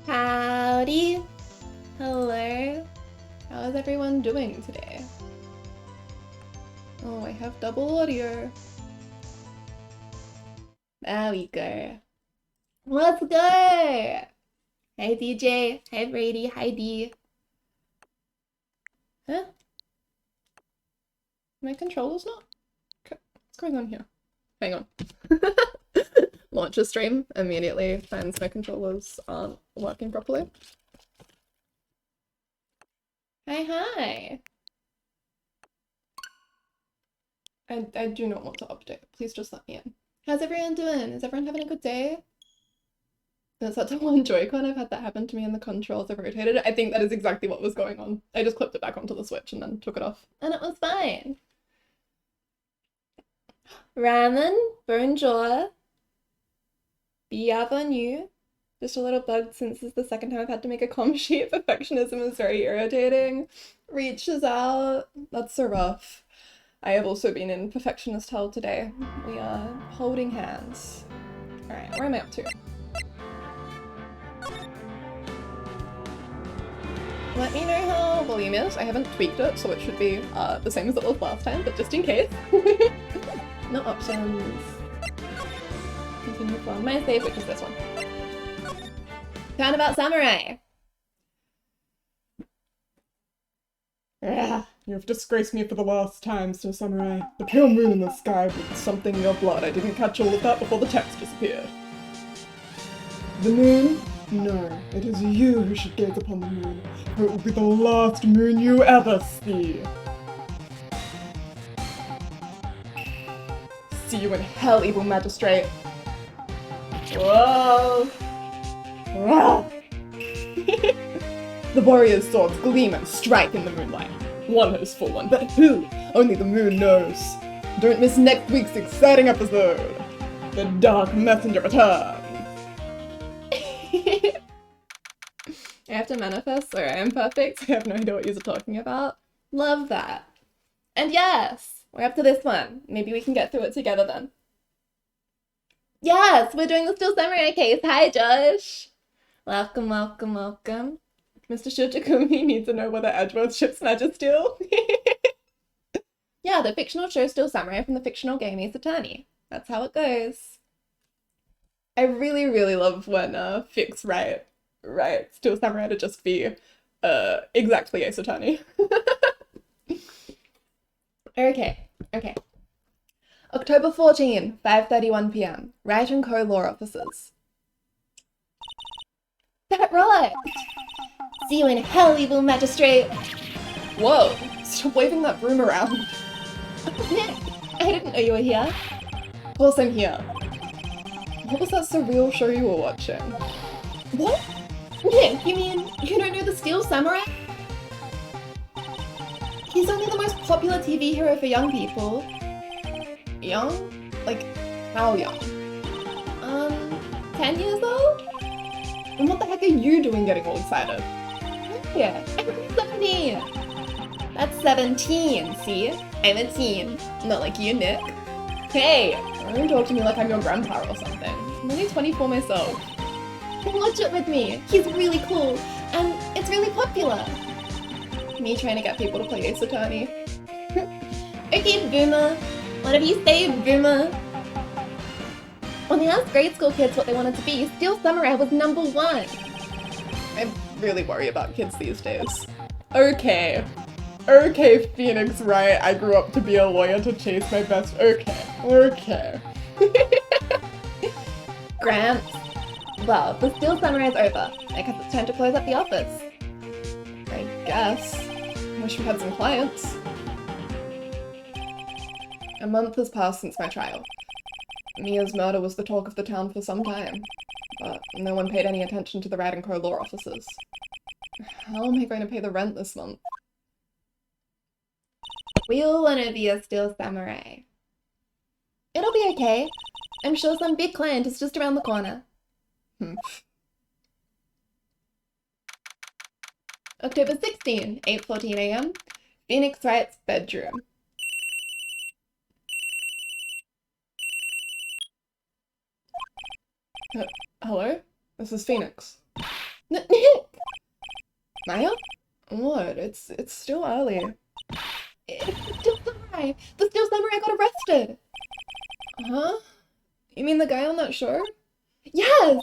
Howdy! Hello! How is everyone doing today? Oh, I have double audio. There we go. Let's go! Hey DJ, hi Brady, hi D. Huh? My controller's not? Okay. What's going on here? Hang on. Launch a stream, immediately finds my controllers aren't working properly. Hi! I do not want to update. Please just let me in. How's everyone doing? Is everyone having a good day? That's that one Joy-Con. I've had that happen to me in the controls. I've rotated it. I think that is exactly what was going on. I just clipped it back onto the Switch and then took it off. And it was fine. Ramen, bonjour. Bienvenue. Just a little bug since this is the second time I've had to make a comm sheet. Perfectionism is very irritating. Reaches out. That's so rough. I have also been in perfectionist hell today. We are holding hands. Alright, where am I up to? Let me know how volume is. I haven't tweaked it, so it should be the same as it was last time, but just in case. No options. Continue from my save, which is this one. Turnabout Samurai! Ah, you've disgraced me for the last time, Sir Samurai. The pale moon in the sky with something in your blood. I didn't catch all of that before the text disappeared. The moon? No, it is you who should gaze upon the moon, for it will be the last moon you ever see. See you in hell, evil magistrate. Whoa! Ah! The warrior's swords gleam and strike in the moonlight. One has fallen, but who? Only the moon knows. Don't miss next week's exciting episode. The Dark Messenger returns. I have to manifest, sorry, I am perfect, so I have no idea what you're talking about. Love that. And yes, we're up to this one. Maybe we can get through it together then. Yes, we're doing the Still Samurai case. Hi, Josh. Welcome, welcome, welcome. Mr. Shotakumi needs to know whether Edgeworth ships Magistill. Yeah, the fictional show Still Samurai from the fictional game Ace Attorney. That's how it goes. I really, really love when fics write Still Samurai to just be exactly Ace Attorney. Okay. October 14, 5:31 p.m. Wright & Co. Law Offices. That right! See you in hell, evil magistrate! Whoa! Stop waving that broom around. Nick, I didn't know you were here. Of course I'm here. What was that surreal show you were watching? What? Nick, you mean you don't know the Steel Samurai? He's only the most popular TV hero for young people. Young? Like, how young? 10 years old? And what the heck are you doing getting all excited? Yeah, I'm 17. That's 17, see? I'm a teen. Not like you, Nick. Hey, don't talk to me like I'm your grandpa or something. I'm only 24 myself. Watch it with me. He's really cool, and it's really popular. Me trying to get people to play Ace Attorney. Okay, Boomer. Whatever you say, Boomer. When they asked grade school kids what they wanted to be, Steel Samurai was #1. I really worry about kids these days. Okay, Phoenix Wright, I grew up to be a lawyer to chase my best. Okay. Grant. Well, the Steel Samurai's over. I guess it's time to close up the office. I guess. Wish we had some clients. A month has passed since my trial. Mia's murder was the talk of the town for some time, but no one paid any attention to the Wright & Co. law offices. How am I going to pay the rent this month? We all want to be a Steel Samurai. It'll be okay. I'm sure some big client is just around the corner. October 16, 8:14 a.m. Phoenix Wright's bedroom. Hello? This is Phoenix. Nick! Maya? What? It's still early. It's the Steel Samurai! The Steel Samurai got arrested! Huh? You mean the guy on that show? Yes!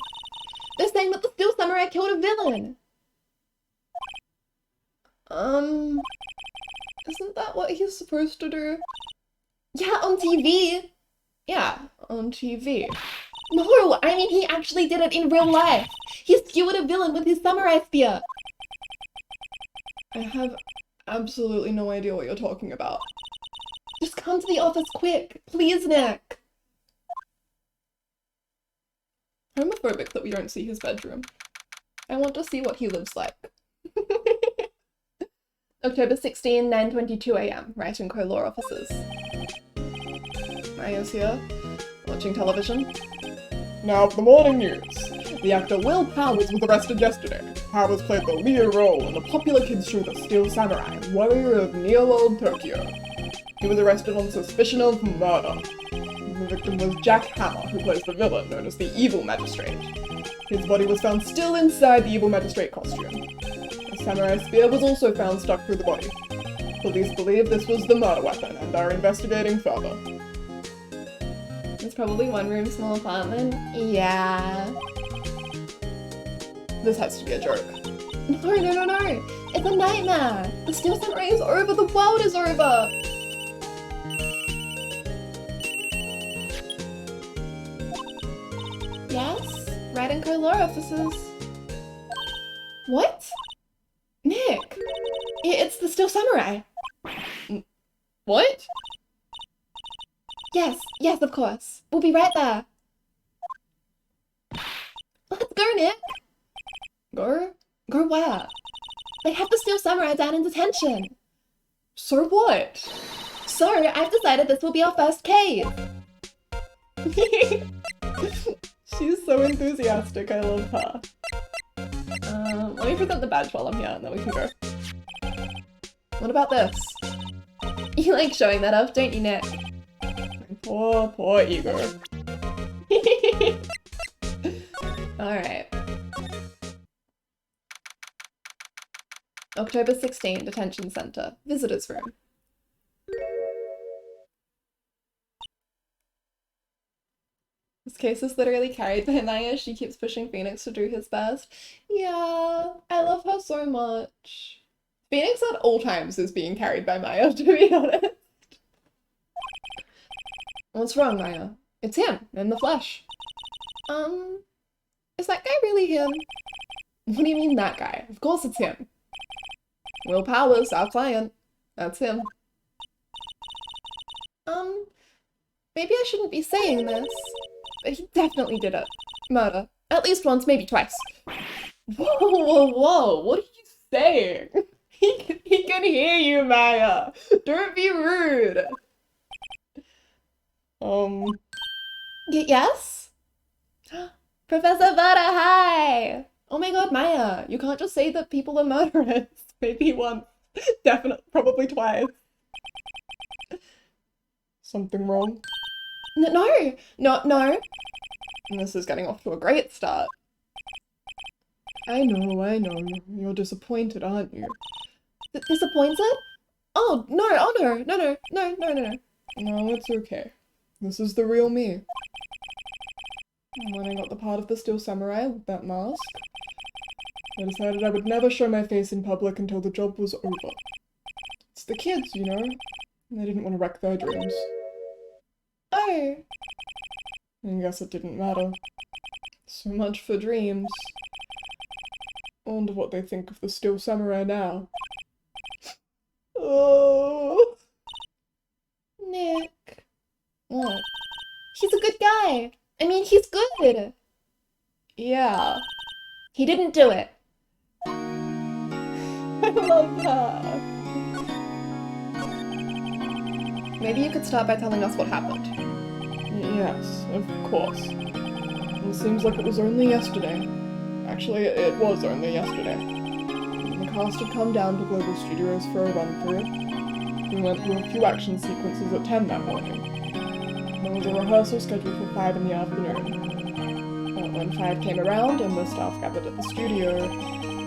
They're saying that the Steel Samurai killed a villain! Isn't that what he's supposed to do? Yeah, on TV! Yeah, on TV. No, I mean he actually did it in real life! He skewered a villain with his samurai spear! I have absolutely no idea what you're talking about. Just come to the office quick! Please, Nick! Homophobic that we don't see his bedroom. I want to see what he lives like. October 16, 9:22 a.m. Wright & Co. Law Offices. Maya's here, watching television. Now for the morning news. The actor Will Powers was arrested yesterday. Powers played the lead role in the popular kids show The Steel Samurai, Warrior of Neo-World Tokyo. He was arrested on suspicion of murder. The victim was Jack Hammer, who plays the villain known as the Evil Magistrate. His body was found still inside the Evil Magistrate costume. A samurai spear was also found stuck through the body. Police believe this was the murder weapon and are investigating further. It's probably one room, small apartment. Yeah. This has to be a joke. No. It's a nightmare. The Steel Samurai is over. The world is over. Yes? Red and Co. law officers. What? Nick! It's the Steel Samurai. What? Yes, of course. We'll be right there. Let's go, Nick. Go? Go where? They have the Steel Samurai down in detention. So what? So, I've decided this will be our first cave. She's so enthusiastic, I love her. Let me present the badge while I'm here and then we can go. What about this? You like showing that off, don't you, Nick? Poor ego. Alright. October 16, Detention Center. Visitors room. This case is literally carried by Maya. She keeps pushing Phoenix to do his best. Yeah, I love her so much. Phoenix at all times is being carried by Maya, to be honest. What's wrong, Maya? It's him, in the flesh. Is that guy really him? What do you mean, that guy? Of course it's him. Will Powers, our client. That's him. Maybe I shouldn't be saying this, but he definitely did it. Murder. At least once, maybe twice. Whoa, what are you saying? He can hear you, Maya. Don't be rude. Yes? Professor Vada, hi! Oh my god, Maya, you can't just say that people are murderers. Maybe once. Definitely, probably twice. Something wrong? No. And this is getting off to a great start. I know. You're disappointed, aren't you? Disappointed? Oh no. No, it's okay. This is the real me. When I got the part of the Steel Samurai with that mask, I decided I would never show my face in public until the job was over. It's the kids, you know? And I didn't want to wreck their dreams. Oh. I guess it didn't matter. So much for dreams. I wonder what they think of the Steel Samurai now. Oh. Nick. What? He's a good guy. I mean, he's good. Yeah. He didn't do it. I love her. Maybe you could start by telling us what happened. Yes, of course. It seems like it was only yesterday. Actually, it was only yesterday. The cast had come down to Global Studios for a run-through. We went through a few action sequences at 10 that morning. There was a rehearsal scheduled for 5 in the afternoon. But when 5 came around and the staff gathered at the studio,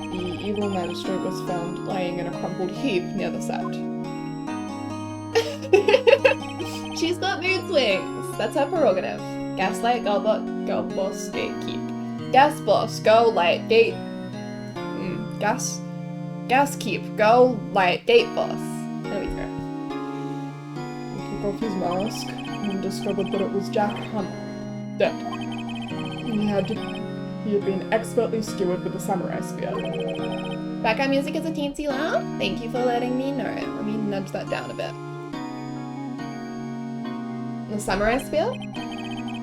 the evil magistrate was found lying in a crumpled heap near the set. She's got mood swings. That's her prerogative. Gaslight, girl boss, gatekeep. Gas boss, girl light, gate. Gas keep, girl light, gate boss. There we go. He took off his mask and discovered that it was Jack Hammer, dead. He had been expertly skewered with a samurai spear. Background music is a teensy loud? Thank you for letting me know. Let me nudge that down a bit. The samurai spear?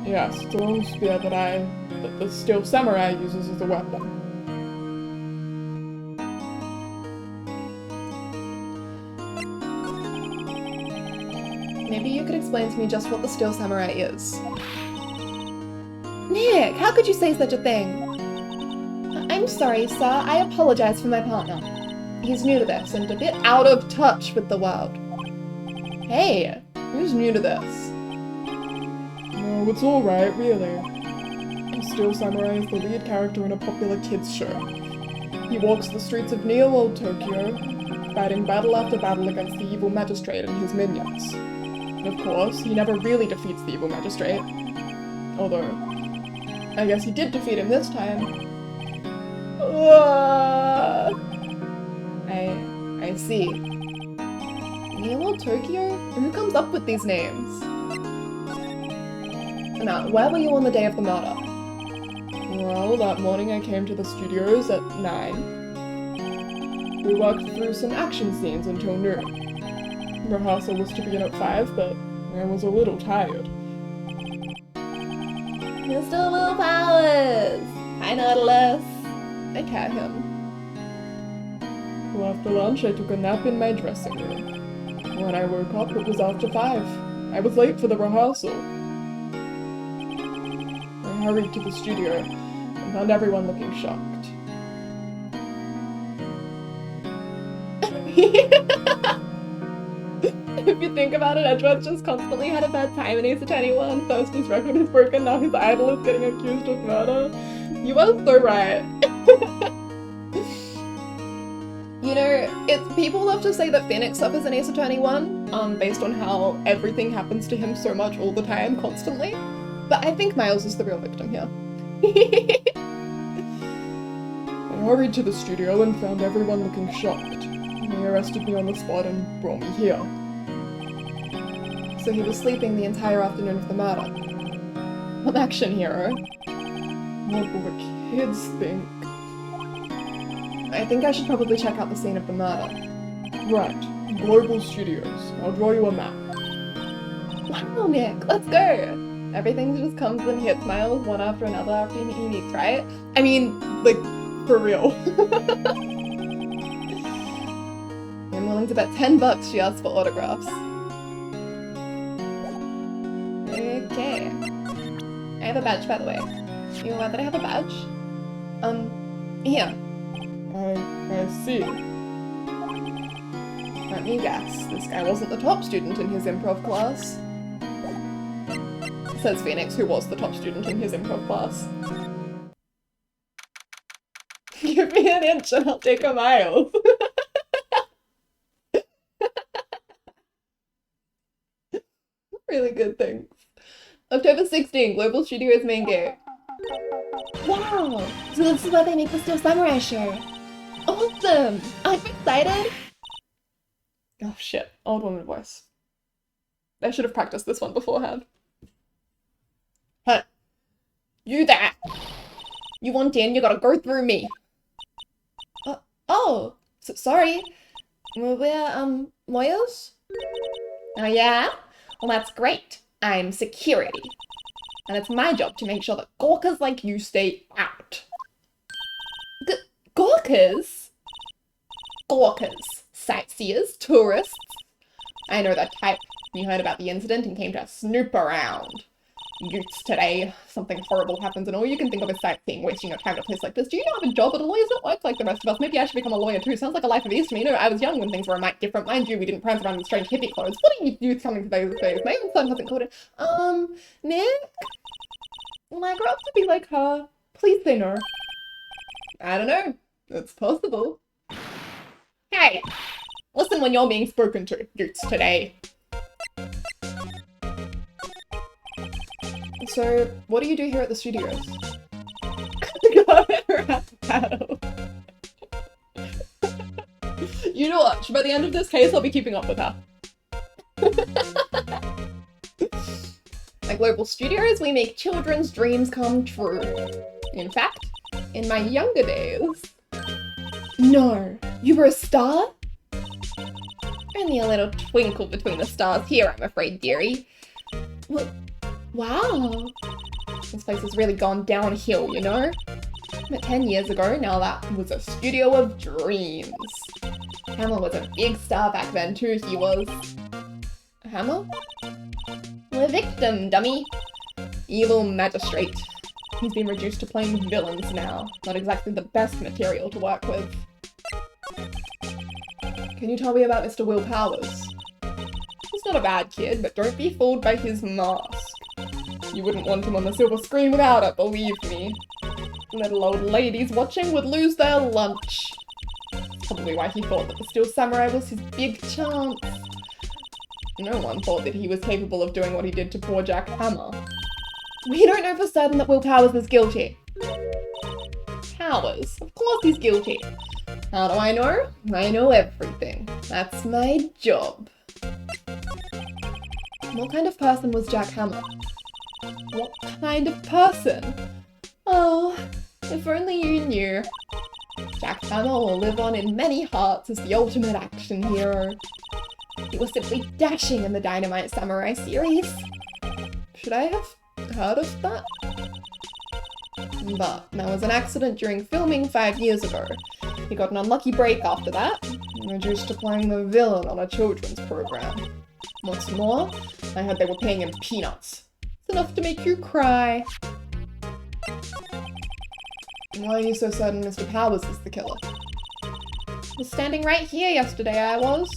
Yes, it's a long spear that the Steel Samurai uses as a weapon. Maybe you could explain to me just what the Steel Samurai is. Nick, how could you say such a thing? I'm sorry, sir. I apologize for my partner. He's new to this and a bit out of touch with the world. Hey, who's new to this? No, it's alright, really. The Steel Samurai is the lead character in a popular kids show. He walks the streets of neo-old Tokyo, fighting battle after battle against the evil magistrate and his minions. And of course, he never really defeats the evil magistrate. Although, I guess he did defeat him this time. I see. Neo-old Tokyo? Who comes up with these names? Now, where were you on the day of the murder? Well, that morning I came to the studios at 9. We worked through some action scenes until noon. Rehearsal was to begin at 5, but I was a little tired. Mr. Will Powers! Hi, Nautilus! I care him. Well, after lunch, I took a nap in my dressing room. When I woke up, it was after 5. I was late for the rehearsal. I hurried to the studio and found everyone looking shocked. If you think about it, Edgeworth just constantly had a bad time in Ace Attorney 1. First his record is broken, now his idol is getting accused of murder. You are so right. You know, people love to say that Phoenix suffers in Ace Attorney 1, based on how everything happens to him so much all the time, constantly. But I think Miles is the real victim here. I hurried to the studio and found everyone looking shocked. They arrested me on the spot and brought me here. So he was sleeping the entire afternoon of the murder. An action hero. What will the kids think? I think I should probably check out the scene of the murder. Right. Global Studios. I'll draw you a map. Wow, Nick, let's go! Everything just comes and hits Miles one after another after he meets, right? I mean, like, for real. I'm willing to bet $10 she asks for autographs. Okay. I have a badge, by the way. You aware that I have a badge? Here. I see. Let me guess. This guy wasn't the top student in his improv class. Says Phoenix, who was the top student in his improv class. Give me an inch and I'll take a mile. Really good, thanks. October 16, Global Studios main gate. Wow! So this is where they make the Steel Samurai show. Awesome! I'm excited! Oh shit, old woman voice. I should have practiced this one beforehand. Hey, you there! You want in, you gotta go through me. Sorry. We're, lawyers? Oh yeah? Well, that's great. I'm security. And it's my job to make sure that gawkers like you stay out. Gawkers? Gawkers. Sightseers, tourists. I know that type. You heard about the incident and came to snoop around. Youths today, something horrible happens and all you can think of is sightseeing, wasting your time at a place like this. Do you not have a job, but a lawyer's not work like the rest of us? Maybe I should become a lawyer too. Sounds like a life of ease to me. No, I was young when things were a mite different. Mind you, we didn't prance around in strange hippie clothes. What are you youths coming to those days? My own son hasn't called it. Nick? When I grow up to be like her, please say no. I don't know. It's possible. Hey! Listen when you're being spoken to, youths today. So, what do you do here at the studios? Rap battle. You know what? By the end of this case, I'll be keeping up with her. At Global Studios, we make children's dreams come true. In fact, in my younger days... No, you were a star? Only a little twinkle between the stars here, I'm afraid, dearie. Well, wow. This place has really gone downhill, you know? But 10 years ago, now that was a studio of dreams. Hammer was a big star back then too, he was. Hammer? The victim, dummy. Evil magistrate. He's been reduced to playing villains now. Not exactly the best material to work with. Can you tell me about Mr. Will Powers? He's not a bad kid, but don't be fooled by his mask. You wouldn't want him on the silver screen without it, believe me. Little old ladies watching would lose their lunch. Probably why he thought that the Steel Samurai was his big chance. No one thought that he was capable of doing what he did to poor Jack Hammer. We don't know for certain that Will Powers is guilty. Powers? Of course he's guilty. How do I know? I know everything. That's my job. What kind of person was Jack Hammer? What kind of person? Oh, if only you knew. Jack Hammer will live on in many hearts as the ultimate action hero. He was simply dashing in the Dynamite Samurai series. Should I have heard of that? But there was an accident during filming 5 years ago. He got an unlucky break after that, and reduced to playing the villain on a children's program. What's more, I heard they were paying him peanuts. It's enough to make you cry. Why are you so certain Mr. Powers is the killer? I was standing right here yesterday, I was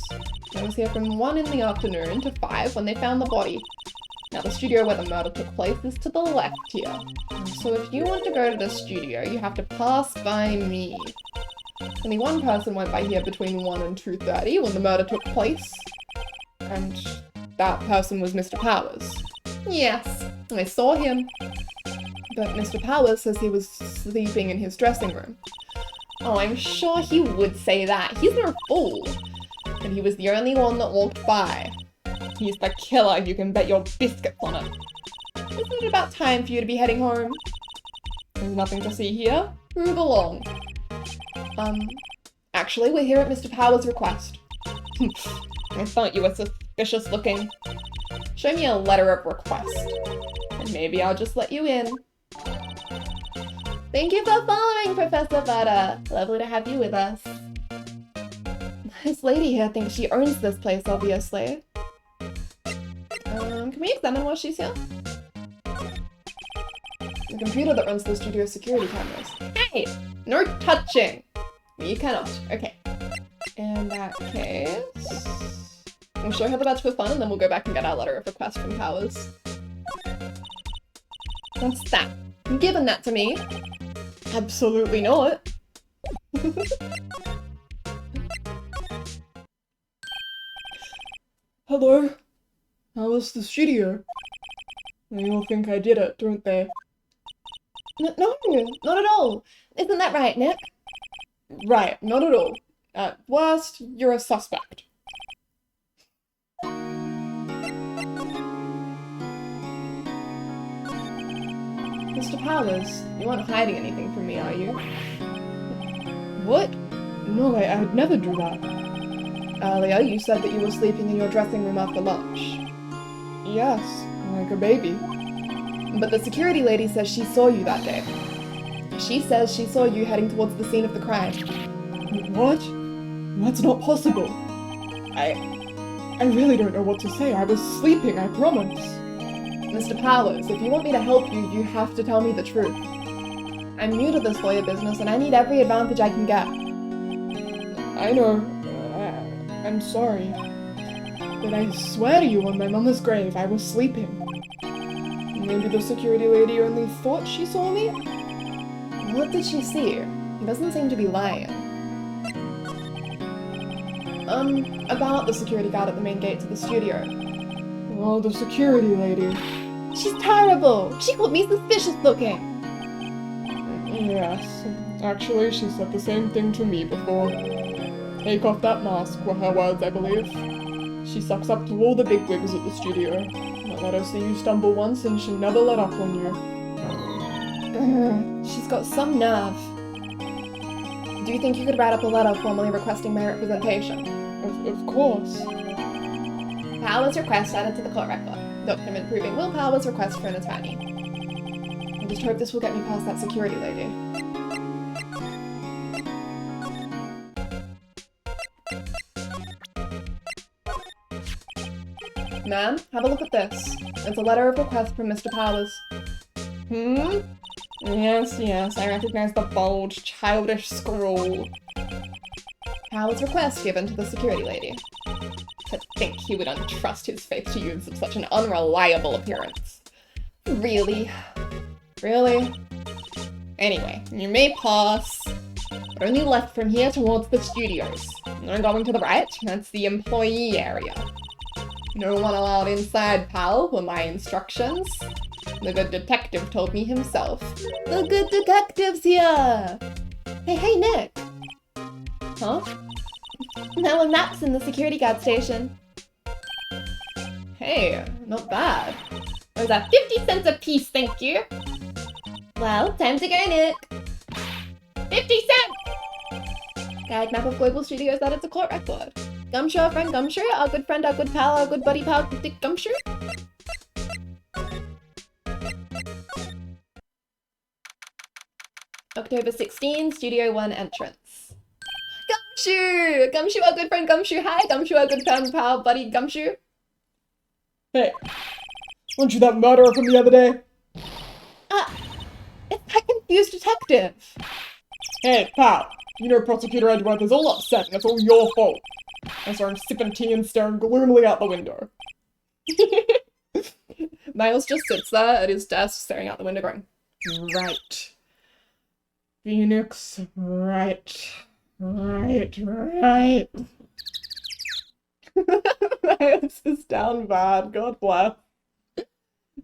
here from 1 in the afternoon to 5 when they found the body. Now the studio where the murder took place is to the left here. So if you want to go to the studio, you have to pass by me. Only one person went by here between 1 and 2:30 when the murder took place. And that person was Mr. Powers. Yes, I saw him. But Mr. Powers says he was sleeping in his dressing room. Oh, I'm sure he would say that. He's no fool. And he was the only one that walked by. He's the killer, you can bet your biscuits on it. Isn't it about time for you to be heading home? There's nothing to see here. Move along. Actually, we're here at Mr. Powers' request. I thought you were suspicious looking. Show me a letter of request, and maybe I'll just let you in. Thank you for following, Professor Butter. Lovely to have you with us. This lady here thinks she owns this place, obviously. Can we examine while she's here? The computer that runs the studio security cameras. Hey! No touching! You cannot. Okay. In that case... we'll show her the badge for fun and then we'll go back and get our letter of request from Powers. What's that? You giving that to me? Absolutely not. Hello? How was the studio? They all think I did it, don't they? No, not at all. Isn't that right, Nick? Right, not at all. At worst, you're a suspect. Mr. Powers, you aren't hiding anything from me, are you? What? No, I'd never do that. Earlier, you said that you were sleeping in your dressing room after lunch. Yes, like a baby. But the security lady says she saw you that day. She says she saw you heading towards the scene of the crime. What? That's not possible. I really don't know what to say. I was sleeping, I promise. Mr. Powers, if you want me to help you, you have to tell me the truth. I'm new to this lawyer business and I need every advantage I can get. I know. I'm sorry. But I swear to you on my mama's grave, I was sleeping. Maybe the security lady only thought she saw me? What did she see? He doesn't seem to be lying. About the security guard at the main gate to the studio. Oh, the security lady. She's terrible! She called me suspicious looking! Yes, actually she said the same thing to me before. Take off that mask were her words, I believe. She sucks up to all the bigwigs at the studio. Might let her see you stumble once and she'll never let up on you. She's got some nerve. Do you think you could write up a letter formally requesting my representation? Of course. Powers' request added to the court record. Document proving Will Powers' request for an attorney. I just hope this will get me past that security lady. Ma'am, have a look at this. It's a letter of request from Mr. Powers. Yes, I recognize the bold, childish scrawl. Powers' request given to the security lady. To think he would entrust his faith to youths of such an unreliable appearance. Really? Really? Anyway, you may pass. But only left from here towards the studios. I'm going to the right. That's the employee area. No one allowed inside, pal, were my instructions. The good detective told me himself. The good detective's here! Hey, Nick! Huh? Now a map's in the security guard station. Hey, not bad. Those are 50 cents a piece, thank you. Well, time to go, Nick. 50 cents! Guide map of Global Studios that it's a court record. Gumshoe, our friend Gumshoe, our good friend, our good pal, our good buddy pal, Dick Gumshoe. October 16, Studio 1 entrance. Gumshoe! Gumshoe, our good friend Gumshoe. Hi, Gumshoe, our good friend, pal, buddy Gumshoe. Hey, weren't you that murderer from the other day? It's that confused detective. Hey, pal, you know Prosecutor Edgeworth is all upset and it's all your fault. I saw him sipping tea and staring gloomily out the window. Miles just sits there at his desk staring out the window going, Right. Phoenix, right. Miles is down bad, God bless.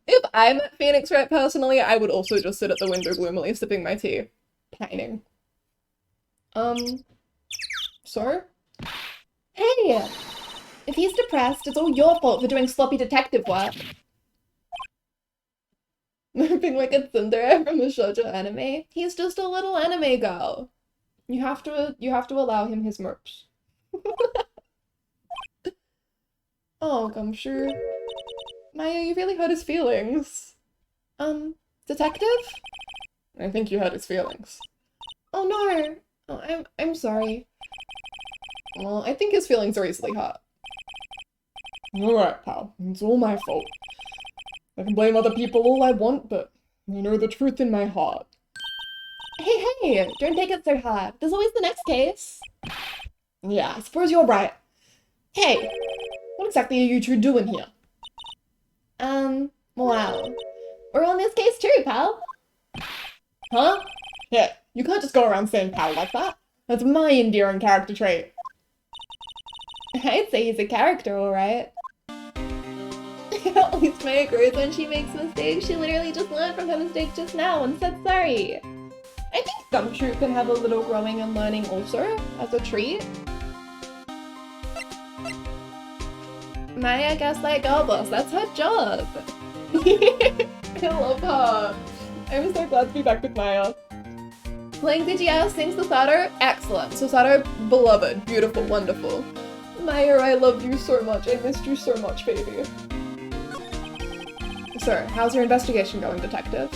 If I met Phoenix Wright personally, I would also just sit at the window gloomily sipping my tea. Pining. So? Hey! If he's depressed, it's all your fault for doing sloppy detective work. Being like a tsundere from a shoujo anime. He's just a little anime girl. You have to allow him his merch. Oh, Gumshoe. Maya, you really hurt his feelings. Detective? I think you hurt his feelings. Oh no! Oh, I'm sorry. Well, I think his feelings are easily hurt. Alright, pal. It's all my fault. I can blame other people all I want, but I know the truth in my heart. Hey! Don't take it so hard. There's always the next case. Yeah, I suppose you're right. Hey! What exactly are you two doing here? Wow. We're on this case too, pal. Huh? Yeah, you can't just go around saying pal like that. That's my endearing character trait. I'd say he's a character, alright. At least Maya grows when she makes mistakes. She literally just learned from her mistake just now and said sorry. I think Gumshoe can have a little growing and learning also, as a treat. Maya gaslight girl boss, that's her job. I love her. I'm so glad to be back with Maya. Playing DGS, sings Susato, excellent. Susato, beloved, beautiful, wonderful. Maya, I love you so much. I missed you so much, baby. So, how's your investigation going, detective?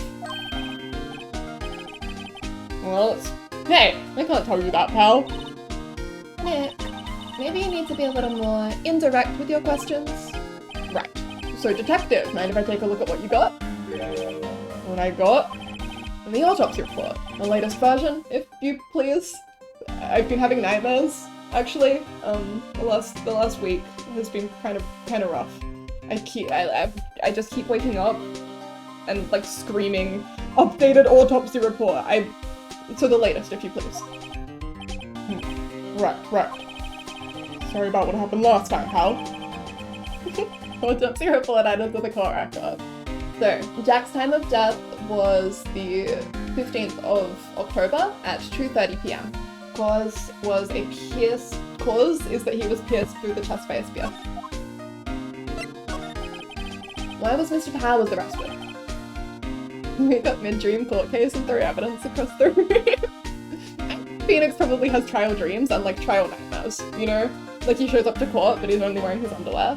Well, hey, I can't tell you that, pal. Nick, maybe you need to be a little more indirect with your questions. Right. So, detective, mind if I take a look at what you got? What I got? The autopsy report, the latest version, if you please. I've been having nightmares, actually. The last week has been kind of rough. I just keep waking up and like screaming, updated autopsy report. So the latest, if you please. Right. Sorry about what happened last time, pal. Autopsy report added to the court record. So, Jack's time of death was the 15th of October at 2:30 p.m. Cause is that he was pierced through the chest by a spear. Why was Mr. Powers arrested? Wake up mid-dream court case and throw evidence across the room. Phoenix probably has trial dreams and like trial nightmares, you know? Like he shows up to court but he's only wearing his underwear.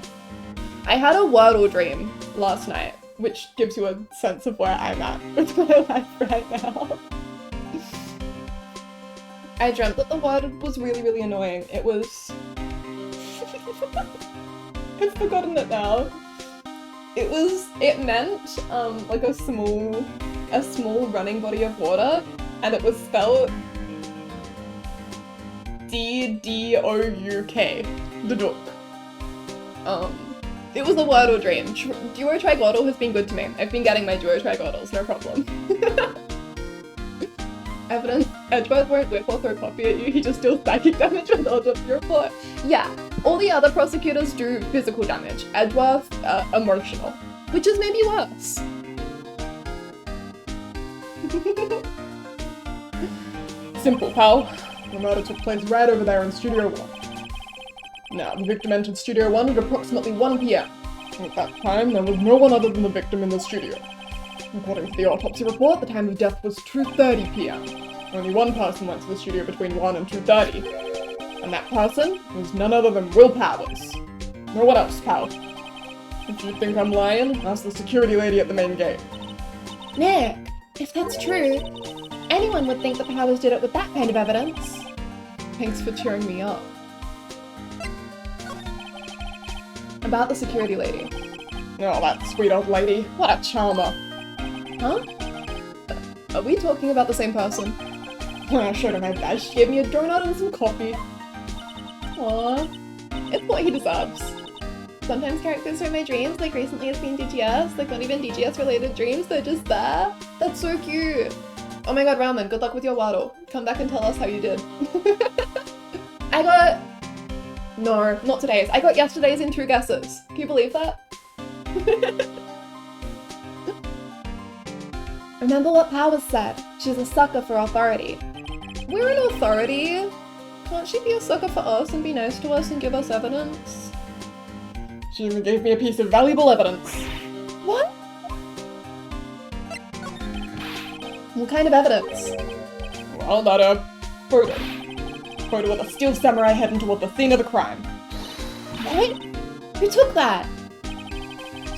I had a Wordle dream last night, which gives you a sense of where I'm at with my life right now. I dreamt that the word was really, really annoying. It was... I've forgotten it now. It meant, like a small running body of water, and it was spelled D-D-O-U-K. The Duke. It was a Wordle dream. Duo Trigloddle has been good to me. I've been getting my Duo Trigloddles, no problem. evidence. Edgeworth won't whip or throw coffee at you, he just deals psychic damage with odds of your report. Yeah, all the other prosecutors do physical damage. Edgeworth, emotional. Which is maybe worse. Simple, pal. The murder took place right over there in Studio 1. Now, the victim entered Studio 1 at approximately 1 PM. At that time, there was no one other than the victim in the studio. According to the autopsy report, the time of death was 2:30 PM. Only one person went to the studio between 1 and 2:30. And that person was none other than Will Powers. No one else, pal. If you think I'm lying, ask the security lady at the main gate. Nick, if that's true, anyone would think that Powers did it with that kind of evidence. Thanks for cheering me up. About the security lady. Oh, that sweet old lady. What a charmer. Huh? Are we talking about the same person? When I showed her my badge, she gave me a donut and some coffee. Aww. It's what he deserves. Sometimes characters are in my dreams, like recently it's been DGS, like not even DGS related dreams, they're just there. That's so cute. Oh my god, Ramen, good luck with your waddle. Come back and tell us how you did. I got... No, not today's. I got yesterday's in 2 guesses. Can you believe that? Remember what Powers said. She's a sucker for authority. We're an authority. Can't she be a sucker for us and be nice to us and give us evidence? She even gave me a piece of valuable evidence. What? What kind of evidence? Well, that, photo. Photo with a steel samurai heading toward the scene of the crime. What? Who took that?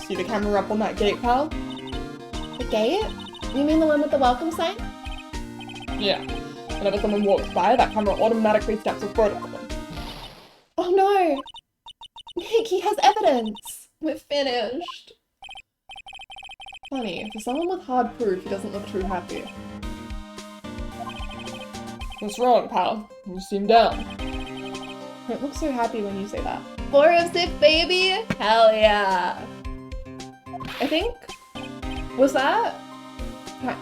See the camera up on that gate, pal? The gate? You mean the one with the welcome sign? Yeah. Whenever someone walks by, that camera automatically snaps a photo of them. Oh no! Nick, he has evidence! We're finished. Funny, for someone with hard proof, he doesn't look too happy. What's wrong, pal? You seem down. Don't look so happy when you say that. 4 of 6, baby! Hell yeah! I think... Was that?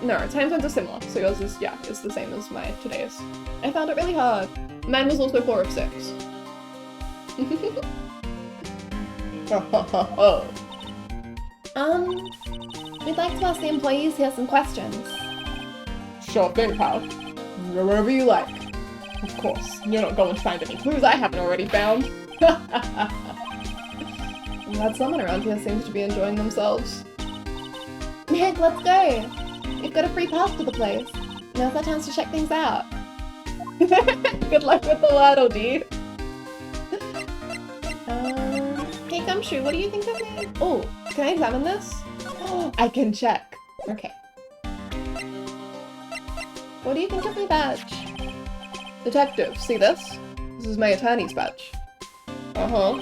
No, time zones are similar, so yours is, yeah, it's the same as my today's. I found it really hard. Mine was also 4 of 6. We'd like to ask the employees here some questions. Sure thing, pal. Go wherever you like. Of course, you're not going to find any clues I haven't already found. I'm glad someone around here seems to be enjoying themselves. Nick, let's go! We've got a free pass to the place. Now's our chance to check things out. Good luck with the waddle, dude. Hey Gumshoe, what do you think of me? Oh, can I examine this? Oh, I can check. Okay. What do you think of my badge? Detective, see this? This is my attorney's badge. Uh-huh.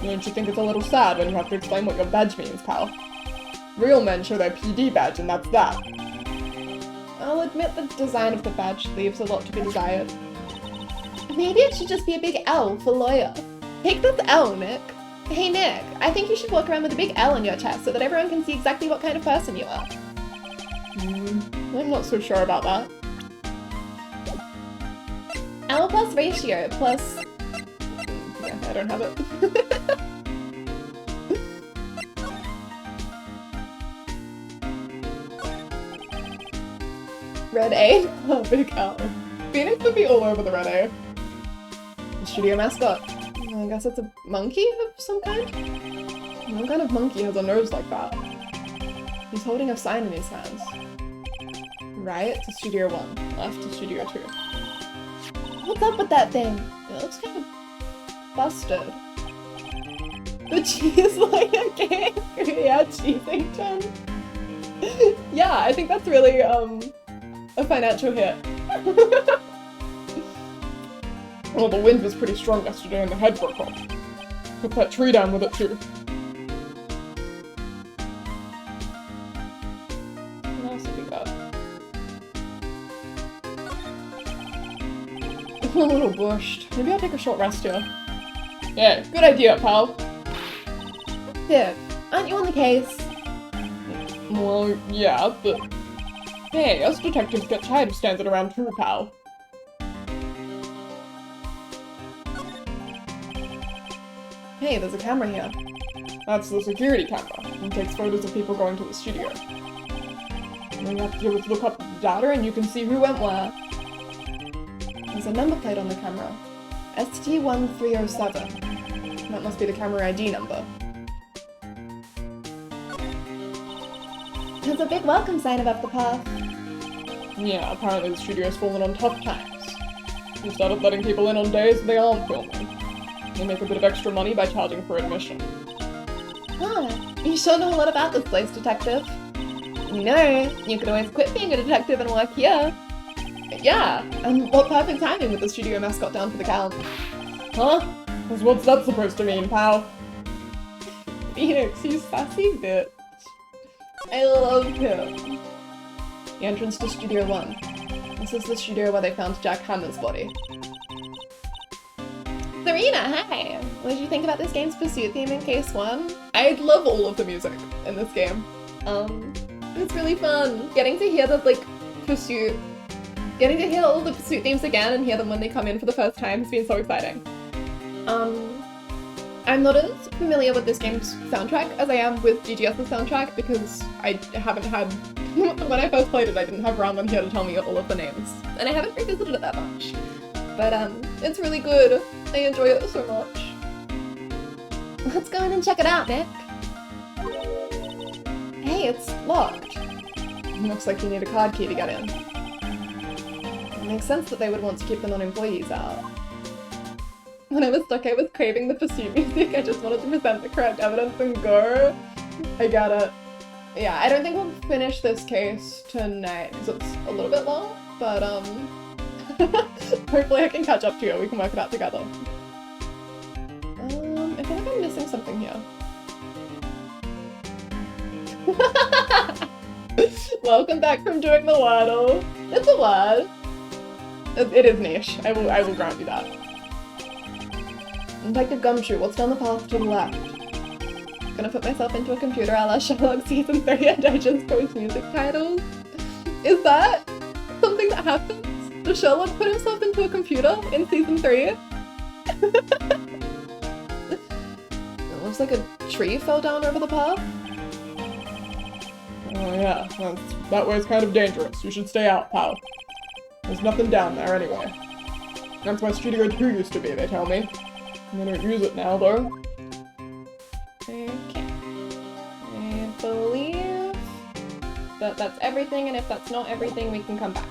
Don't you think it's a little sad when you have to explain what your badge means, pal? Real men show their PD badge and that's that. I'll admit the design of the badge leaves a lot to be desired. Maybe it should just be a big L for lawyer. Take this L, Nick. Hey Nick, I think you should walk around with a big L on your chest so that everyone can see exactly what kind of person you are. I'm not so sure about that. L plus ratio plus... Yeah, I don't have it. Red A? Oh, big L. Phoenix would be all over the red A. The studio mascot. I guess it's a monkey of some kind? What kind of monkey has a nose like that? He's holding a sign in his hands. Right to Studio 1, left to Studio 2. What's up with that thing? It looks kind of busted. The cheese like a king? Yeah, Cheesington. Yeah, I think that's really, a financial hit. Well, the wind was pretty strong yesterday and the head broke off. Took that tree down with it too. What else have we got? I'm a little bushed. Maybe I'll take a short rest here. Yeah, good idea, pal. Viv, aren't you on the case? Well, yeah, but Hey, us detectives get tired of standing around too, pal. Hey, there's a camera here. That's the security camera. It takes photos of people going to the studio. And all you have to do is look up the data and you can see who went where. There's a number plate on the camera. ST1307. That must be the camera ID number. There's a big welcome sign above the path. Yeah, apparently the studio's fallen on tough times. They started letting people in on days they aren't filming. They make a bit of extra money by charging for admission. Huh, you sure know a lot about this place, detective. You know, you could always quit being a detective and work here. Yeah, and what perfect timing with the studio mascot down for the count. Huh? What's that supposed to mean, pal? Phoenix, you sassy bitch. I love him. The entrance to Studio 1. This is the studio where they found Jack Hammer's body. Serena, hi! What did you think about this game's pursuit theme in Case 1? I love all of the music in this game. It's really fun. Getting to hear the, pursuit. Getting to hear all the pursuit themes again and hear them when they come in for the first time has been so exciting. I'm not as familiar with this game's soundtrack as I am with GGS's soundtrack because I haven't had... when I first played it, I didn't have Ramon here to tell me all of the names. And I haven't revisited it that much. But, it's really good. I enjoy it so much. Let's go in and check it out, Nick. Hey, it's locked. Looks like you need a card key to get in. It makes sense that they would want to keep the non-employees out. When I was stuck, I was craving the pursuit music. I just wanted to present the correct evidence and go. I got it. Yeah, I don't think we'll finish this case tonight because it's a little bit long, but hopefully I can catch up to you. We can work it out together. I feel like I'm missing something here. Welcome back from doing the Wordle. It's a word. It is niche. I will grant you that. Detective Gumshoe, what's down the path to the left? Gonna put myself into a computer a la Sherlock Season 3 and I just post music titles? Is that something that happens? Does Sherlock put himself into a computer in Season 3? It looks like a tree fell down over the path. Oh yeah, that way's kind of dangerous. You should stay out, pal. There's nothing down there anyway. That's where Studio 2 used to be, they tell me. They don't use it now, though. Okay. I believe that that's everything, and if that's not everything, we can come back.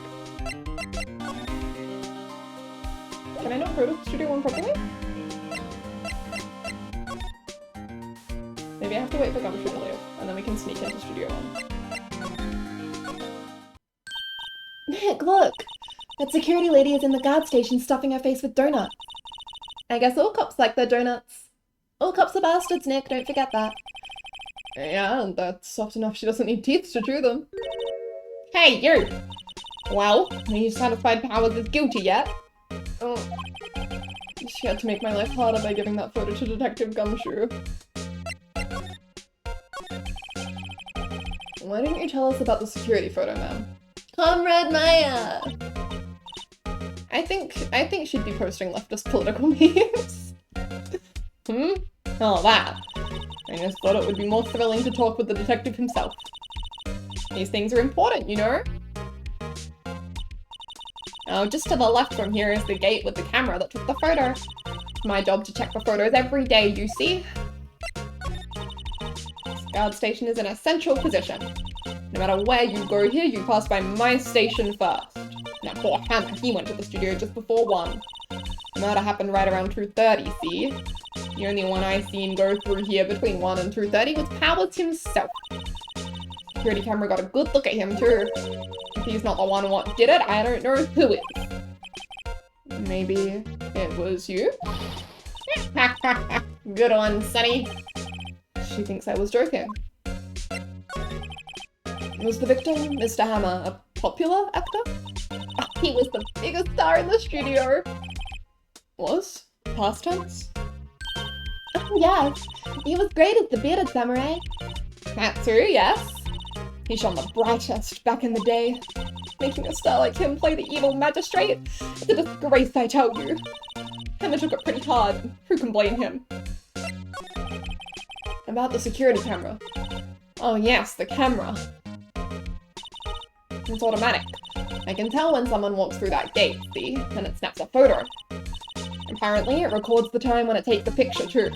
Can I not go to Studio 1 properly? Maybe I have to wait for Gumshoe to leave, and then we can sneak into Studio 1. Nick, look! That security lady is in the guard station stuffing her face with donuts. I guess all cops like their donuts. All cops are bastards, Nick, don't forget that. Yeah, and that's soft enough she doesn't need teeth to chew them. Hey, you! Well, are you satisfied Powers is guilty yet? Oh. She had to make my life harder by giving that photo to Detective Gumshoe. Why didn't you tell us about the security photo, ma'am? Comrade Maya! I think she'd be posting leftist political memes. Oh, that. I just thought it would be more thrilling to talk with the detective himself. These things are important, you know? Oh, just to the left from here is the gate with the camera that took the photo. It's my job to check the photos every day, you see? This guard station is in a central position. No matter where you go here, you pass by my station first. Now poor Hannah, he went to the studio just before 1. The murder happened right around 2:30, see? The only one I seen go through here between 1 and 2:30 was Powers himself. Security camera got a good look at him too. If he's not the one what did it, I don't know who is. Maybe it was you? Good one, Sonny. She thinks I was joking. Was the victim, Mr. Hammer, a popular actor? Oh, he was the biggest star in the studio. Was? Past tense? Oh, yes. He was great as the bearded samurai. That too, yes. He shone the brightest back in the day. Making a star like him play the evil magistrate? It's a disgrace, I tell you. Emma took it pretty hard. Who can blame him? About the security camera. Oh yes, the camera. It's automatic. I can tell when someone walks through that gate, see? And it snaps a photo. Apparently, it records the time when it takes the picture too.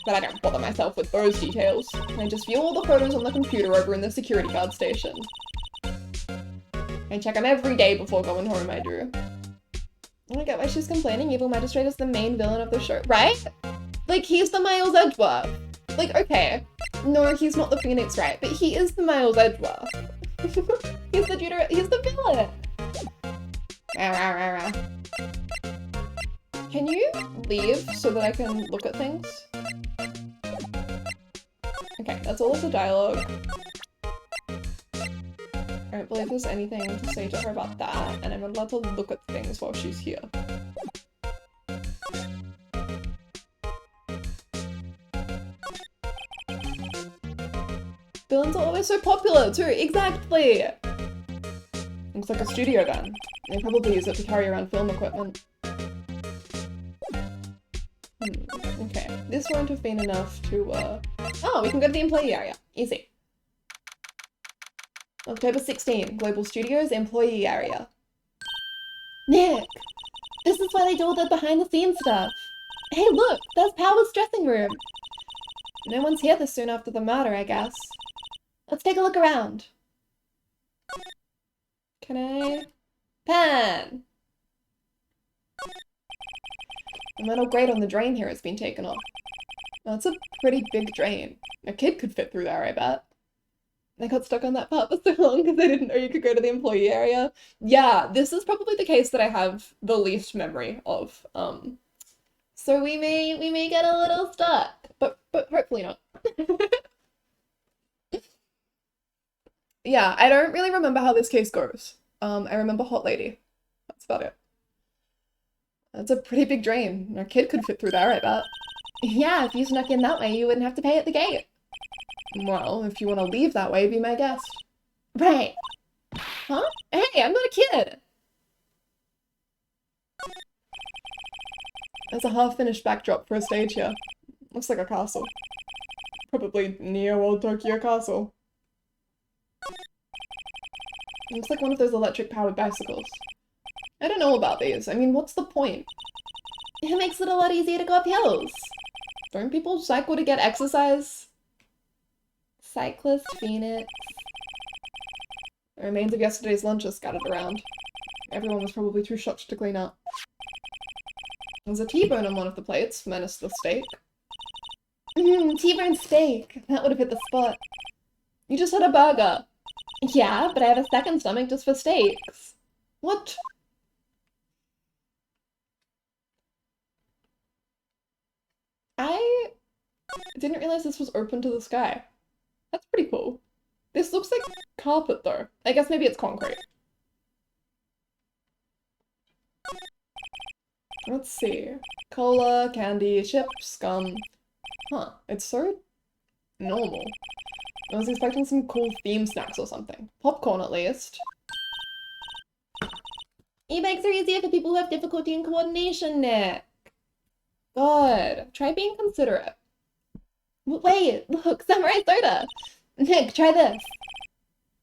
But I don't bother myself with those details. I just view all the photos on the computer over in the security guard station. I check them every day before going home, I do. I get why she's complaining. Evil Magistrate is the main villain of the show, right? Like, he's the Miles Edgeworth. Like, okay. No, he's not the Phoenix, right? But he is the Miles Edgeworth. He's the villain. Can you leave so that I can look at things? Okay, that's all of the dialogue. I don't believe there's anything to say to her about that, and I'm not allowed to look at things while she's here. Villains are always so popular too, exactly! Looks like a studio then. They probably use it to carry around film equipment. Okay, this won't have been enough to, Oh, we can go to the employee area. Easy. October 16, Global Studios employee area. Nick! This is why they do all the behind-the-scenes stuff. Hey, look! There's Power's dressing room! No one's here this soon after the murder, I guess. Let's take a look around. Can I... Pan! The metal grate on the drain here has been taken off. That's a pretty big drain. A kid could fit through there, I bet. I got stuck on that part for so long because I didn't know you could go to the employee area. Yeah, this is probably the case that I have the least memory of. So we may get a little stuck, but hopefully not. Yeah, I don't really remember how this case goes. I remember Hot Lady. That's about it. That's a pretty big drain. A kid could fit through there, I bet. Yeah, if you snuck in that way, you wouldn't have to pay at the gate. Well, if you want to leave that way, be my guest. Right. Huh? Hey, I'm not a kid! There's a half-finished backdrop for a stage here. Looks like a castle. Probably near Old Tokyo Castle. Looks like one of those electric-powered bicycles. I don't know about these. I mean, what's the point? It makes it a lot easier to go up hills. Don't people cycle to get exercise? Cyclist Phoenix. The remains of yesterday's lunch are scattered around. Everyone was probably too shocked to clean up. There's a T-bone on one of the plates, minus the steak. T-bone steak. That would have hit the spot. You just had a burger. Yeah, but I have a second stomach just for steaks. What? I didn't realize this was open to the sky. That's pretty cool. This looks like carpet though. I guess maybe it's concrete. Let's see. Cola, candy, chips, gum. Huh, it's so normal. I was expecting some cool theme snacks or something. Popcorn at least. E-bikes are easier for people who have difficulty in coordination, Nick. God, try being considerate. Wait, look, samurai soda! Nick, try this.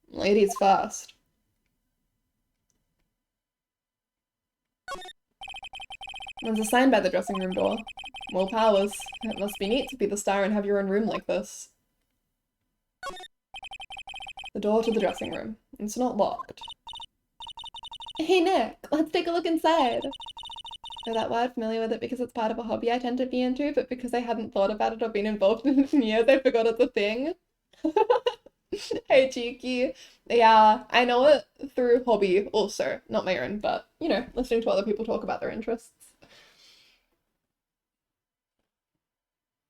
Ladies first. There's a sign by the dressing room door. More powers. It must be neat to be the star and have your own room like this. The door to the dressing room. It's not locked. Hey Nick, let's take a look inside. Know that word, familiar with it because it's part of a hobby I tend to be into, but because I hadn't thought about it or been involved in it in years, I forgot it's a thing. Hey cheeky. Yeah, I know it through hobby also, not my own, but, you know, listening to other people talk about their interests.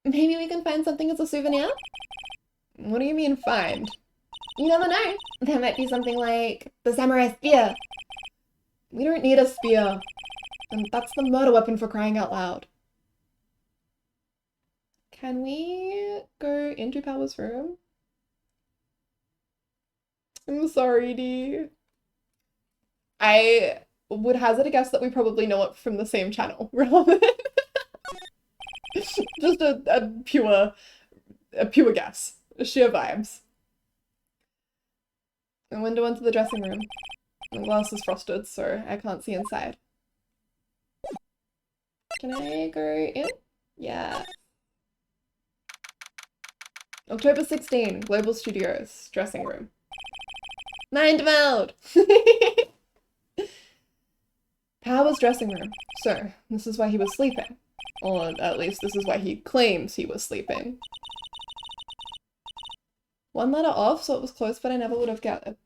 Maybe we can find something as a souvenir? What do you mean find? You never know. There might be something like the samurai spear. We don't need a spear. And that's the murder weapon for crying out loud. Can we go into Power's room? I'm sorry, Dee. I would hazard a guess that we probably know it from the same channel, rather than just a pure guess. Sheer vibes. A window into the dressing room. The glass is frosted, so I can't see inside. Can I go in? Yeah. October 16, Global Studios, dressing room. Mind meld! Power's dressing room. So, this is why he was sleeping. Or at least this is why he claims he was sleeping. One letter off, so it was close, but I never would have gathered.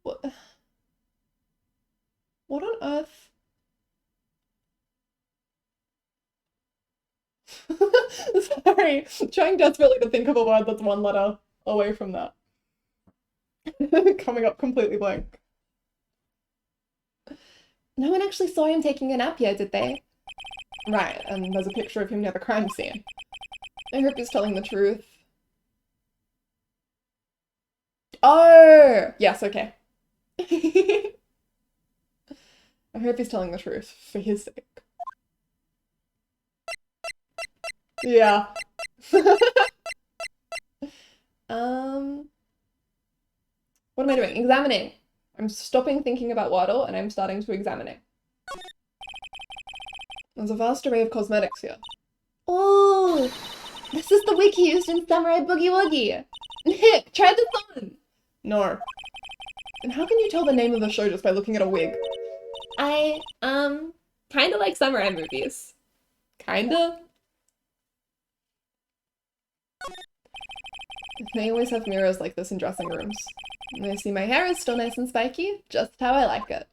What? What on earth? Sorry, trying desperately to think of a word that's one letter away from that. Coming up completely blank. No one actually saw him taking a nap here, did they? Right, and there's a picture of him near the crime scene. I hope he's telling the truth. Oh! Yes, okay. I hope he's telling the truth, for his sake. Yeah. What am I doing? Examining. I'm stopping thinking about Waddle and I'm starting to examining. There's a vast array of cosmetics here. Oh, this is the wig he used in Samurai Boogie Woogie. Nick, try this on. No. And how can you tell the name of the show just by looking at a wig? I, kinda like samurai movies. Kinda? They always have mirrors like this in dressing rooms. And I see my hair is still nice and spiky, just how I like it.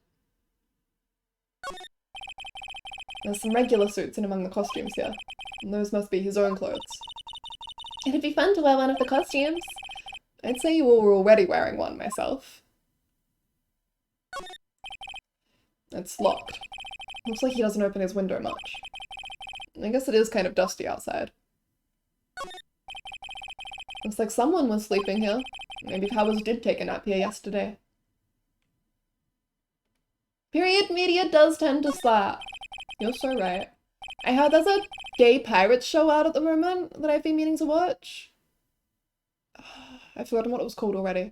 There's some regular suits in among the costumes here, and those must be his own clothes. It'd be fun to wear one of the costumes. I'd say you all were already wearing one myself. It's locked. Looks like he doesn't open his window much. I guess it is kind of dusty outside. Looks like someone was sleeping here. Maybe Powers did take a nap here yesterday. Period media does tend to slap. You're so right. I heard there's a gay pirates show out at the moment that I've been meaning to watch. I've forgotten what it was called already.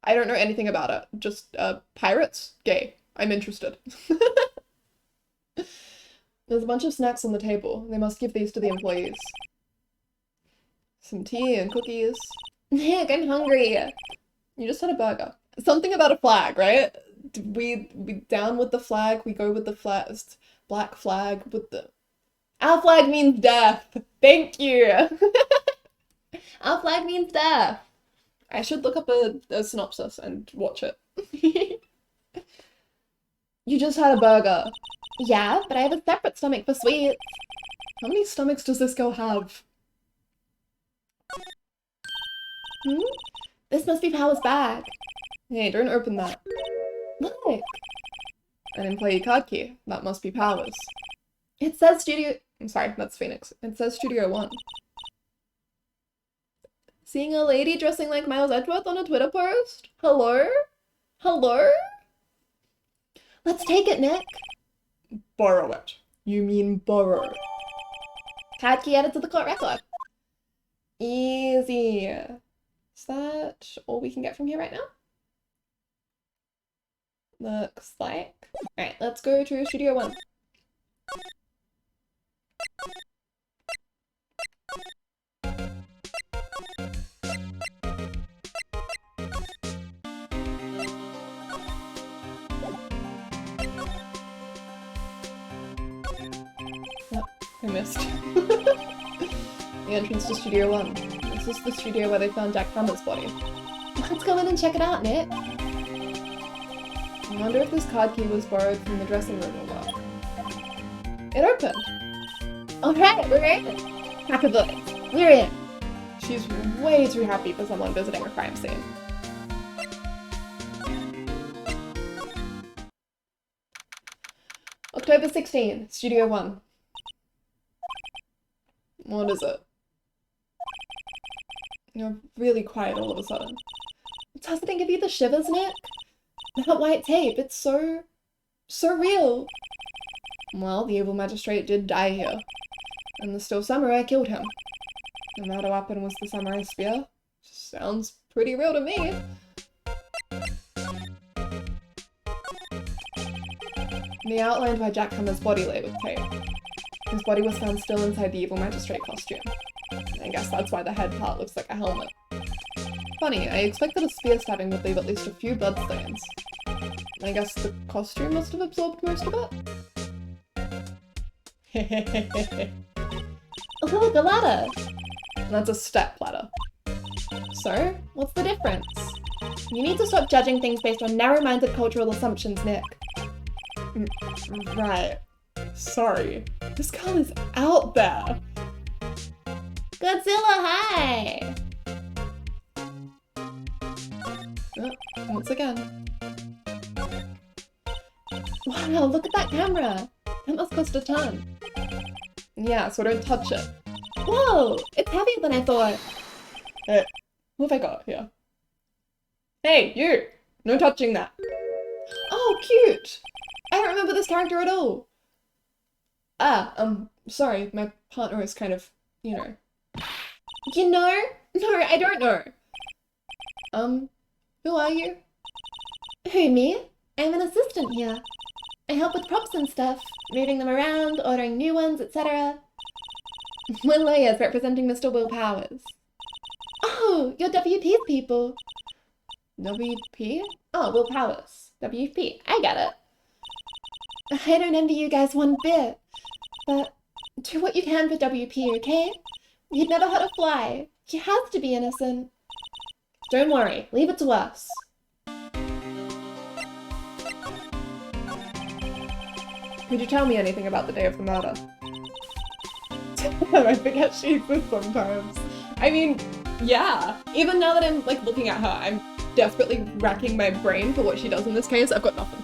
I don't know anything about it. Just, pirates? Gay. I'm interested. There's a bunch of snacks on the table. They must give these to the employees. Some tea and cookies. Nick, I'm hungry. You just had a burger. Something about a flag, right? We down with the flag, we go with the flag, black flag with the... Our flag means death. Thank you. Our flag means death. I should look up a synopsis and watch it. You just had a burger. Yeah, but I have a separate stomach for sweets. How many stomachs does this girl have? This must be Powers' bag. Hey, don't open that. Look! An employee card key. That must be Powers. It says Studio... I'm sorry, that's Phoenix. It says Studio 1. Seeing a lady dressing like Miles Edgeworth on a Twitter post? Hello? Hello? Let's take it, Nick. Borrow it. You mean borrow. Card key added to the court record. Easy. Is that all we can get from here right now? Looks like. Alright, let's go to Studio 1. Oh, I missed. The entrance to Studio 1. This is the studio where they found Jack Hammer's body. Let's go in and check it out, Nick. I wonder if this card key was borrowed from the dressing room or not. It opened! Alright, we're in! Happy birthday. We're in! She's way too happy for someone visiting a crime scene. October 16, Studio 1. What is it? You're really quiet all of a sudden. Doesn't it give you the shivers, Nick? That white tape, it's so real. Well, the evil magistrate did die here, and the still samurai killed him. The murder weapon was the samurai spear. Sounds pretty real to me. They outlined where Jack Hammer's body lay with tape. His body was found still inside the evil magistrate costume. I guess that's why the head part looks like a helmet. Funny, I expected a spear stabbing would leave at least a few bloodstains. I guess the costume must have absorbed most of it? Oh, look, a ladder! That's a step ladder. So, what's the difference? You need to stop judging things based on narrow-minded cultural assumptions, Nick. Right. Sorry. This girl is out there. Godzilla, hi! Oh, once again. Wow, look at that camera! That must cost a ton. Yeah, so don't touch it. Whoa! It's heavier than I thought. Hey, what have I got here? Hey, you! No touching that. Oh, cute! I don't remember this character at all. Sorry, my partner is kind of, you know. You know? No, I don't know. Who are you? Who, me? I'm an assistant here. I help with props and stuff, moving them around, ordering new ones, etc. We're lawyers representing Mr. Will Powers. Oh, you're WP's people. WP? Oh, Will Powers. WP. I get it. I don't envy you guys one bit, but do what you can for WP, okay? You'd never hurt a fly. He has to be innocent. Don't worry, leave it to us. Could you tell me anything about the day of the murder? I forget she exists sometimes. I mean, yeah. Even now that I'm like looking at her, I'm desperately racking my brain for what she does in this case. I've got nothing.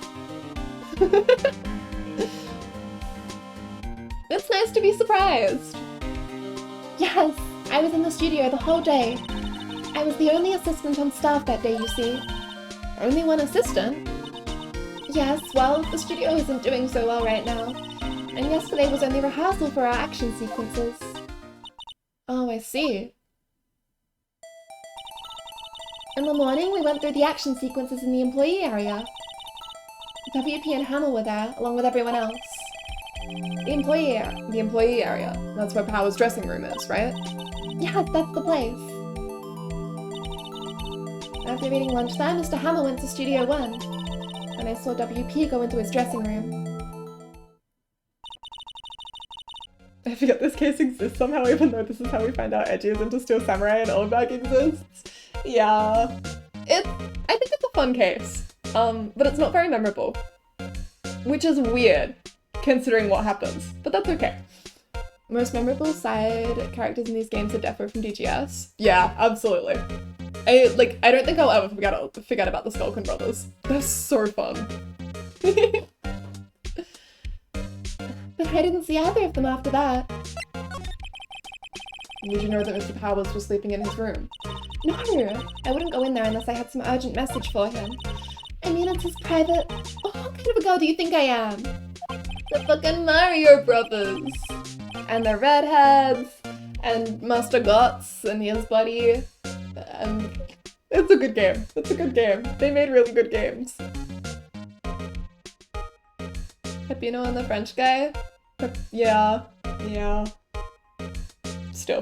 It's nice to be surprised. Yes, I was in the studio the whole day. I was the only assistant on staff that day, you see. Only one assistant? Yes, well, the studio isn't doing so well right now. And yesterday was only rehearsal for our action sequences. Oh, I see. In the morning, we went through the action sequences in the employee area. WP and Hammer were there, along with everyone else. The employee area. That's where Power's dressing room is, right? Yes, that's the place. After eating lunchtime, Mr. Hammer went to Studio 1, and I saw WP go into his dressing room. I forget this case exists somehow, even though this is how we find out Edgy is into Steel Samurai and Oldbag exists. Yeah. I think it's a fun case. But it's not very memorable. Which is weird, considering what happens. But that's okay. Most memorable side characters in these games are defo from DGS. Yeah, absolutely. I don't think I'll ever forget about the Skulkin brothers. They're so fun. But I didn't see either of them after that. Did you know that Mr. Powers was sleeping in his room? No, I wouldn't go in there unless I had some urgent message for him. I mean, it's his private... Oh, what kind of a girl do you think I am? The fucking Mario brothers! And the redheads, and Master Guts, and his buddy. It's a good game. It's a good game. They made really good games. Pepino and the French guy? Yeah. Still,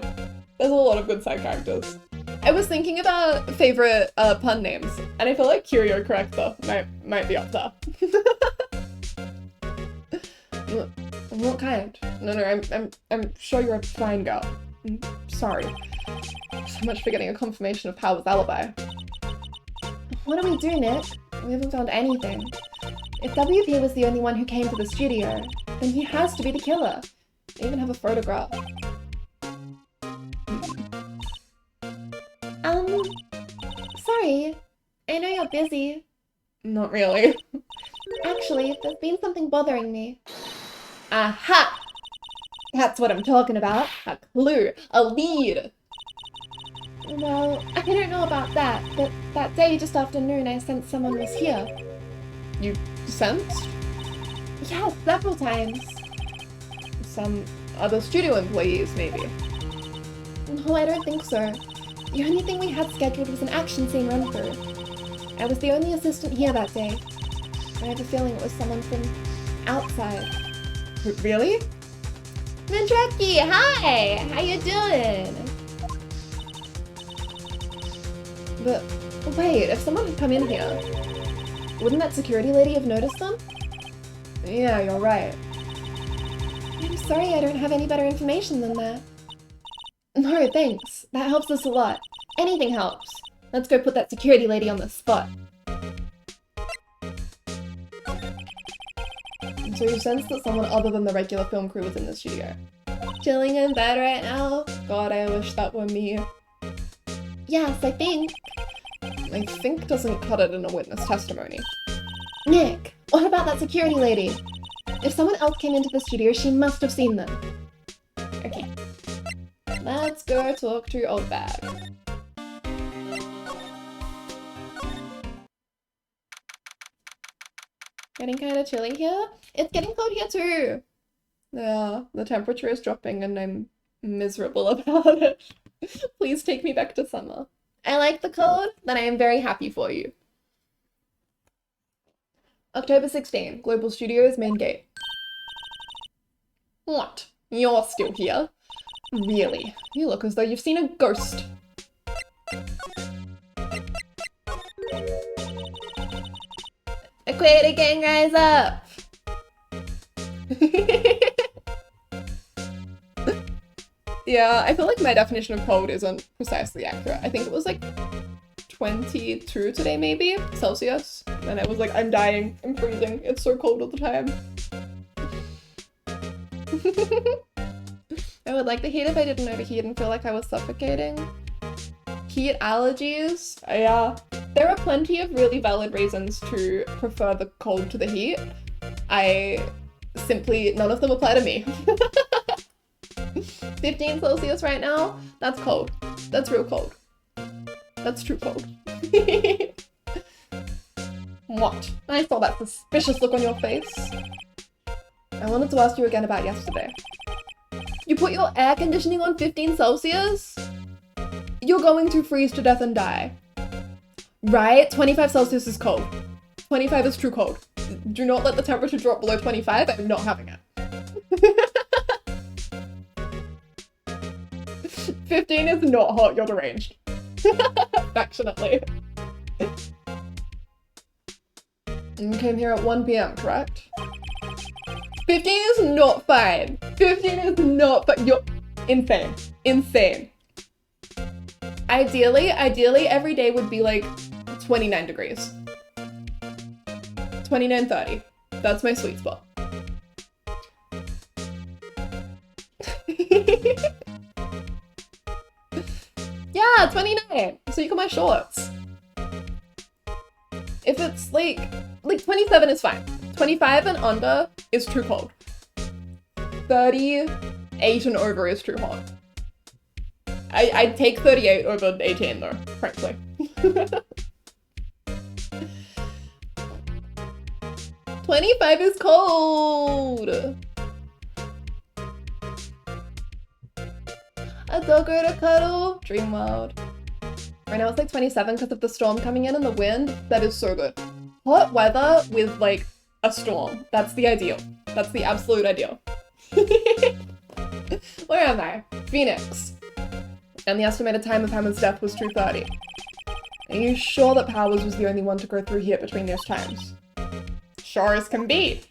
there's a lot of good side characters. I was thinking about favorite pun names, and I feel like Curio Corrector might be up there. What kind? No, I'm sure you're a fine girl. Sorry. So much for getting a confirmation of Power's alibi. What do we do, Nick? We haven't found anything. If WP was the only one who came to the studio, then he has to be the killer. I even have a photograph. Sorry. I know you're busy. Not really. Actually, there's been something bothering me. Aha! That's what I'm talking about. A clue. A lead. Well, I don't know about that, but that day just after noon I sensed someone was here. You sensed? Yes, several times. Some other studio employees, maybe. No, I don't think so. The only thing we had scheduled was an action scene run-through. I was the only assistant here that day. I have a feeling it was someone from outside. Really? Ventreki, hi! How you doing? But wait, if someone had come in here, wouldn't that security lady have noticed them? Yeah, you're right. I'm sorry I don't have any better information than that. No, thanks. That helps us a lot. Anything helps. Let's go put that security lady on the spot. So you sensed that someone other than the regular film crew was in the studio? Chilling in bed right now? God, I wish that were me. Yes, I think. I think doesn't cut it in a witness testimony. Nick, what about that security lady? If someone else came into the studio, she must have seen them. Okay. Let's go talk to Old Bag. Getting kind of chilly here? It's getting cold here too. Yeah, the temperature is dropping and I'm miserable about it. Please take me back to summer. I like the cold, then I am very happy for you. October 16, Global Studios main gate. What? You're still here? Really? You look as though you've seen a ghost. Equator gang, rise up! Yeah, I feel like my definition of cold isn't precisely accurate. I think it was like 22 today, maybe? Celsius. And I was like, I'm dying. I'm freezing. It's so cold all the time. I would like the heat if I didn't overheat and feel like I was suffocating. Heat allergies? Yeah. There are plenty of really valid reasons to prefer the cold to the heat. None of them apply to me. 15 Celsius right now? That's cold. That's real cold. That's true cold. What? I saw that suspicious look on your face. I wanted to ask you again about yesterday. You put your air conditioning on 15 Celsius? You're going to freeze to death and die. Right? 25 Celsius is cold. 25 is true cold. Do not let the temperature drop below 25. I'm not having it. 15 is not hot. You're deranged. Affectionately. You came here at 1 p.m., correct? 15 is not fine. 15 is not fine. You're insane. Insane. Ideally, every day would be like 29 degrees. 29, 30. That's my sweet spot. Yeah, 29. So you got my shorts. If it's like 27 is fine. 25 and under is too cold. 38 and over is too hot. I'd take 38 over 18 though, frankly. $25 is cold! A doggo to cuddle? Dream world. Right now it's like 27 because of the storm coming in and the wind. That is so good. Hot weather with like a storm. That's the ideal. That's the absolute ideal. Where am I? Phoenix. And the estimated time of Hammer's death was 2:30. Are you sure that Powers was the only one to go through here between those times? Sure as can be.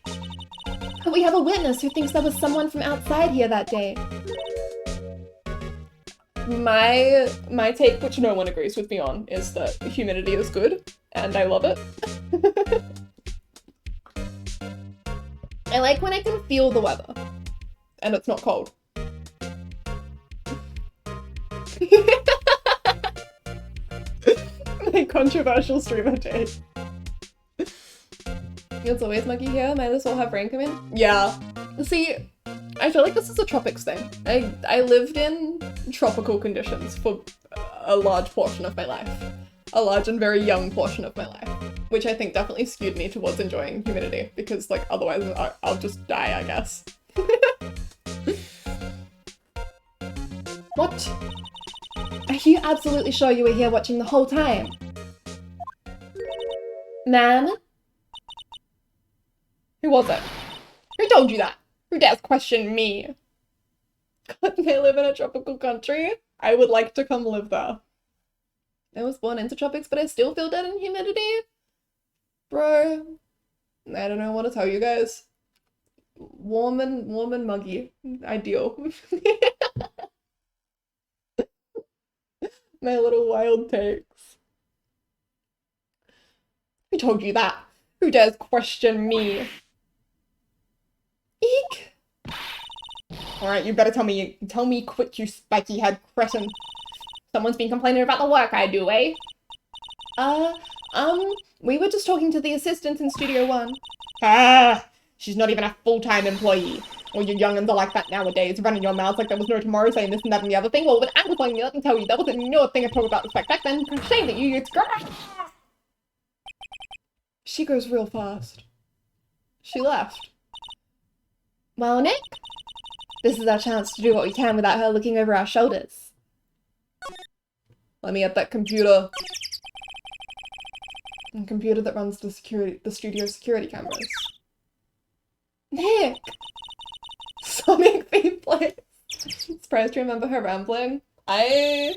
But we have a witness who thinks there was someone from outside here that day. My take, which no one agrees with me on, is that humidity is good, and I love it. I like when I can feel the weather, and it's not cold. My controversial streamer take. It's always muggy here, might as well have rain come in. Yeah. See, I feel like this is a tropics thing. I lived in tropical conditions for a large portion of my life. A large and very young portion of my life. Which I think definitely skewed me towards enjoying Humidity, because like otherwise I'll just die, I guess. What? Are you absolutely sure you were here watching the whole time? Ma'am? Who was it? Who told you that? Who dares question me? Couldn't they live in a tropical country? I would like to come live there. I was born into tropics, but I still feel dead in humidity? Bro, I don't know what to tell you guys. Warm and muggy. Ideal. My little wild takes. Who told you that? Who dares question me? Eek! Alright, you better tell me quick, you spiky-head cretin. Someone's been complaining about the work I do, eh? We were just talking to the assistant in Studio One. Ah! She's not even a full-time employee. All you young'uns are like that nowadays, running your mouths like there was no tomorrow, saying this and that and the other thing. Well, when I was young, let me tell you, that wasn't no thing at all about respect back then. Shame that you used to... She goes real fast. She left. Well, Nick, this is our chance to do what we can without her looking over our shoulders. Let me get that computer. A computer that runs the studio security cameras. Nick! Sonic theme plays. Surprised you remember her rambling. I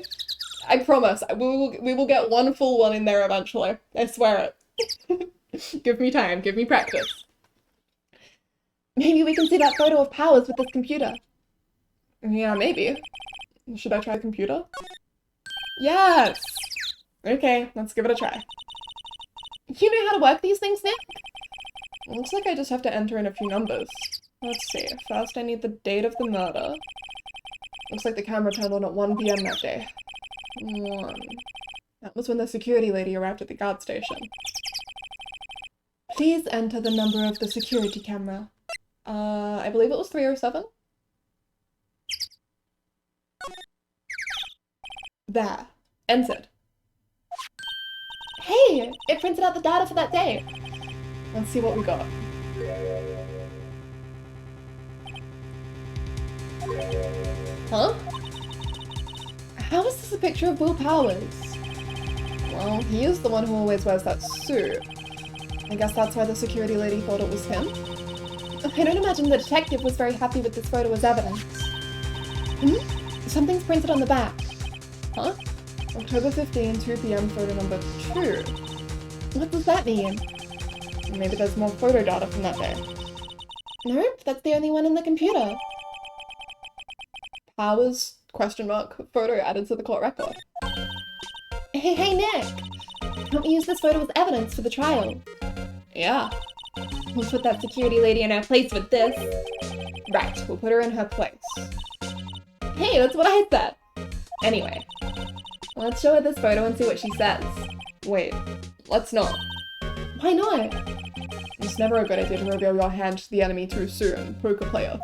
promise, we will get one full one in there eventually. I swear it. Give me time, give me practice. Maybe we can see that photo of Powers with this computer. Yeah, maybe. Should I try the computer? Yes! Okay, let's give it a try. You know how to work these things, Nick? Looks like I just have to enter in a few numbers. Let's see. First, I need the date of the murder. Looks like the camera turned on at 1 p.m. that day. 1. That was when the security lady arrived at the guard station. Please enter the number of the security camera. I believe it was 307? There. Entered. Hey! It printed out the data for that day! Let's see what we got. Huh? How is this a picture of Will Powers? Well, he is the one who always wears that suit. I guess that's why the security lady thought it was him. I don't imagine the detective was very happy with this photo as evidence. Something's printed on the back. Huh? October 15, 2 p.m. photo number 2. What does that mean? Maybe there's more photo data from that day. Nope, that's the only one in the computer. Powers, question mark, photo added to the court record. Hey, Nick! Can't we use this photo as evidence for the trial? Yeah. We'll put that security lady in her place with this. Right, we'll put her in her place. Hey, that's what I said! Anyway, let's show her this photo and see what she says. Wait, let's not. Why not? It's never a good idea to reveal your hand to the enemy too soon, poker player.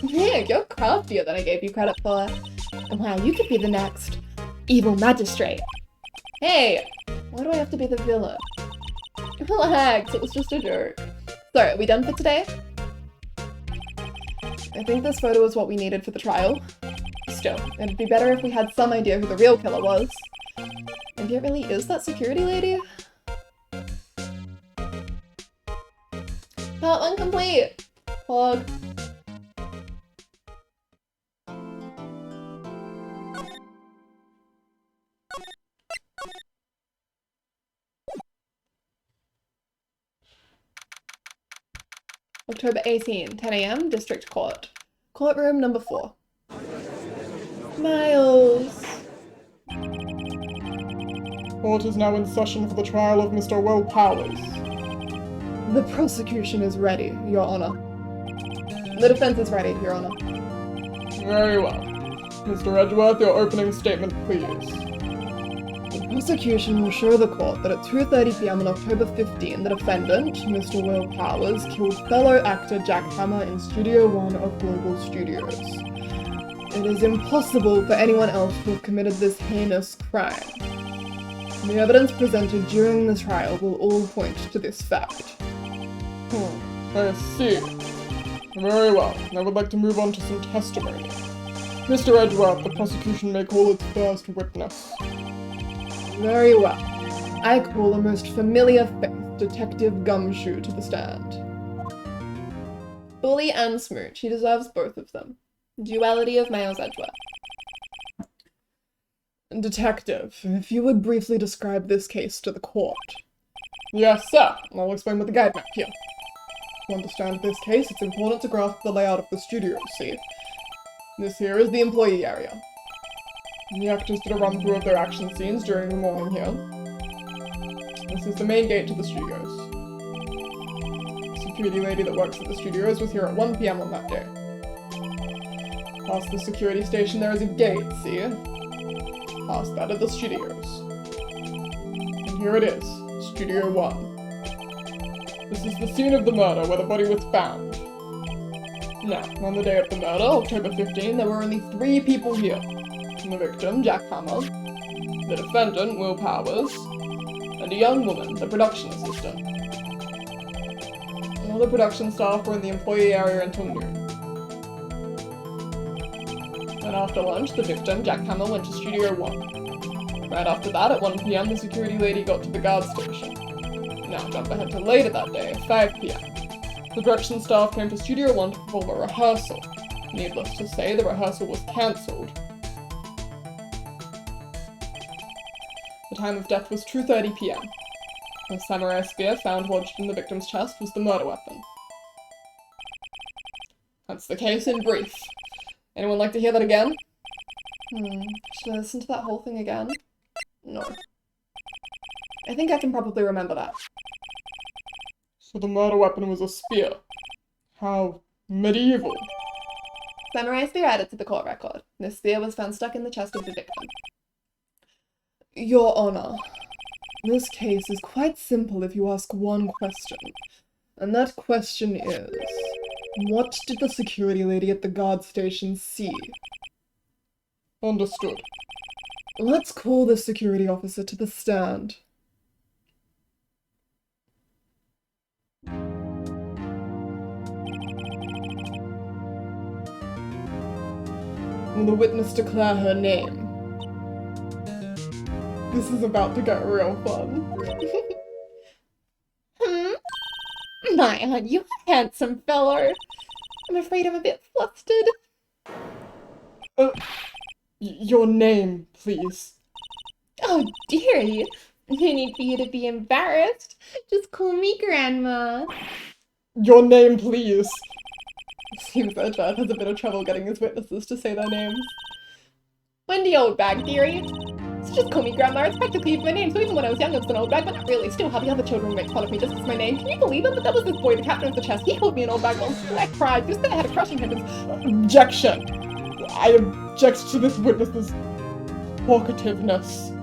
Nick, you're craftier than I gave you credit for. Wow, you could be the next evil magistrate. Hey, why do I have to be the villain? Relax, it was just a joke. So, are we done for today? I think this photo is what we needed for the trial. Still, it'd be better if we had some idea who the real killer was. Maybe it really is that security lady? Part 1 complete! Pog. October 18, 10 a.m, District Court. Courtroom number 4. Miles! Court is now in session for the trial of Mr. Will Powers. The prosecution is ready, Your Honor. The defense is ready, Your Honor. Very well. Mr. Edgeworth, your opening statement, please. The prosecution will show the court that at 2:30 p.m. on October 15, the defendant, Mr. Will Powers, killed fellow actor Jack Hammer in Studio 1 of Global Studios. It is impossible for anyone else to have committed this heinous crime. The evidence presented during the trial will all point to this fact. I see. Very well. I would like to move on to some testimony. Mr. Edgeworth, the prosecution may call its first witness. Very well. I call a most familiar face, Detective Gumshoe, to the stand. Bully and Smooch, he deserves both of them. Duality of males, Edgeworth. Detective, if you would briefly describe this case to the court. Yes, sir. I'll explain with the guide map here. To understand this case, it's important to grasp the layout of the studio, see? This here is the employee area. The actors did a run-through of their action scenes during the morning here. This is the main gate to the studios. The security lady that works at the studios was here at 1 PM on that day. Past the security station there is a gate, see? Past that are the studios. And here it is, Studio 1. This is the scene of the murder where the body was found. Now, on the day of the murder, October 15, there were only 3 people here. The victim, Jack Hammer, the defendant, Will Powers, and a young woman, the production assistant. All the production staff were in the employee area until noon. And after lunch, the victim, Jack Hammer, went to Studio 1. Right after that, at 1 PM, the security lady got to the guard station. Now, jump ahead to later that day, at 5 PM. The production staff came to Studio 1 to perform a rehearsal. Needless to say, the rehearsal was cancelled. The time of death was 2:30 PM. The samurai spear found lodged in the victim's chest was the murder weapon. That's the case in brief. Anyone like to hear that again? Should I listen to that whole thing again? No. I think I can probably remember that. So the murder weapon was a spear. How medieval. Samurai spear added to the court record. This spear was found stuck in the chest of the victim. Your Honor, this case is quite simple if you ask one question. And that question is, what did the security lady at the guard station see? Understood. Let's call the security officer to the stand. Will the witness declare her name? This is about to get real fun. My, aren't you a handsome fellow? I'm afraid I'm a bit flustered. Your name, please. Oh, dearie. No need for you to be embarrassed. Just call me Grandma. Your name, please. Seems that Chad has a bit of trouble getting his witnesses to say their names. Wendy Oldbag, dearie. So just call me Grandma. It's practically my name, so even when I was young, it was an Oldbag, but not really. Still, how the other children make fun of me just as my name. Can you believe it? But that was this boy, the captain of the chest. He called me an Oldbag once. I cried. Just that I had a crush on him. Objection! I object to this witness's talkativeness.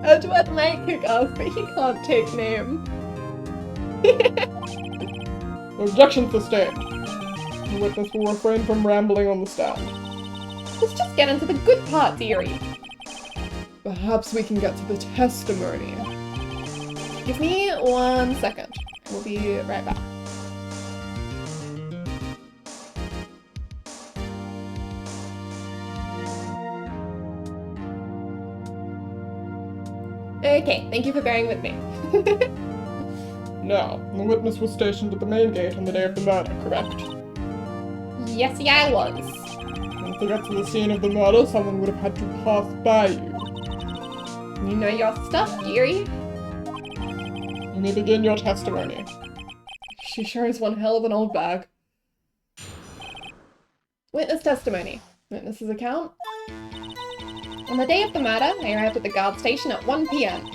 Edgeworth might kick us, but he can't take name. Objection sustained. The witness will refrain from rambling on the stand. Let's just get into the good part, dearie. Perhaps we can get to the testimony. Give me 1 second. We'll be right back. Okay, thank you for bearing with me. Now, the witness was stationed at the main gate on the day of the murder, correct? Yes, yeah, I was. And to get to the scene of the murder, someone would have had to pass by you. You know your stuff, dearie. You may begin your testimony. She sure is one hell of an old bag. Witness testimony. Witness's account. On the day of the murder, I arrived at the guard station at 1 PM.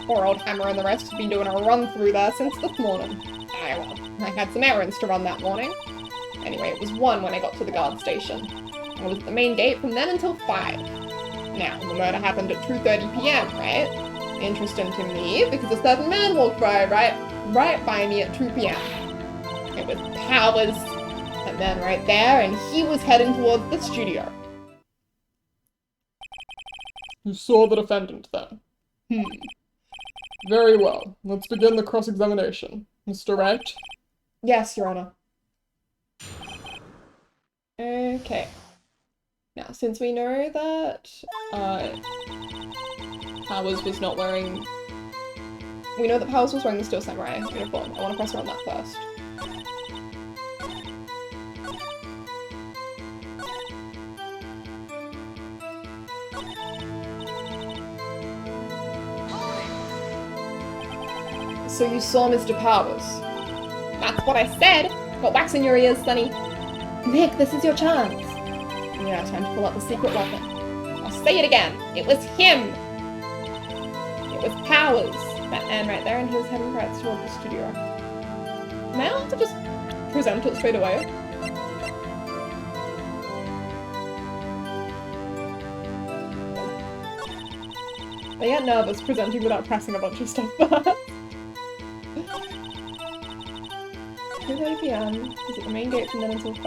Poor old Hammer and the rest have been doing a run through there since this morning. Well, I had some errands to run that morning. Anyway, it was 1 when I got to the guard station. I was at the main gate from then until 5. Now, the murder happened at 2:30 PM, right? Interesting to me, because a certain man walked by right by me at 2 PM. It was Powers, that man right there, and he was heading towards the studio. You saw the defendant then? Very well. Let's begin the cross-examination. Mr. Wright? Yes, Your Honor. Okay. Now, since we know that Powers was not wearing... We know that Powers was wearing the Steel Samurai uniform. I want to press her on that first. So you saw Mr. Powers? That's what I said! Got wax in your ears, Sonny. Nick, this is your chance. Yeah, time to pull out the secret weapon. I'll say it again. It was him! It was Powers. That man right there, and he was heading right toward the studio. May I have to just present it straight away? I get nervous presenting without pressing a bunch of stuff first. 2:30 PM, visit the main gate from then until 5.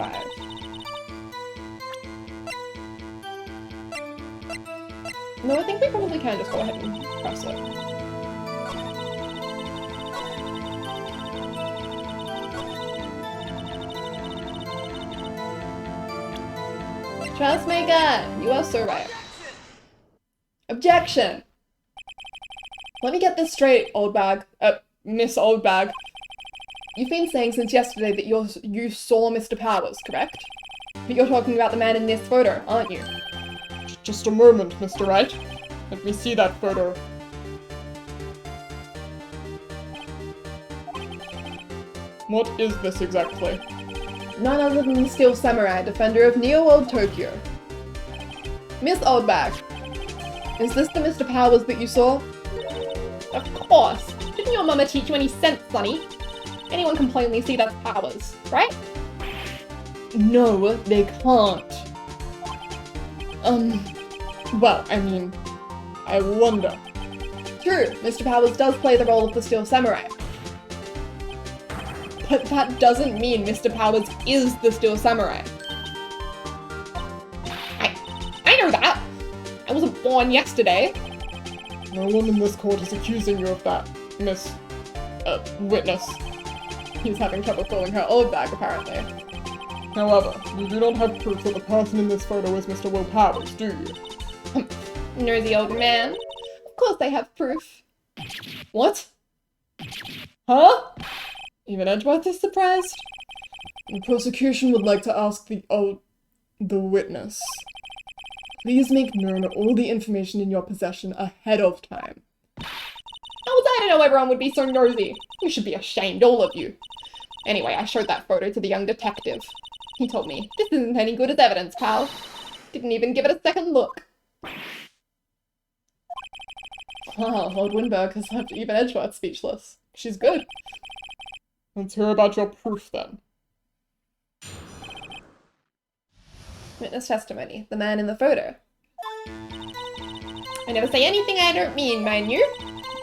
No, I think we probably can just go ahead and press it. Trustmaker, you are so right. Objection! Let me get this straight, old bag. Miss Old Bag. You've been saying since yesterday that you saw Mr. Powers, correct? But you're talking about the man in this photo, aren't you? Just a moment, Mr. Wright. Let me see that photo. What is this exactly? None other than the Steel Samurai, defender of Neo-World Tokyo. Miss Oldbag, is this the Mr. Powers that you saw? Of course! Didn't your mama teach you any sense, Sonny? Anyone can plainly see that's Powers, right? No, they can't. Well, I mean, I wonder. True, Mr. Powers does play the role of the Steel Samurai. But that doesn't mean Mr. Powers is the Steel Samurai. I know that! I wasn't born yesterday. No one in this court is accusing you of that, witness. He's having trouble calling her old bag, apparently. However, you do not have proof that the person in this photo is Mr. Will Powers, do you? Nosy old man. Of course I have proof. What? Huh? Even Edgeworth is surprised. The prosecution would like to ask the witness. Please make known all the information in your possession ahead of time. How was I to know everyone would be so nosy? You should be ashamed, all of you. Anyway, I showed that photo to the young detective. He told me, this isn't any good as evidence, pal. Didn't even give it a second look. Wow, Lord Winberg has left even Edgeworth speechless. She's good. Let's hear about your proof then. Witness testimony. The man in the photo. I never say anything I don't mean, mind you.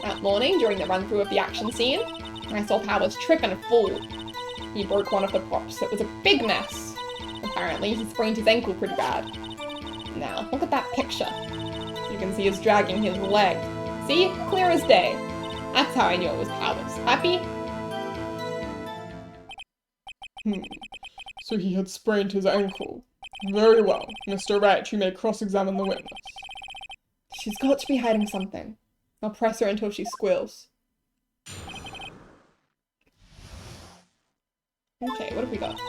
That morning, during the run-through of the action scene, I saw Powers trip and fall. He broke one of the props. It was a big mess. Apparently, he sprained his ankle pretty bad. Now, look at that picture. You can see he's dragging his leg. See? Clear as day. That's how I knew it was Powers. Happy? So he had sprained his ankle. Very well. Mr. Wright, you may cross-examine the witness. She's got to be hiding something. I'll press her until she squeals. Okay, what have we got?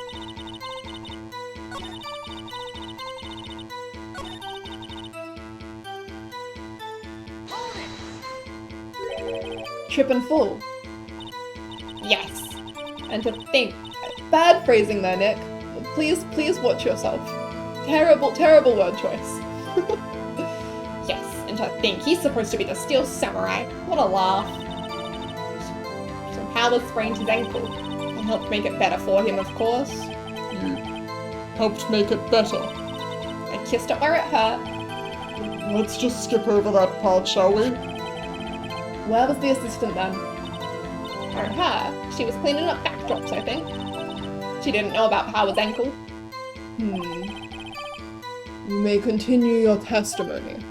Trip and fall. Yes. And to think. Bad phrasing there, Nick. Please watch yourself. Terrible, terrible word choice. Yes, and to think he's supposed to be the Steel Samurai. What a laugh. So Powers sprained his ankle. I helped make it better for him, of course. You helped make it better. I kissed it where it hurt. Let's just skip over that part, shall we? Where was the assistant then? Or her. She was cleaning up backdrops, I think. She didn't know about Power's ankle. You may continue your testimony.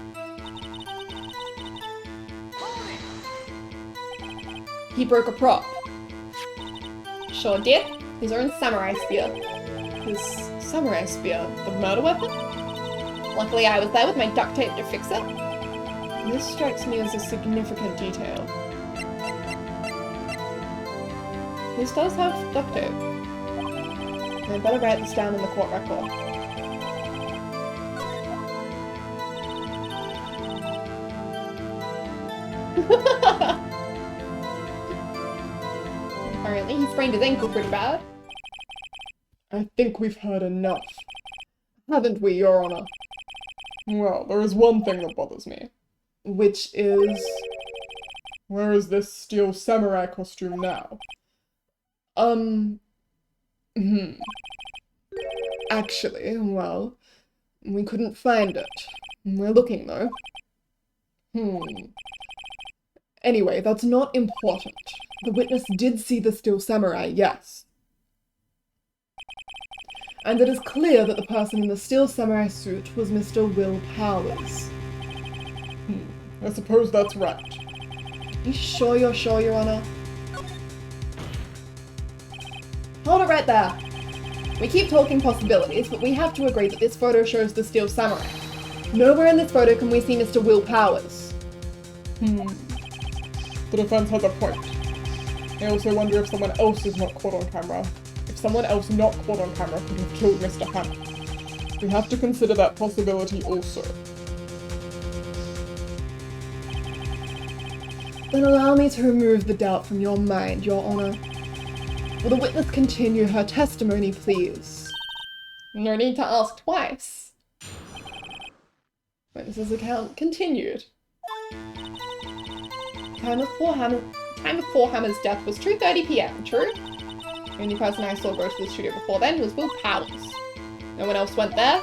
He broke a prop. Sure did. His own samurai spear. His samurai spear, the murder weapon? Luckily I was there with my duct tape to fix it. This strikes me as a significant detail. This does have duct tape. I better write this down in the court record. Apparently he sprained his ankle pretty bad. I think we've heard enough. Haven't we, Your Honor? Well, there is one thing that bothers me. Which is... Where is this steel samurai costume now? Actually, well, we couldn't find it. We're looking, though. Anyway, that's not important. The witness did see the steel samurai, yes. And it is clear that the person in the steel samurai suit was Mr. Will Powers. I suppose that's right. You sure you're sure, Your Honor? Hold it right there. We keep talking possibilities, but we have to agree that this photo shows the steel samurai. Nowhere in this photo can we see Mr. Will Powers. The defense has a point. I also wonder if someone else is not caught on camera. If someone else not caught on camera could have killed Mr. Hammer. We have to consider that possibility also. Then allow me to remove the doubt from your mind, Your Honor. Will the witness continue her testimony, please? No need to ask twice. Witness's account continued. Time of poor Hammer's death was 2:30 PM, true? The only person I saw go to the studio before then was Will Powers. No one else went there.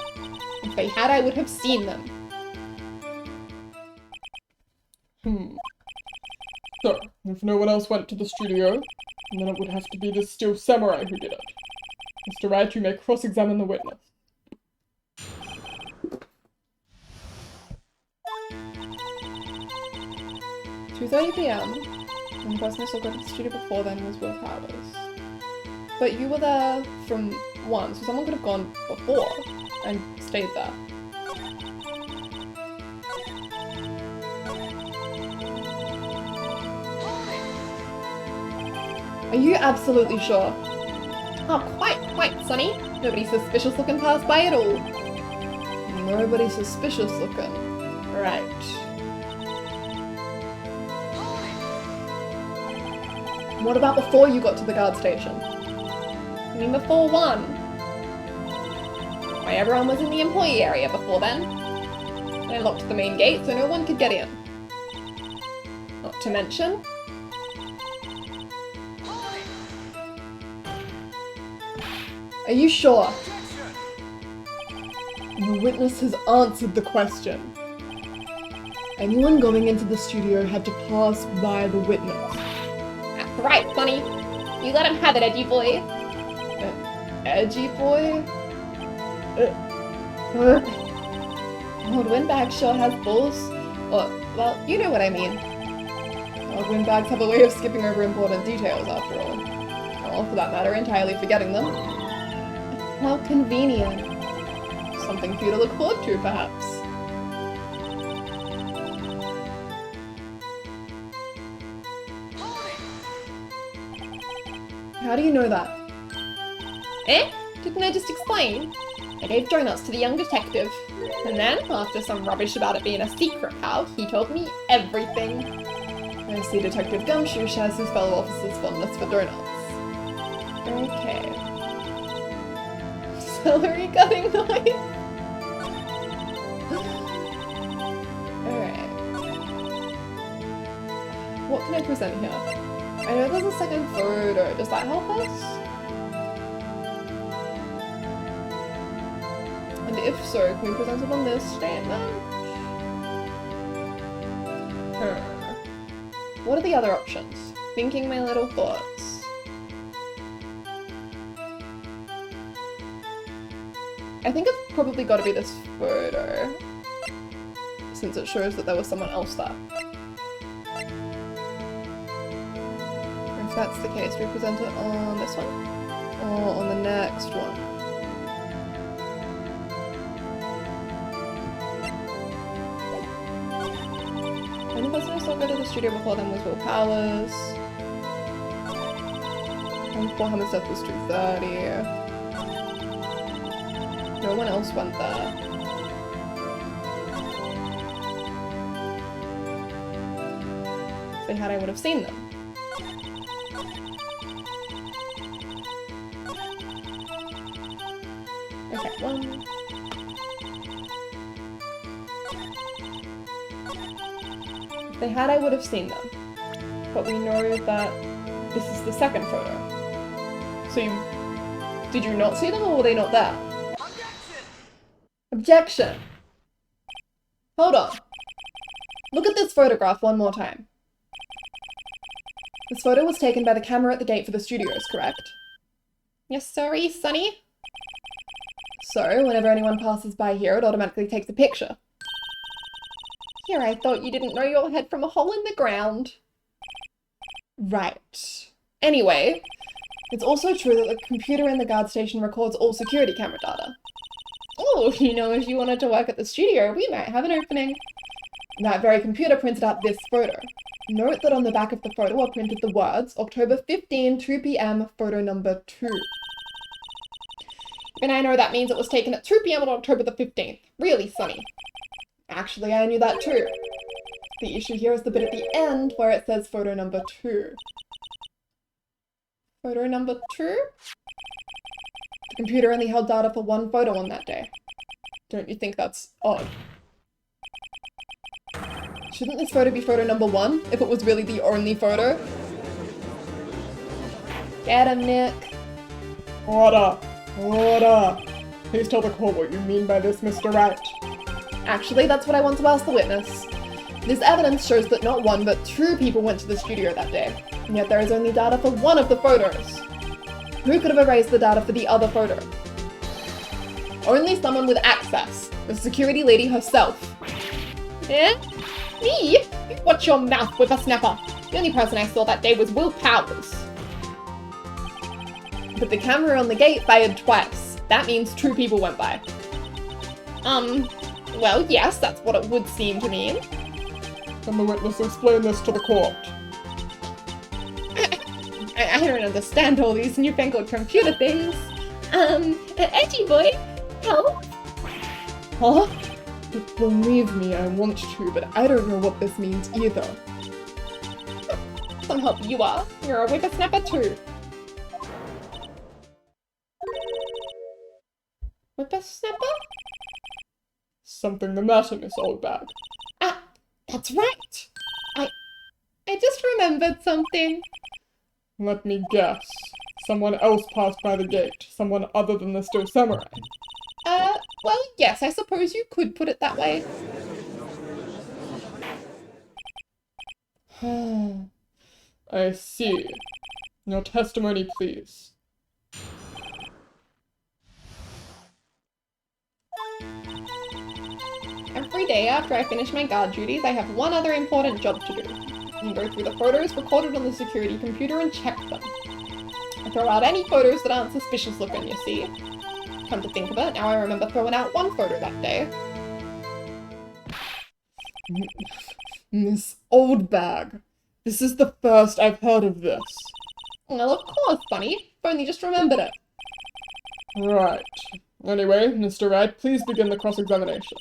If they had, I would have seen them. So, if no one else went to the studio, then it would have to be this steel samurai who did it. Mr. Wright, you may cross-examine the witness. "2:30 PM, and the person I saw go to the studio before then was Will Powers. But you were there from 1, so someone could have gone before and stayed there. Are you absolutely sure? Oh, quite, Sonny. Nobody suspicious looking passed by at all. Nobody suspicious looking. Right. What about before you got to the guard station? I mean before 1. Why, everyone was in the employee area before then. I locked the main gate so no one could get in. Not to mention... Are you sure? The witness has answered the question. Anyone going into the studio had to pass by the witness. That's right, Sonny. You let him have it, edgy boy. Edgy boy? Old Windbag sure has balls. Or, well, you know what I mean. Old windbags have a way of skipping over important details, after all. Or, for that matter, entirely forgetting them. How convenient. Something for you to look forward to, perhaps. How do you know that? Eh? Didn't I just explain? I gave donuts to the young detective. And then, after some rubbish about it being a secret pal, he told me everything. I see Detective Gumshoe shares his fellow officers' fondness for donuts. Okay. Celery cutting noise? Alright. What can I present here? I know there's a second photo. Does that help us? And if so, can we present it on this statement? What are the other options? Thinking my little thoughts. I think it's probably got to be this photo, since it shows that there was someone else there. If that's the case, do we present it on this one? Or on the next one? The only person I saw go to the studio before them was Will Powers. And before Hammer's death was 2:30. No one else went there. If they had, I would have seen them. Okay, one. If they had, I would have seen them. But we know that this is the second photo. So did you not see them, or were they not there? Objection! Hold on. Look at this photograph one more time. This photo was taken by the camera at the gate for the studios, correct? Yes, sorry, Sonny. So, whenever anyone passes by here, it automatically takes a picture. Here, I thought you didn't know your head from a hole in the ground. Right. Anyway, it's also true that the computer in the guard station records all security camera data. Oh, you know, if you wanted to work at the studio, we might have an opening. That very computer printed out this photo. Note that on the back of the photo are printed the words, October 15, 2 p.m, photo number 2. And I know that means it was taken at 2 p.m. on October the 15th. Really, Sonny. Actually, I knew that too. The issue here is the bit at the end where it says photo number 2. Photo number 2? The computer only held data for one photo on that day. Don't you think that's odd? Shouldn't this photo be photo number 1, if it was really the only photo? Get him, Nick. Order! Order! Please tell the court what you mean by this, Mr. Wright. Actually, that's what I want to ask the witness. This evidence shows that not 1, but 2 people went to the studio that day, and yet there is only data for one of the photos. Who could have erased the data for the other photo? Only someone with access, the security lady herself. Eh? Me? You watch your mouth, whippersnapper. The only person I saw that day was Will Powers. But the camera on the gate fired twice. That means 2 people went by. Well, yes, that's what it would seem to mean. Can the witness explain this to the court? I don't understand all these newfangled computer things. Edgy boy, help? Huh? But believe me, I want to, but I don't know what this means either. Some help you are. You're a whippersnapper too. Whippersnapper? Something the matter, Miss Oldbag? Ah, that's right. I just remembered something. Let me guess. Someone else passed by the gate. Someone other than the Still Samurai. Well, yes, I suppose you could put it that way. I see. Your testimony, please. Every day after I finish my guard duties, I have one other important job to do. I go through the photos recorded on the security computer and check them. I throw out any photos that aren't suspicious looking, you see. Come to think of it, now I remember throwing out one photo that day. Miss Oldbag, this is the first I've heard of this. Well, of course, Bunny. I've only just remembered it. Right. Anyway, Mr. Wright, please begin the cross-examination.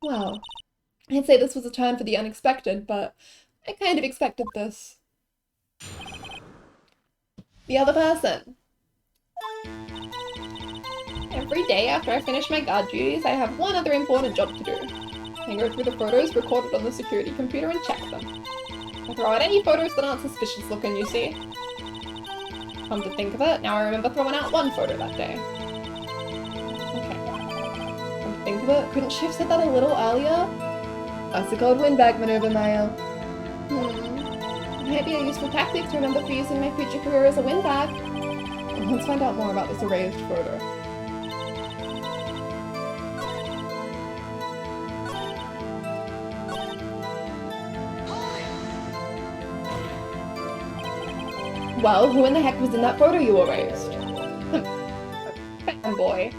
Well, I'd say this was a turn for the unexpected, but I kind of expected this. The other person. Every day after I finish my guard duties, I have one other important job to do. I go through the photos recorded on the security computer and check them. I throw out any photos that aren't suspicious looking, you see. Come to think of it, now I remember throwing out one photo that day. Okay. Come to think of it, couldn't she have said that a little earlier? That's the called windbag maneuver, Maya. It might be a useful tactic to remember for use in my future career as a windbag. Let's find out more about this erased photo. Well, who in the heck was in that photo you erased? Fanboy.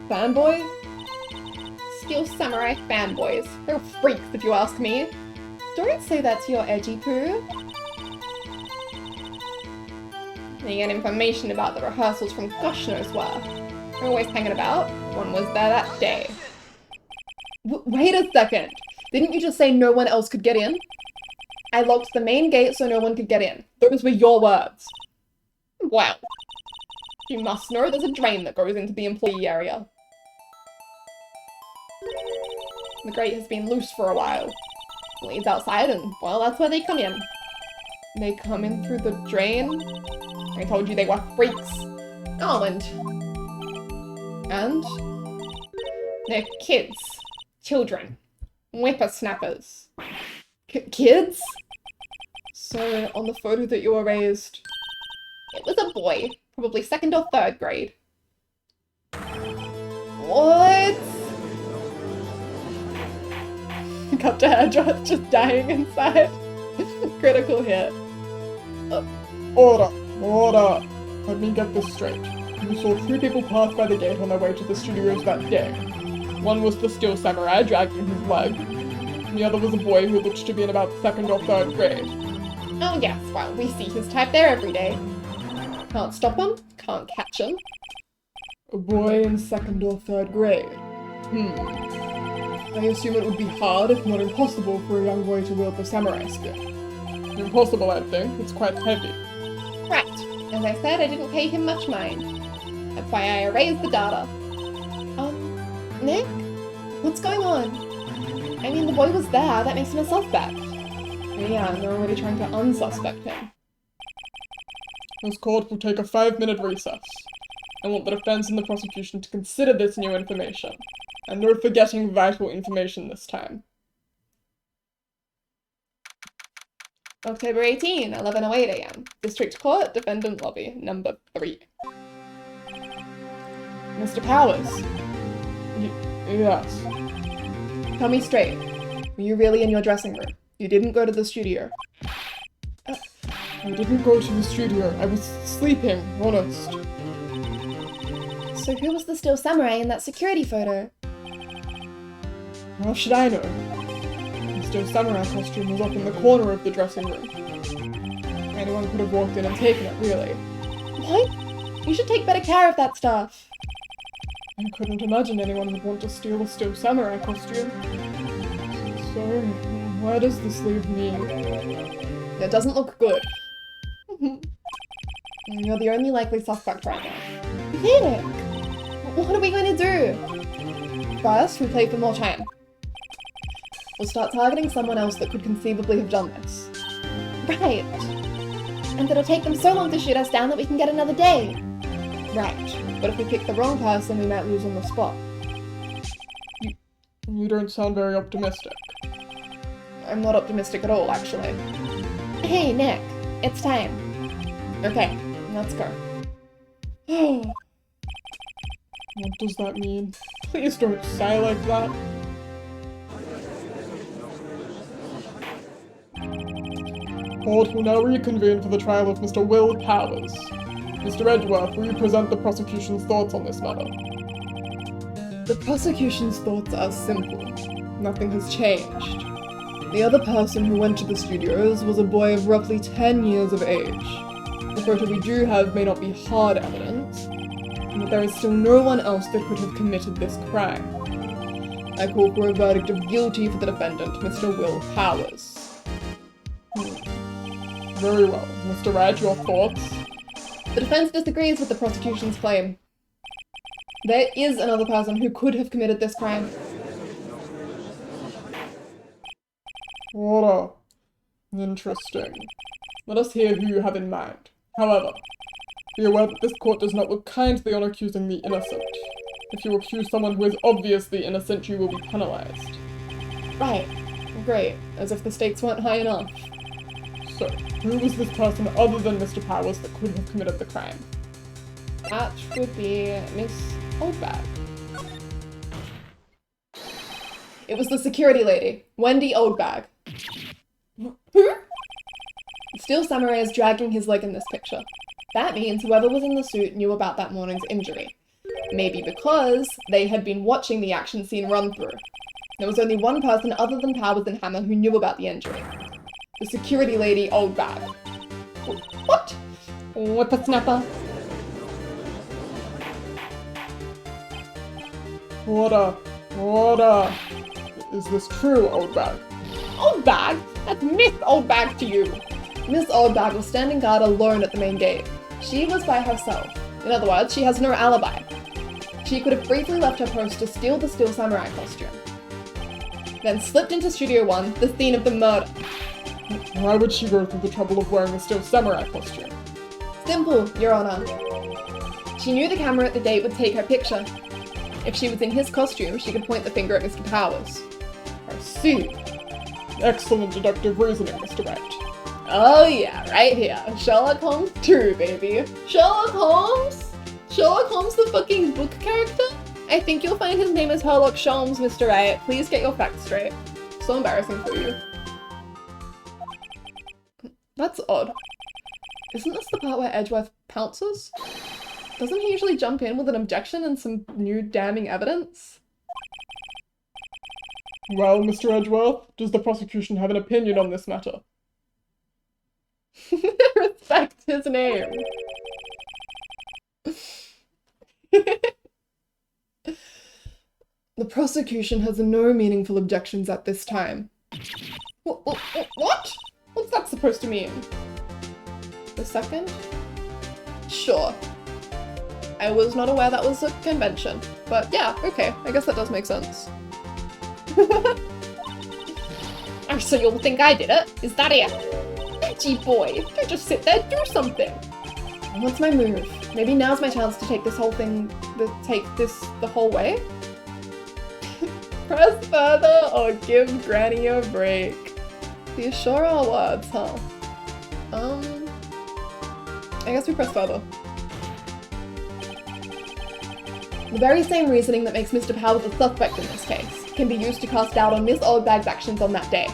Fanboy? Steel Samurai fanboys. They're freaks if you ask me. Don't say that to your edgy poo. You get information about the rehearsals from gosh knows where. They're always hanging about. One was there that day. Wait a second. Didn't you just say no one else could get in? I locked the main gate so no one could get in. Those were your words. Well, you must know there's a drain that goes into the employee area. The grate has been loose for a while. It leads outside and, well, that's where they come in. They come in through the drain. I told you they were freaks. Oh, and they're kids. Children. Whippersnappers. Kids? So, on the photo that you erased, it was a boy. Probably 2nd or 3rd grade. What? Cut to Edgeworth just dying inside. Critical hit. Order! Order! Let me get this straight. You saw 2 people pass by the gate on their way to the studios that day. One was the Steel Samurai dragging his leg. The other was a boy who looked to be in about 2nd or 3rd grade. Oh yes, well, we see his type there every day. Can't stop him, can't catch him. A boy in 2nd or 3rd grade. I assume it would be hard, if not impossible, for a young boy to wield the samurai spear. Impossible, I'd think. It's quite heavy. Right. As I said, I didn't pay him much mind. That's why I erased the data. Nick? What's going on? I mean, the boy was there, that makes him a suspect. Yeah, and they're already trying to unsuspect him. This court will take a 5-minute recess. I want the defense and the prosecution to consider this new information. And no forgetting vital information this time. October 18, 11:08 AM. District Court, Defendant Lobby, number 3. Mr. Powers? Yes. Tell me straight. Were you really in your dressing room? You didn't go to the studio. I didn't go to the studio. I was sleeping, honest. So who was the Steel Samurai in that security photo? How should I know? The Steel Samurai costume was up in the corner of the dressing room. Anyone could have walked in and taken it, really. What? You should take better care of that stuff. I couldn't imagine anyone would want to steal a Steel Samurai costume. So, where does this leave me? It doesn't look good. You're the only likely suspect right now. Nick! What are we going to do? First, we play for more time. We'll start targeting someone else that could conceivably have done this. Right. And it'll take them so long to shoot us down that we can get another day. Right. But if we pick the wrong person, we might lose on the spot. You don't sound very optimistic. I'm not optimistic at all, actually. Hey, Nick. It's time. Okay, let's go. What does that mean? Please don't sigh like that. Court will now reconvene for the trial of Mr. Will Powers. Mr. Edgeworth, will you present the prosecution's thoughts on this matter? The prosecution's thoughts are simple. Nothing has changed. The other person who went to the studios was a boy of roughly 10 years of age. The photo we do have may not be hard evidence, but there is still no one else that could have committed this crime. I call for a verdict of guilty for the defendant, Mr. Will Powers. Very well. Mr. Wright, your thoughts? The defense disagrees with the prosecution's claim. There is another person who could have committed this crime. Order. Interesting. Let us hear who you have in mind. However, be aware that this court does not look kindly on accusing the innocent. If you accuse someone who is obviously innocent, you will be penalized. Right. Great. As if the stakes weren't high enough. So, who was this person other than Mr. Powers that could have committed the crime? That would be Miss Oldbag. It was the security lady, Wendy Oldbag. Who? The Steel Samurai is dragging his leg in this picture. That means whoever was in the suit knew about that morning's injury. Maybe because they had been watching the action scene run through. There was only one person other than Powers and Hammer who knew about the injury. The security lady, Old Bag. What? Whippersnapper. What, is this true, Old Bag? Old Bag? That's Miss Old Bag to you. Miss Old Bag was standing guard alone at the main gate. She was by herself. In other words, she has no alibi. She could have briefly left her post to steal the Steel Samurai costume. Then slipped into Studio 1, the scene of the murder. Why would she go through the trouble of wearing a Steel Samurai costume? Simple, Your Honor. She knew the camera at the gate would take her picture. If she was in his costume, she could point the finger at Mr. Powers. I see. Excellent deductive reasoning, Mr. Wright. Oh yeah, right here. Sherlock Holmes 2, baby. Sherlock Holmes? Sherlock Holmes the fucking book character? I think you'll find his name is Sherlock Sholmes, Mr. Wright. Please get your facts straight. So embarrassing for you. That's odd. Isn't this the part where Edgeworth pounces? Doesn't he usually jump in with an objection and some new damning evidence? Well, Mr. Edgeworth, does the prosecution have an opinion on this matter? Respect his name. The prosecution has no meaningful objections at this time. What? What's that supposed to mean? The second? Sure. I was not aware that was a convention, but yeah, okay, I guess that does make sense. Oh, so you'll think I did it? Is that it? Edgy boy, don't just sit there, do something! What's my move? Maybe now's my chance to take this whole thing, the whole way? Press further or give Granny a break. These sure are words, huh? I guess we press further. The very same reasoning that makes Mr. Powers a suspect in this case can be used to cast doubt on Miss Oldbag's actions on that day.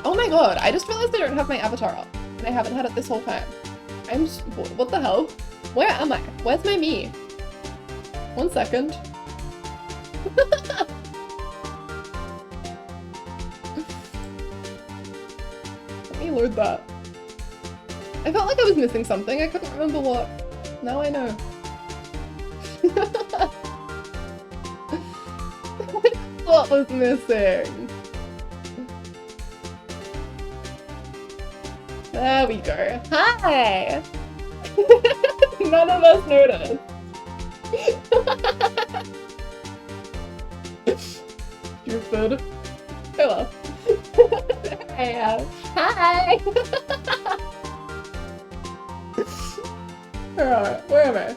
Oh my god, I just realized I don't have my avatar up, and I haven't had it this whole time. What the hell? Where am I? Where's my me? 1 second. Let me load that. I felt like I was missing something, I couldn't remember what. Now I know. What was missing? There we go. Hi! None of us noticed. Stupid. Oh well. Hi! Alright, where am I?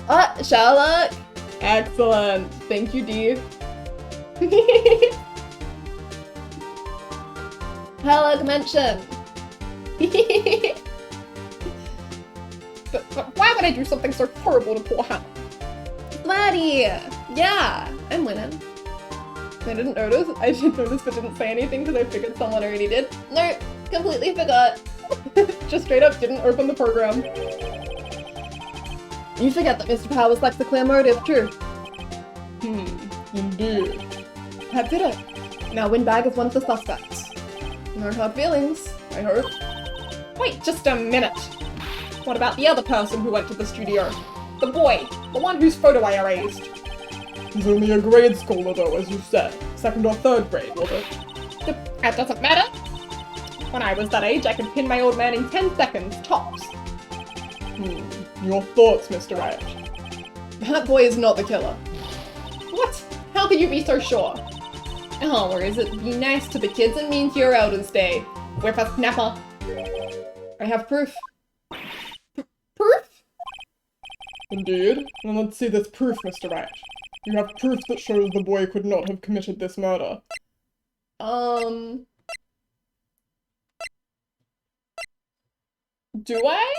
Ah, Sherlock! Excellent. Thank you, Dee. Sherlock mention. but why would I do something so horrible to poor Hannah? Bloody! Yeah, I'm winning. I didn't notice. I did notice but didn't say anything because I figured someone already did. Nope, completely forgot. Just straight up didn't open the program. You forget that Mr. Powers lacks a clear motive, too. Indeed. That did it. Now Windbag is one of the suspects. No hard feelings, I hope. Wait just a minute. What about the other person who went to the studio? The boy, the one whose photo I erased. He's only a grade scholar though, as you said. 2nd or 3rd grade, was it? That doesn't matter. When I was that age, I could pin my old man in 10 seconds, tops. Your thoughts, Mr. Wright. That boy is not the killer. What? How could you be so sure? Oh, or is it be nice to the kids and mean to your elders day? Whippersnapper. I have proof. Proof? Indeed. And let's see this proof, Mr. Wright. You have proof that shows the boy could not have committed this murder. Do I?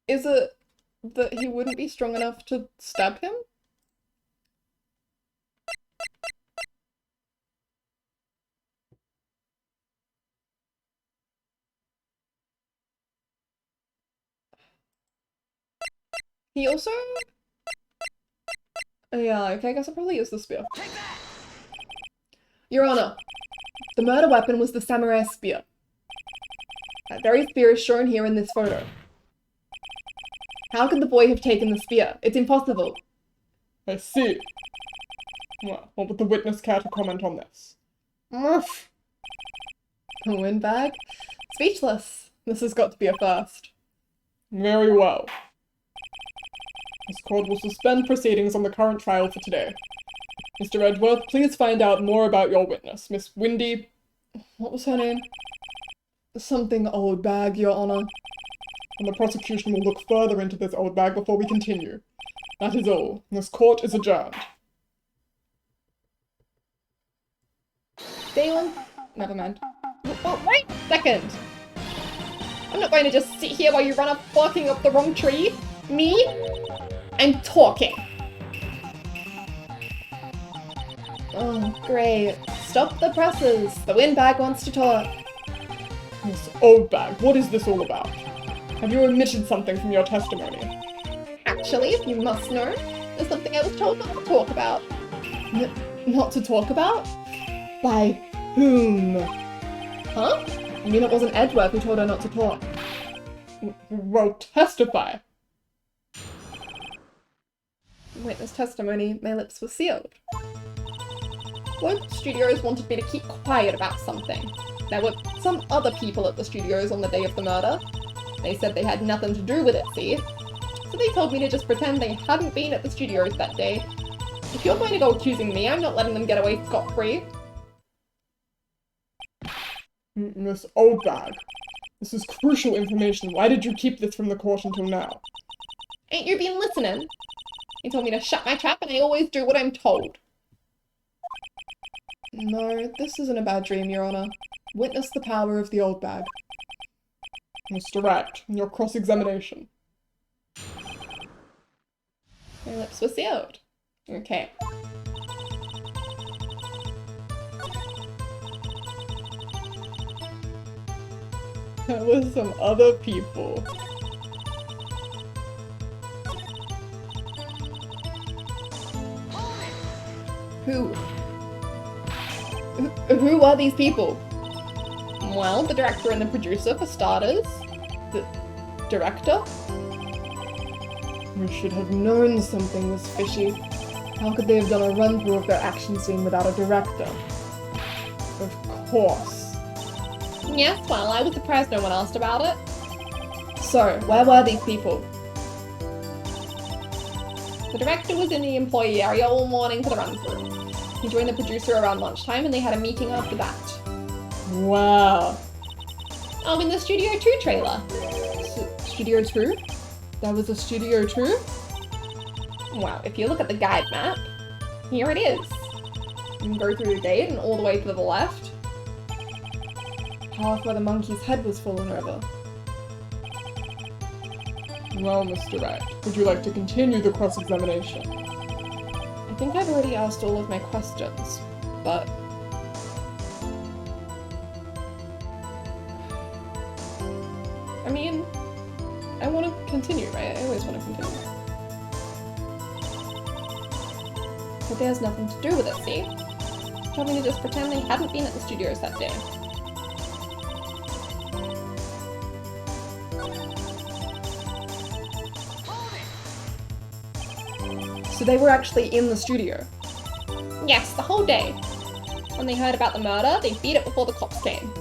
Is it that he wouldn't be strong enough to stab him? He also... Yeah, okay, I guess I'll probably use the spear. Your Honor, the murder weapon was the samurai spear. That very spear is shown here in this photo. How could the boy have taken the spear? It's impossible. I see. Well, what would the witness care to comment on this? Muff. A windbag? Speechless. This has got to be a first. Very well. This court will suspend proceedings on the current trial for today. Mr. Edgeworth, please find out more about your witness, Miss Windy. What was her name? Something old bag, Your Honor. And the prosecution will look further into this old bag before we continue. That is all. This court is adjourned. Damon? Never mind. Oh, wait a second! I'm not going to just sit here while you run off barking up the wrong tree. Me? I'm talking. Oh, great. Stop the presses. The windbag wants to talk. This old bag, what is this all about? Have you omitted something from your testimony? Actually, if you must know, there's something I was told not to talk about. Not to talk about? By whom? Huh? You mean it wasn't Edgeworth who told her not to talk? Well, testify. Witness testimony, my lips were sealed. Both studios wanted me to keep quiet about something. There were some other people at the studios on the day of the murder. They said they had nothing to do with it, see? So they told me to just pretend they hadn't been at the studios that day. If you're going to go accusing me, I'm not letting them get away scot-free. Miss Old Bag, this is crucial information. Why did you keep this from the court until now? Ain't you been listening? He told me to shut my trap and I always do what I'm told. No, this isn't a bad dream, Your Honor. Witness the power of the old bag. Mr. Wright, in your cross-examination. My lips were sealed. Okay. There were some other people. Who are these people? Well, the director and the producer, for starters. The director? We should have known something was fishy. How could they have done a run-through of their action scene without a director? Of course. Yes, well, I was surprised no one asked about it. So, where were these people? The director was in the employee area all morning for the run-through. He joined the producer around lunchtime and they had a meeting after that. Wow. Oh, in the Studio 2 trailer. Studio 2? There was a Studio 2? Well, if you look at the guide map, here it is. You can go through the gate and all the way to the left. Path where the monkey's head was fallen over. Well, Mr. Wright, would you like to continue the cross-examination? I think I've already asked all of my questions, but... I mean, I want to continue, right? I always want to continue. But there's nothing to do with it, see? Told me to just pretend they hadn't been at the studios that day. So they were actually in the studio? Yes, the whole day. When they heard about the murder, they beat it before the cops came.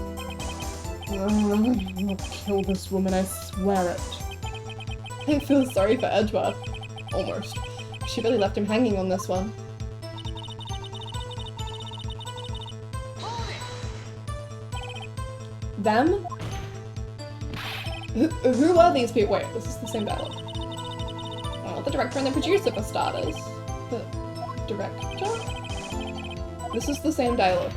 I'll kill this woman, I swear it. I feel sorry for Edgeworth. Almost. She really left him hanging on this one. Them? Who are these people? Wait, this is the same battle. Well, the director and the producer for starters. The director? This is the same dialogue.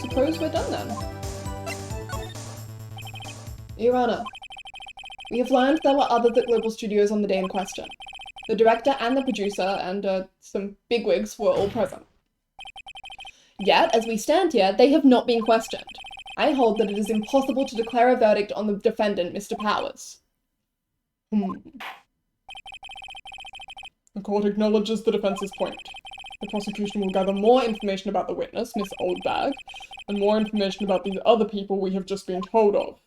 Suppose we're done then. Your Honor, We have learned there were others at Global Studios on the day in question. The director and the producer and some bigwigs were all present. Yet, as we stand here, they have not been questioned. I hold that it is impossible to declare a verdict on the defendant, Mr. Powers. The court acknowledges the defense's point. The prosecution will gather more information about the witness, Miss Oldbag, and more information about these other people we have just been told of.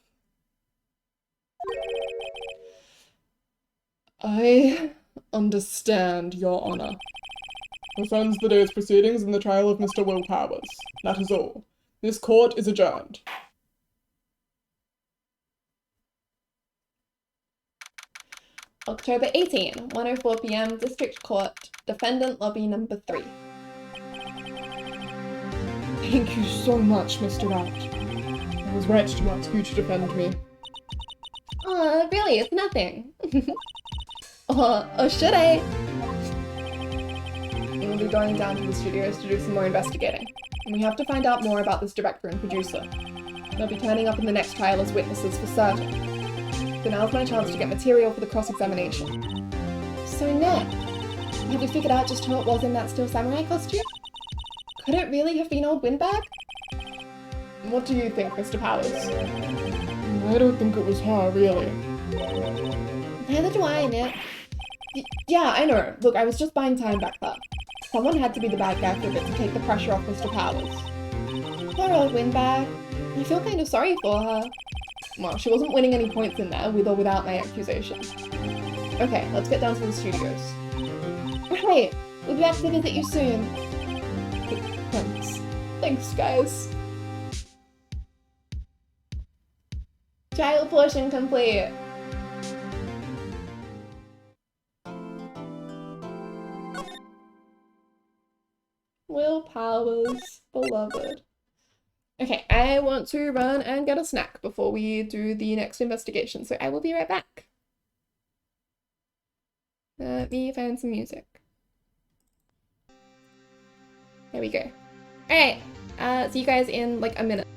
I understand, Your Honor. This ends the day's proceedings in the trial of Mr. Will Powers. That is all. This court is adjourned. October 18, 1:04 p.m., District Court, Defendant Lobby Number 3. Thank you so much, Mr. Rat. I was right to ask you to defend me. Really, it's nothing. Or should I? We will be going down to the studios to do some more investigating. And we have to find out more about this director and producer. They'll be turning up in the next trial as witnesses for certain. So now's my chance to get material for the cross-examination. So Nick, have you figured out just who it was in that Steel Samurai costume? Could it really have been old Windbag? What do you think, Mr. Powers? I don't think it was her, really. Neither do I, Nick. Yeah, I know. Look, I was just buying time back there. Someone had to be the bad guy for a bit to take the pressure off Mr. Powers. Poor old Windbag. I feel kind of sorry for her. Well, she wasn't winning any points in there, with or without my accusation. Okay, let's get down to the studios. Right, we'll be back to visit you soon. Thanks. Thanks, guys. Trial portion complete. Will Powers, beloved. Okay, I want to run and get a snack before we do the next investigation, so I will be right back. Let me find some music. There we go. Alright, see you guys in like a minute.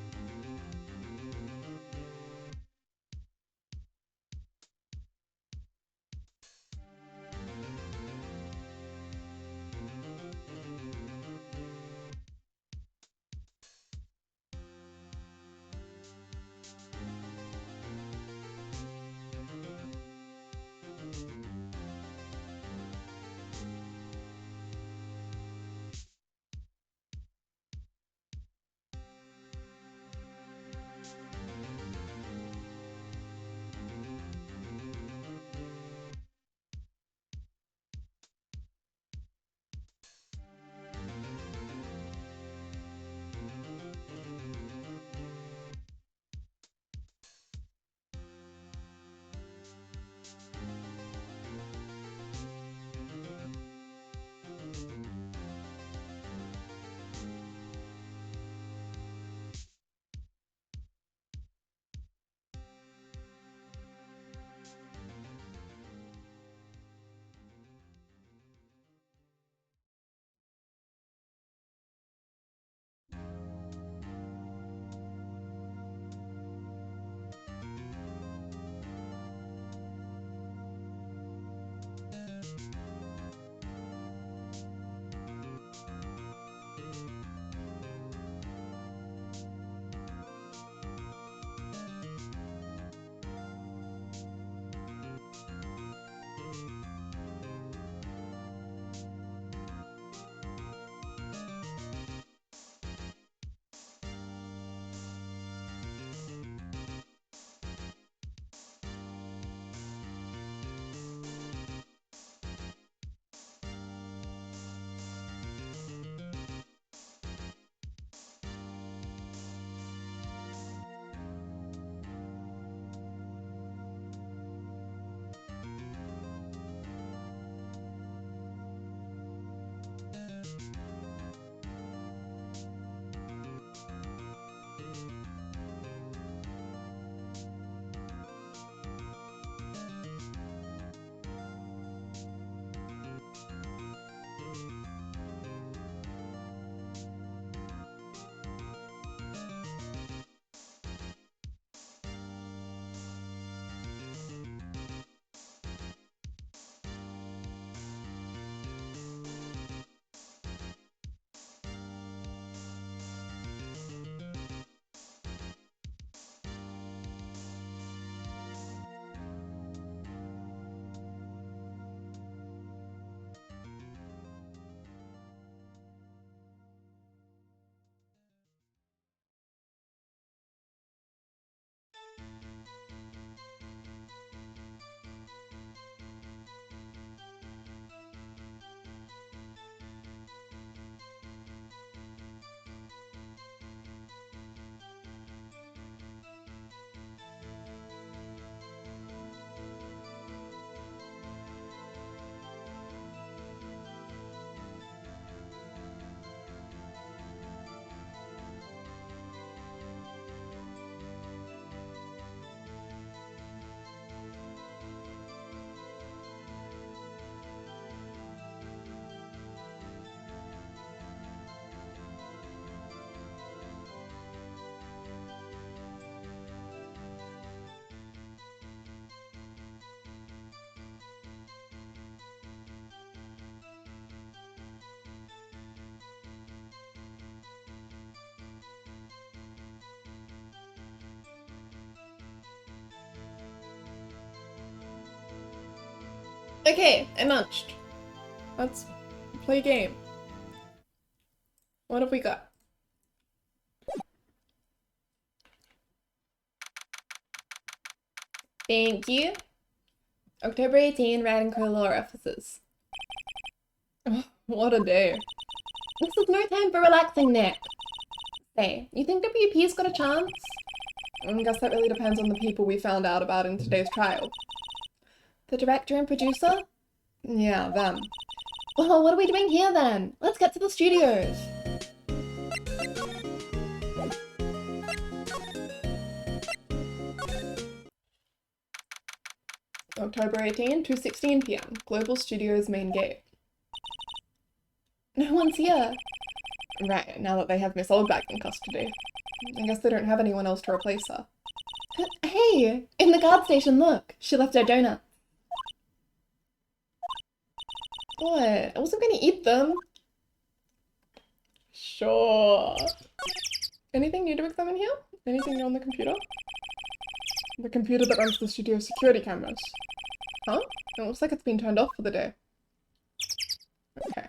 Okay, I munched. Let's play a game. What have we got? Thank you. October 18, Ravenclaw Law Offices. Oh, what a day. This is no time for relaxing, Nick. Hey, you think WP's got a chance? I guess that really depends on the people we found out about in today's trial. The director and producer? Yeah, them. Well, what are we doing here then? Let's get to the studios. October 18, 2:16 p.m. Global Studios main gate. No one's here. Right, now that they have Miss Oldbag in custody. I guess they don't have anyone else to replace her. Hey! In the guard station, look! She left her donut. What? I wasn't gonna eat them. Sure. Anything new to examine here? Anything new on the computer? The computer that runs the studio security cameras. Huh? It looks like it's been turned off for the day. Okay.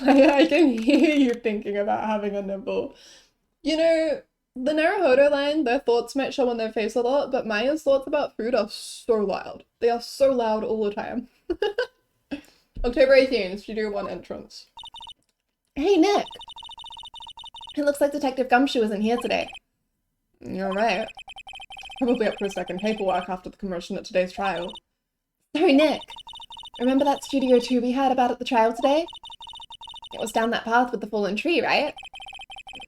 I can hear you thinking about having a nibble. You know, the Naruhodo line, their thoughts might show on their face a lot, but Maya's thoughts about food are so loud. They are so loud all the time. October 18th, Studio 1 entrance. Hey, Nick! It looks like Detective Gumshoe isn't here today. You're right. Probably up for a second paperwork after the commotion at today's trial. Sorry, Nick. Remember that Studio 2 we heard about at the trial today? It was down that path with the fallen tree, right?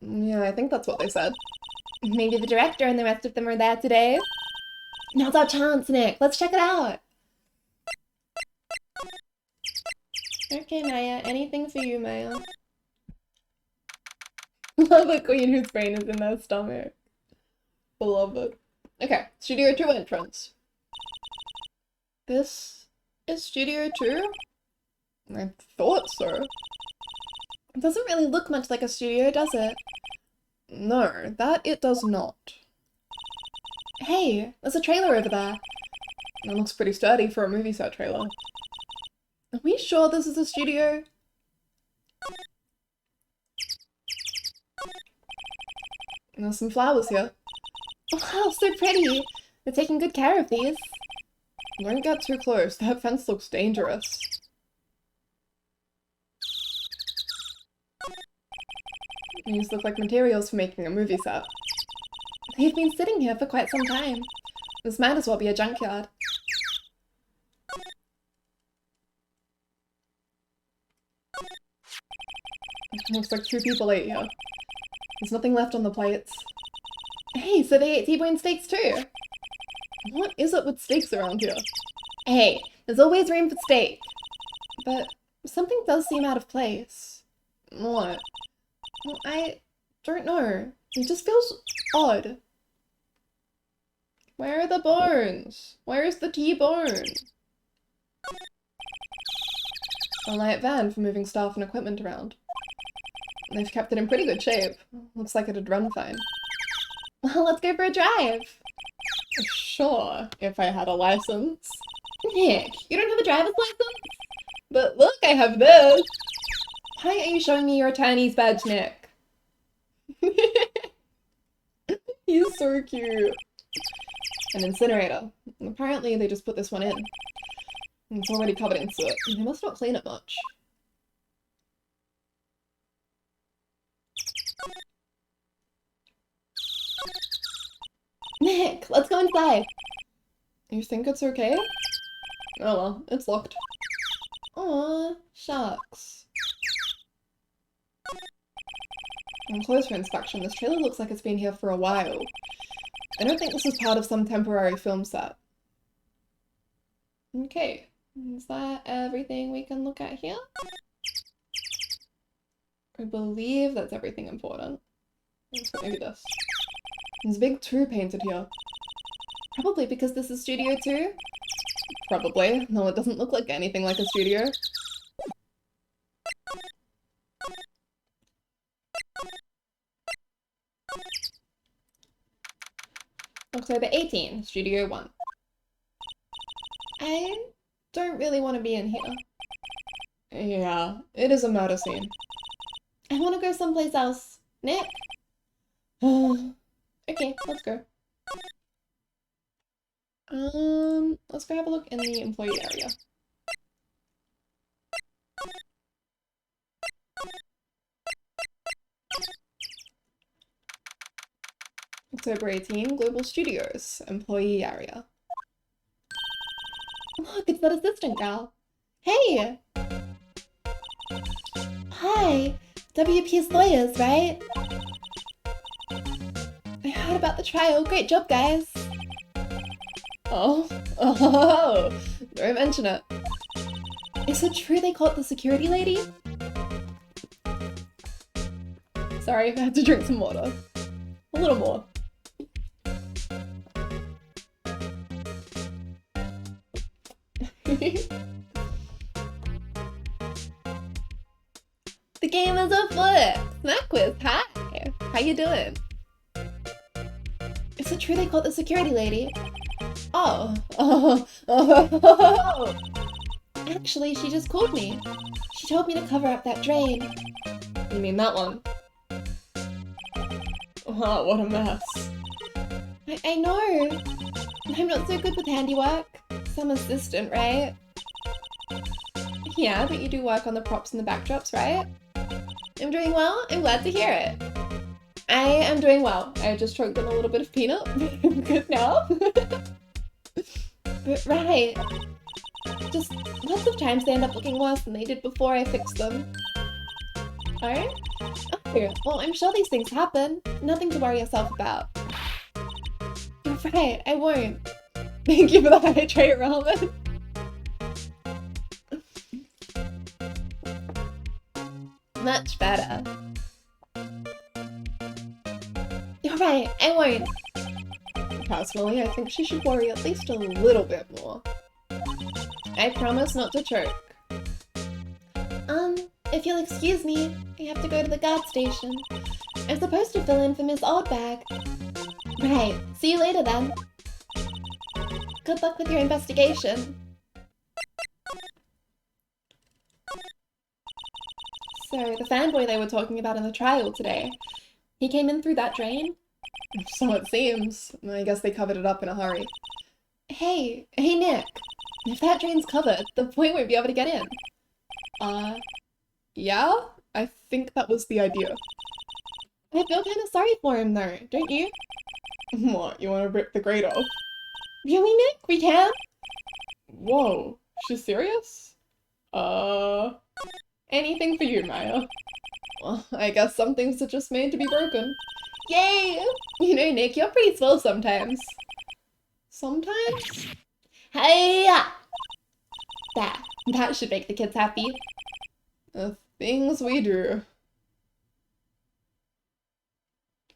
Yeah, I think that's what they said. Maybe the director and the rest of them are there today. Now's our chance, Nick. Let's check it out. Okay, Maya. Anything for you, Maya. Love a queen whose brain is in their stomach. Beloved. Okay, Studio 2 entrance. This is Studio 2? I thought so. It doesn't really look much like a studio, does it? No, that it does not. Hey, there's a trailer over there. It looks pretty sturdy for a movie set trailer. Are we sure this is a studio? There's some flowers here. Wow, so pretty! They're taking good care of these. Don't get too close, that fence looks dangerous. These look like materials for making a movie set. They've been sitting here for quite some time. This might as well be a junkyard. Looks like 2 people ate here. There's nothing left on the plates. Hey, so they ate T-bone steaks too? What is it with steaks around here? Hey, there's always room for steak. But something does seem out of place. What? Well, I don't know. It just feels odd. Where are the bones? Where is the T-bone? A light van for moving staff and equipment around. They've kept it in pretty good shape. Looks like it'd run fine. Well, let's go for a drive. Sure, if I had a license. Nick, you don't have a driver's license? But look, I have this. Why are you showing me your attorney's badge, Nick? He's so cute. An incinerator. Apparently they just put this one in. It's already covered in soot. They must not clean it much. Nick, let's go inside. You think it's okay? Oh well, it's locked. Aw, shucks. On closer inspection, this trailer looks like it's been here for a while. I don't think this is part of some temporary film set. Okay, is that everything we can look at here? I believe that's everything important. So maybe this. There's a big 2 painted here. Probably because this is Studio 2? Probably. No, it doesn't look like anything like a studio. October 18, Studio 1. I don't really want to be in here. Yeah, it is a murder scene. I want to go someplace else. Nick? Okay, let's go. Let's go have a look in the employee area. October 18, Global Studios, employee area. Look, it's that assistant gal. Hey! Hi, WP's lawyers, right? I heard about the trial. Great job, guys. Oh, don't mention it. Is it true they caught the security lady? Sorry if I had to drink some water. A little more. The game is afoot! Snack quiz, hi! How you doing? Is it true they caught the security lady? Oh. Actually, she just called me. She told me to cover up that drain. You mean that one? Oh, what a mess. I know. I'm not so good with handiwork. Some assistant, right? Yeah, but you do work on the props and the backdrops, right? I'm doing well. I'm glad to hear it. I am doing well. I just choked on a little bit of peanut. I'm good now. But right. Just lots of times they end up looking worse than they did before I fixed them. Oh? Oh, well, I'm sure these things happen. Nothing to worry yourself about. You're right, I won't. Thank you for the hydrate, ramen. Much better. You're right, I won't. Personally, I think she should worry at least a little bit more. I promise not to choke. If you'll excuse me, I have to go to the guard station. I'm supposed to fill in for Miss Oldbag. Right, see you later then. Good luck with your investigation. So, the fanboy they were talking about in the trial today, he came in through that drain? So it seems. I guess they covered it up in a hurry. Hey Nick, if that drain's covered, the boy won't be able to get in. Yeah? I think that was the idea. I feel kind of sorry for him though, don't you? What, you want to rip the grate off? Really, Nick? We can? Whoa, she's serious? Anything for you, Maya. Well, I guess some things are just made to be broken. Yay! You know, Nick, you're pretty swell sometimes. Sometimes? Hiya! That should make the kids happy. The things we do.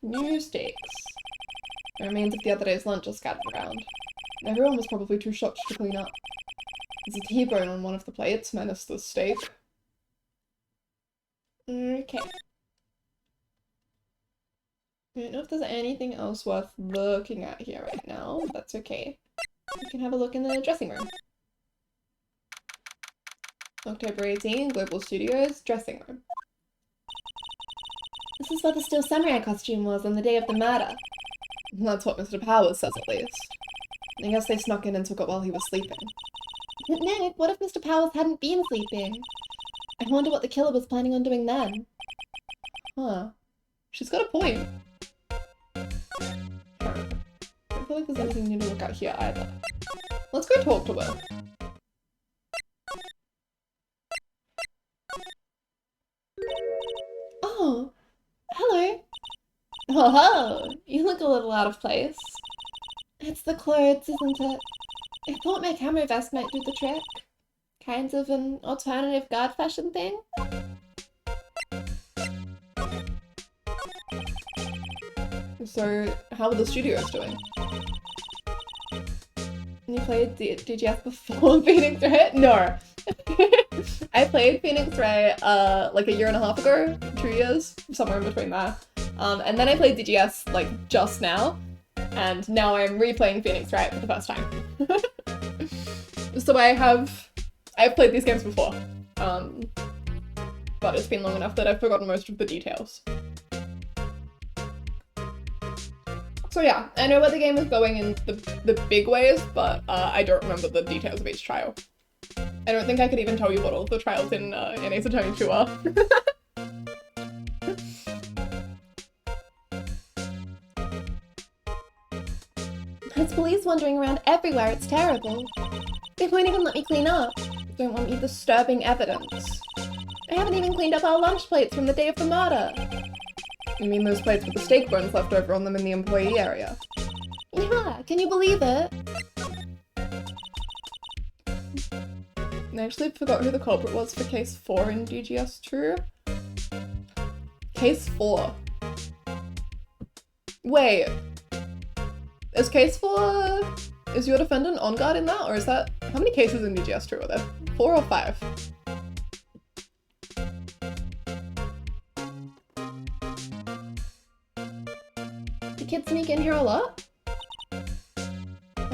New steaks. The remains of the other day's lunch are scattered around. Everyone was probably too shocked to clean up. There's a T-bone on one of the plates, minus the steak. Okay. I don't know if there's anything else worth looking at here right now, but that's okay. We can have a look in the dressing room. October 18, Global Studios, dressing room. This is where the Steel Samurai costume was on the day of the murder. That's what Mr. Powers says, at least. I guess they snuck in and took it while he was sleeping. But Nick, what if Mr. Powers hadn't been sleeping? I wonder what the killer was planning on doing then. Huh. She's got a point. I don't feel like there's anything new to look at here either. Let's go talk to her. Oh, hello. Oh, you look a little out of place. It's the clothes, isn't it? I thought my camo vest might do the trick. Kind of an alternative guard fashion thing. So, how are the studios doing? You played DGS before Phoenix Wright? No. I played Phoenix Wright like a year and a half ago, 2 years, somewhere in between that. And then I played DGS like just now. and now I'm replaying Phoenix Wright for the first time. So I've played these games before, but it's been long enough that I've forgotten most of the details. So yeah, I know where the game is going in the big ways, but I don't remember the details of each trial. I don't think I could even tell you what all of the trials in Ace Attorney 2 are. There's police wandering around everywhere, it's terrible. They won't even let me clean up. Don't want me disturbing evidence. They haven't even cleaned up our lunch plates from the day of the murder. You mean those plates with the steak bones left over on them in the employee area? Yeah, can you believe it? I actually forgot who the culprit was for case 4 in DGS2. Case 4. Wait. Is case 4... Is your defendant on guard in that? Or is that... How many cases in DGS2 are there? 4 or 5? The kids sneak in here a lot?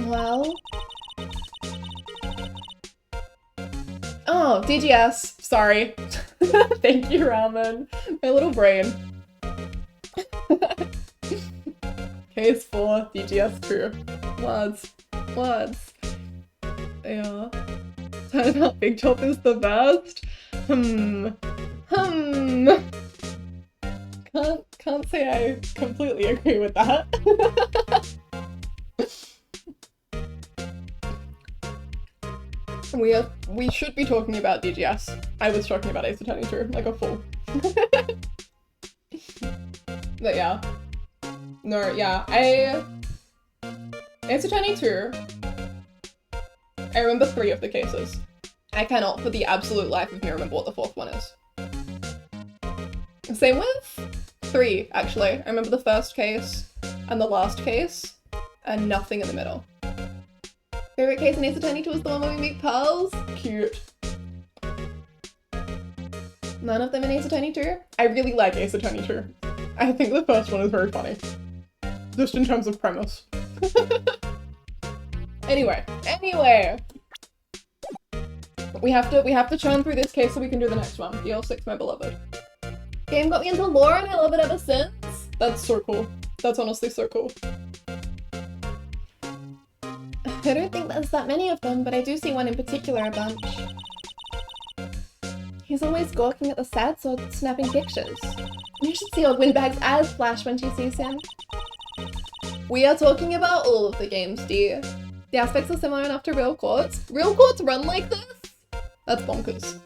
Well... Oh, DGS. Sorry. Thank you, Ramen. My little brain. Case 4, DGS2. Words. Yeah. Turns out Big Chop is the best. Can't say I completely agree with that. We should be talking about DGS. I was talking about Ace Attorney 2, like a fool. But yeah. No, yeah, Ace Attorney 2, I remember 3 of the cases. I cannot for the absolute life of me remember what the 4th one is. Same with 3, actually. I remember the first case and the last case, and nothing in the middle. Favorite case in Ace Attorney 2 is the one where we meet Pearls? Cute. None of them in Ace Attorney 2? I really like Ace Attorney 2. I think the first one is very funny. Just in terms of premise. Anyway. We have to churn through this case so we can do the next one. EL6, my beloved. Game got me into lore and I love it ever since. That's so cool. That's honestly so cool. I don't think there's that many of them, but I do see one in particular a bunch. He's always gawking at the sets or snapping pictures. You should see old Windbag's eyes flash when she sees him. We are talking about all of the games, dear. The aspects are similar enough to real courts. Real courts run like this? That's bonkers.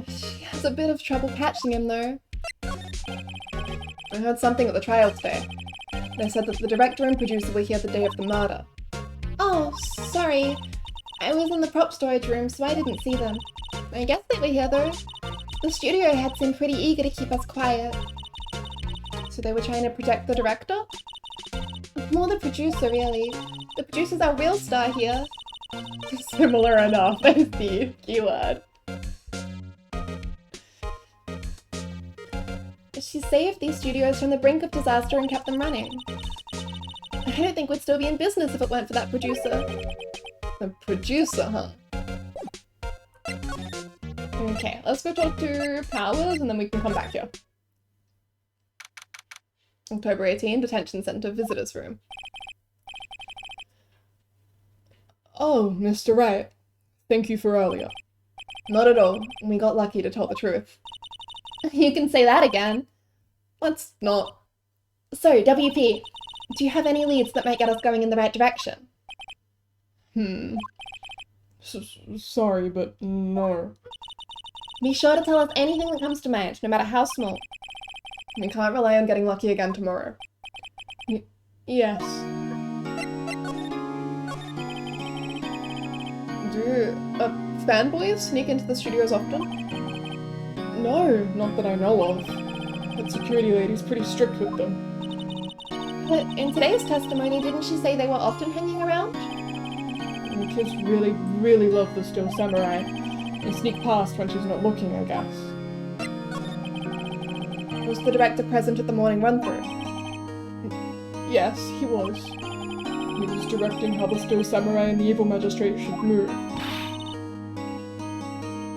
She has a bit of trouble catching him though. I heard something at the trial today. They said that the director and producer were here the day of the murder. Oh, sorry. I was in the prop storage room, so I didn't see them. I guess they were here though. The studio had seemed pretty eager to keep us quiet. So they were trying to protect the director? More the producer, really. The producer's our real star here. Similar enough is the keyword. She saved these studios from the brink of disaster and kept them running. I don't think we'd still be in business if it weren't for that producer. The producer, huh? Okay, let's go talk to Powers and then we can come back here. October 18, Detention Center Visitors Room. Oh, Mr. Wright. Thank you for earlier. Not at all. We got lucky to tell the truth. You can say that again. Let's not. So, WP, do you have any leads that might get us going in the right direction? Sorry, but no. Be sure to tell us anything that comes to mind, no matter how small. We can't rely on getting lucky again tomorrow. Yes. Do fanboys sneak into the studios often? No, not that I know of. That security lady's pretty strict with them. But in today's testimony, didn't she say they were often hanging around? And the kids really, really love the Steel Samurai. They sneak past when she's not looking, I guess. Was the director present at the morning run-through? Yes, he was. He was directing how the Steel Samurai and the Evil Magistrate should move.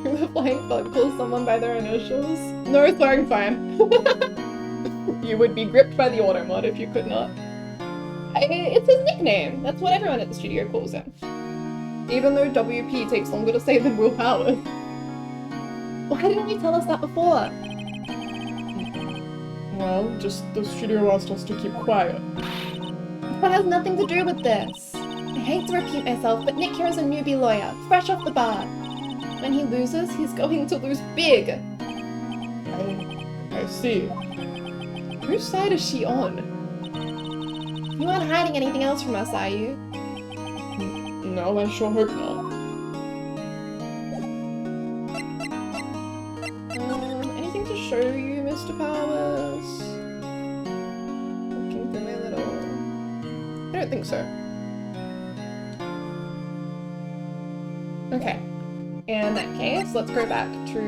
The flying bug calls someone by their initials? No, swearing fine. You would be gripped by the auto mod if you could not. It's his nickname. That's what everyone at the studio calls him. Even though WP takes longer to say than Will Powers. Why didn't you tell us that before? Well, just the studio asked us to keep quiet. That has nothing to do with this. I hate to repeat myself, but Nick here is a newbie lawyer, fresh off the bar. When he loses, he's going to lose big. I see. Whose side is she on? You aren't hiding anything else from us, are you? No, I sure hope not. Anything to show you, Mr. Powers? Looking through my little... I don't think so. Okay. In that case, let's go back to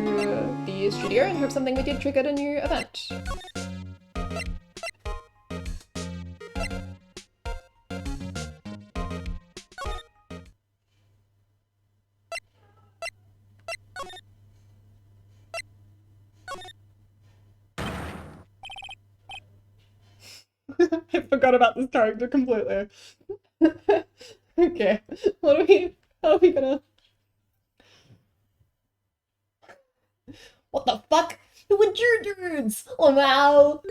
the studio and hope something we did triggered a new event. I forgot about this character completely. Okay, how are we gonna... What the fuck? Who are you dudes? Oh wow!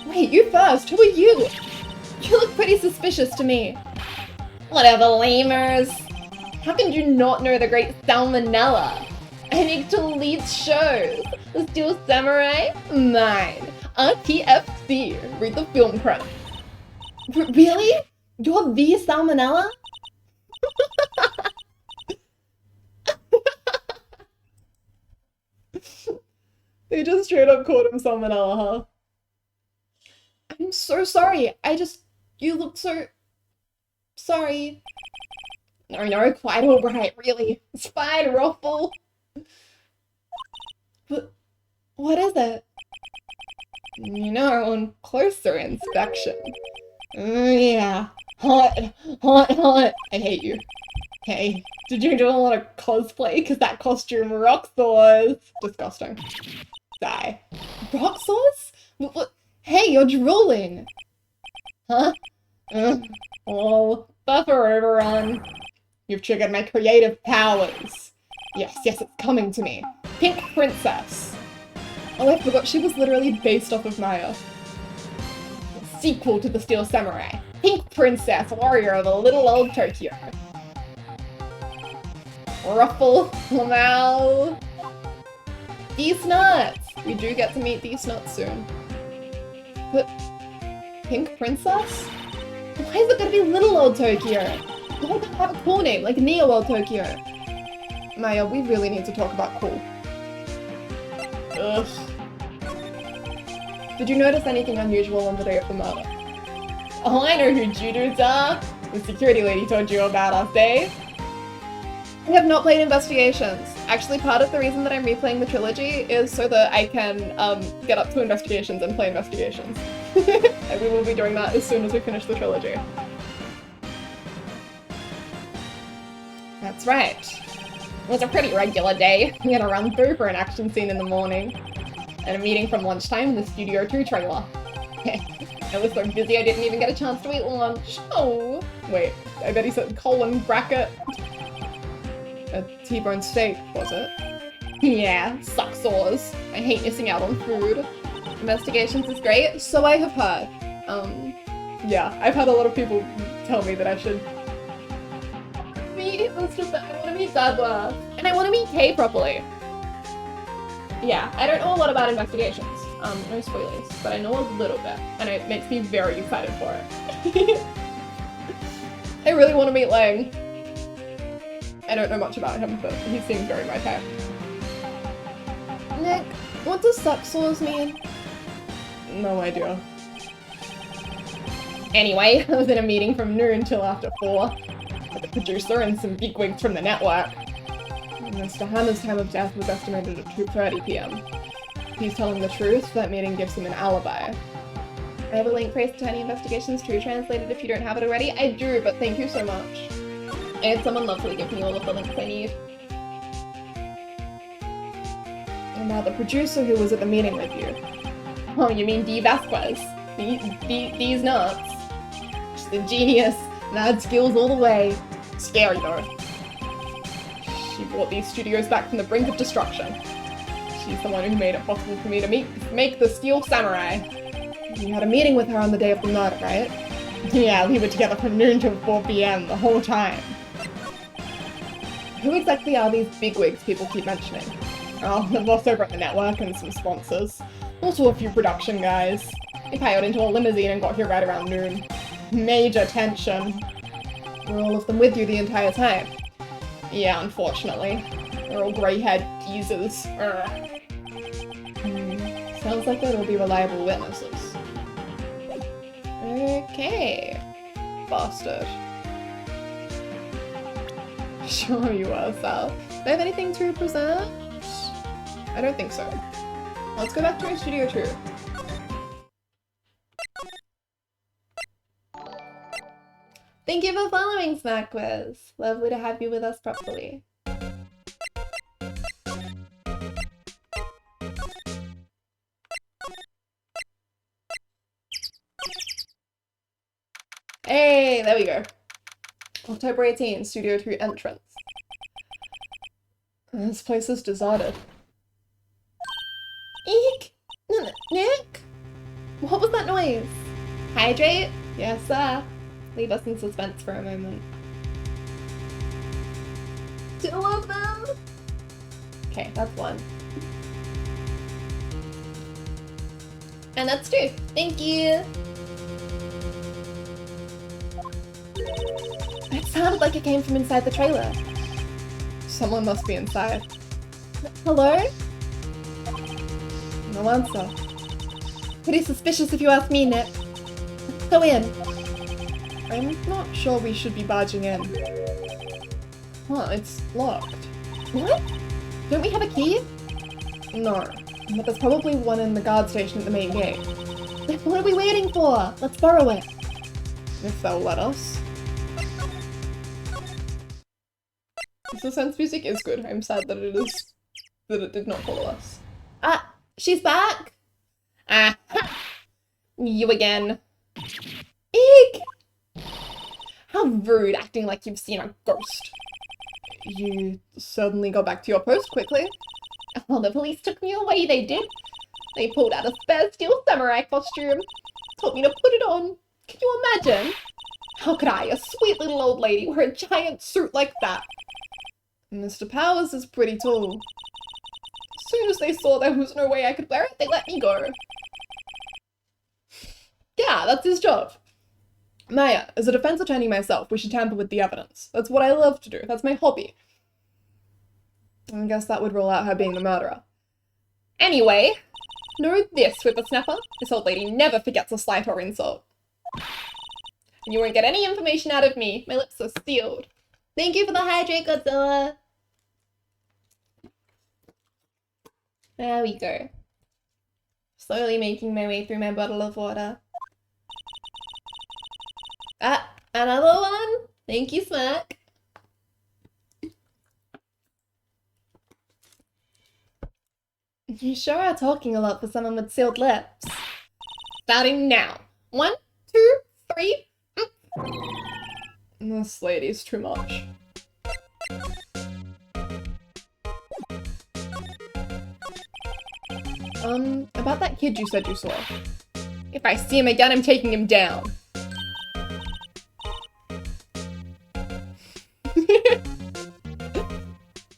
Wait, you first! Who are you? You look pretty suspicious to me. Whatever, lemurs. How can you not know the great Salmonella? I make to lead shows. The Steel Samurai? Mine. RTFC. Read the film credits. Really? You're the Salmonella? They just straight up called him Salmonella, huh? I'm so sorry. You look so... Sorry. No, quite alright, really. It's fine, Ruffle. But what is it? You know, on closer inspection. Yeah. Hot. I hate you. Hey, did you do a lot of cosplay? Because that costume rocks sauce. Disgusting. Die. Rock sauce? What? Hey, you're drooling. Huh? Oh, buffer overrun. You've triggered my creative powers. Yes, it's coming to me. Pink Princess. Oh, I forgot she was literally based off of Maya. Sequel to the Steel Samurai. Pink Princess, warrior of a little old Tokyo. Ruffle, Lamau. These nuts. We do get to meet these nuts soon. But Pink Princess? Why is it gonna be little old Tokyo? Why does it have a cool name like Neo World Tokyo? Maya, we really need to talk about cool. Ugh. Did you notice anything unusual on the day of the murder? Oh, I know who Judu's are. The security lady told you about us, eh? I have not played Investigations. Actually, part of the reason that I'm replaying the trilogy is so that I can get up to Investigations and play Investigations. And we will be doing that as soon as we finish the trilogy. That's right. It was a pretty regular day. We had a run through for an action scene in the morning, and a meeting from lunchtime in the Studio 2 trailer. I was so busy I didn't even get a chance to eat lunch. Oh, wait, I bet he said colon bracket. A T-bone steak, was it? Yeah, suck sores. I hate missing out on food. Investigations is great, so I have heard. Yeah, I've had a lot of people tell me that I should... I want to meet Dadla, and I want to meet Kay properly. Yeah, I don't know a lot about Investigations. No spoilers, but I know a little bit, and it makes me very excited for it. I really want to meet Lang. I don't know much about him, but he seems very my type. Nick, what does suck sores mean? No idea. Anyway, I was in a meeting from noon till after 4. With the producer and some bigwigs from the network. Mr. Hammer's time of death was estimated at 2:30 p.m. If he's telling the truth, that meeting gives him an alibi. I have a link for Ace Attorney Investigations 2 translated if you don't have it already. I do, but thank you so much. I had someone lovely give me all of the links I need. And now the producer who was at the meeting with you. Oh, you mean Dee Vasquez? Dee's nuts. She's a genius. Mad skills all the way. Scary though. She brought these studios back from the brink of destruction. She's the one who made it possible for me to make the Steel Samurai. You had a meeting with her on the day of the murder, right? Yeah, we were together from noon till 4 p.m. the whole time. Who exactly are these bigwigs people keep mentioning? Oh, the boss over at the network and some sponsors. Also a few production guys. They piled into a limousine and got here right around noon. Major tension. Were all of them with you the entire time? Yeah, unfortunately. They're all grey-haired geezers. Sounds like they'll be reliable witnesses. Okay. Bastard. Sure you are, Sal. Do I have anything to present? I don't think so. Let's go back to our studio 2. Thank you for following, Snack Quiz. Lovely to have you with us properly. Hey, there we go. October 18, Studio 2 entrance. This place is deserted. Eek! Nick? What was that noise? Hydrate? Yes, sir. Leave us in suspense for a moment. 2 of them? Okay, that's 1. And that's 2. Thank you! It sounded like it came from inside the trailer. Someone must be inside. Hello? No answer. Pretty suspicious if you ask me, Nick. Let's go in. I'm not sure we should be barging in. Huh, it's locked. What? Don't we have a key? No, but there's probably one in the guard station at the main gate. Then what are we waiting for? Let's borrow it. If they'll let us. The suspense music is good. I'm sad that it did not follow us. Ah, she's back! Ah, you again. Eek! How rude, acting like you've seen a ghost. You suddenly got back to your post quickly. Well, the police took me away, they did. They pulled out a spare steel samurai costume. Told me to put it on. Can you imagine? How could I, a sweet little old lady, wear a giant suit like that? Mr. Powers is pretty tall. As soon as they saw there was no way I could wear it, they let me go. Yeah, that's his job. Maya, as a defense attorney myself, we should tamper with the evidence. That's what I love to do. That's my hobby. I guess that would rule out her being the murderer. Anyway, know this, whippersnapper. This old lady never forgets a slight or insult. And you won't get any information out of me. My lips are sealed. Thank you for the hydrate, Godzilla. There we go. Slowly making my way through my bottle of water. Ah, another one? Thank you, Smack. You sure are talking a lot for someone with sealed lips. Starting now. 1, 2, 3. This lady's too much. About that kid you said you saw. If I see him again, I'm taking him down.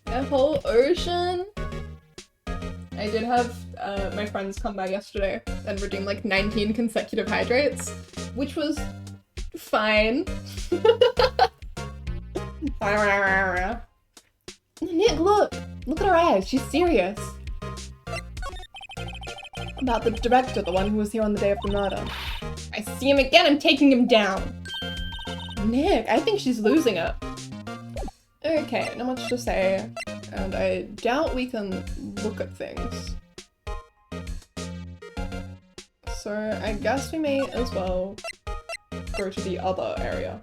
A whole ocean? I did have my friends come by yesterday and redeem like 19 consecutive hydrates, which was fine. Nick, look! Look at her eyes, she's serious. About the director, the one who was here on the day of the murder. I see him again, I'm taking him down. Nick, I think she's losing it. Okay, not much to say. and I doubt we can look at things. So I guess we may as well go to the other area.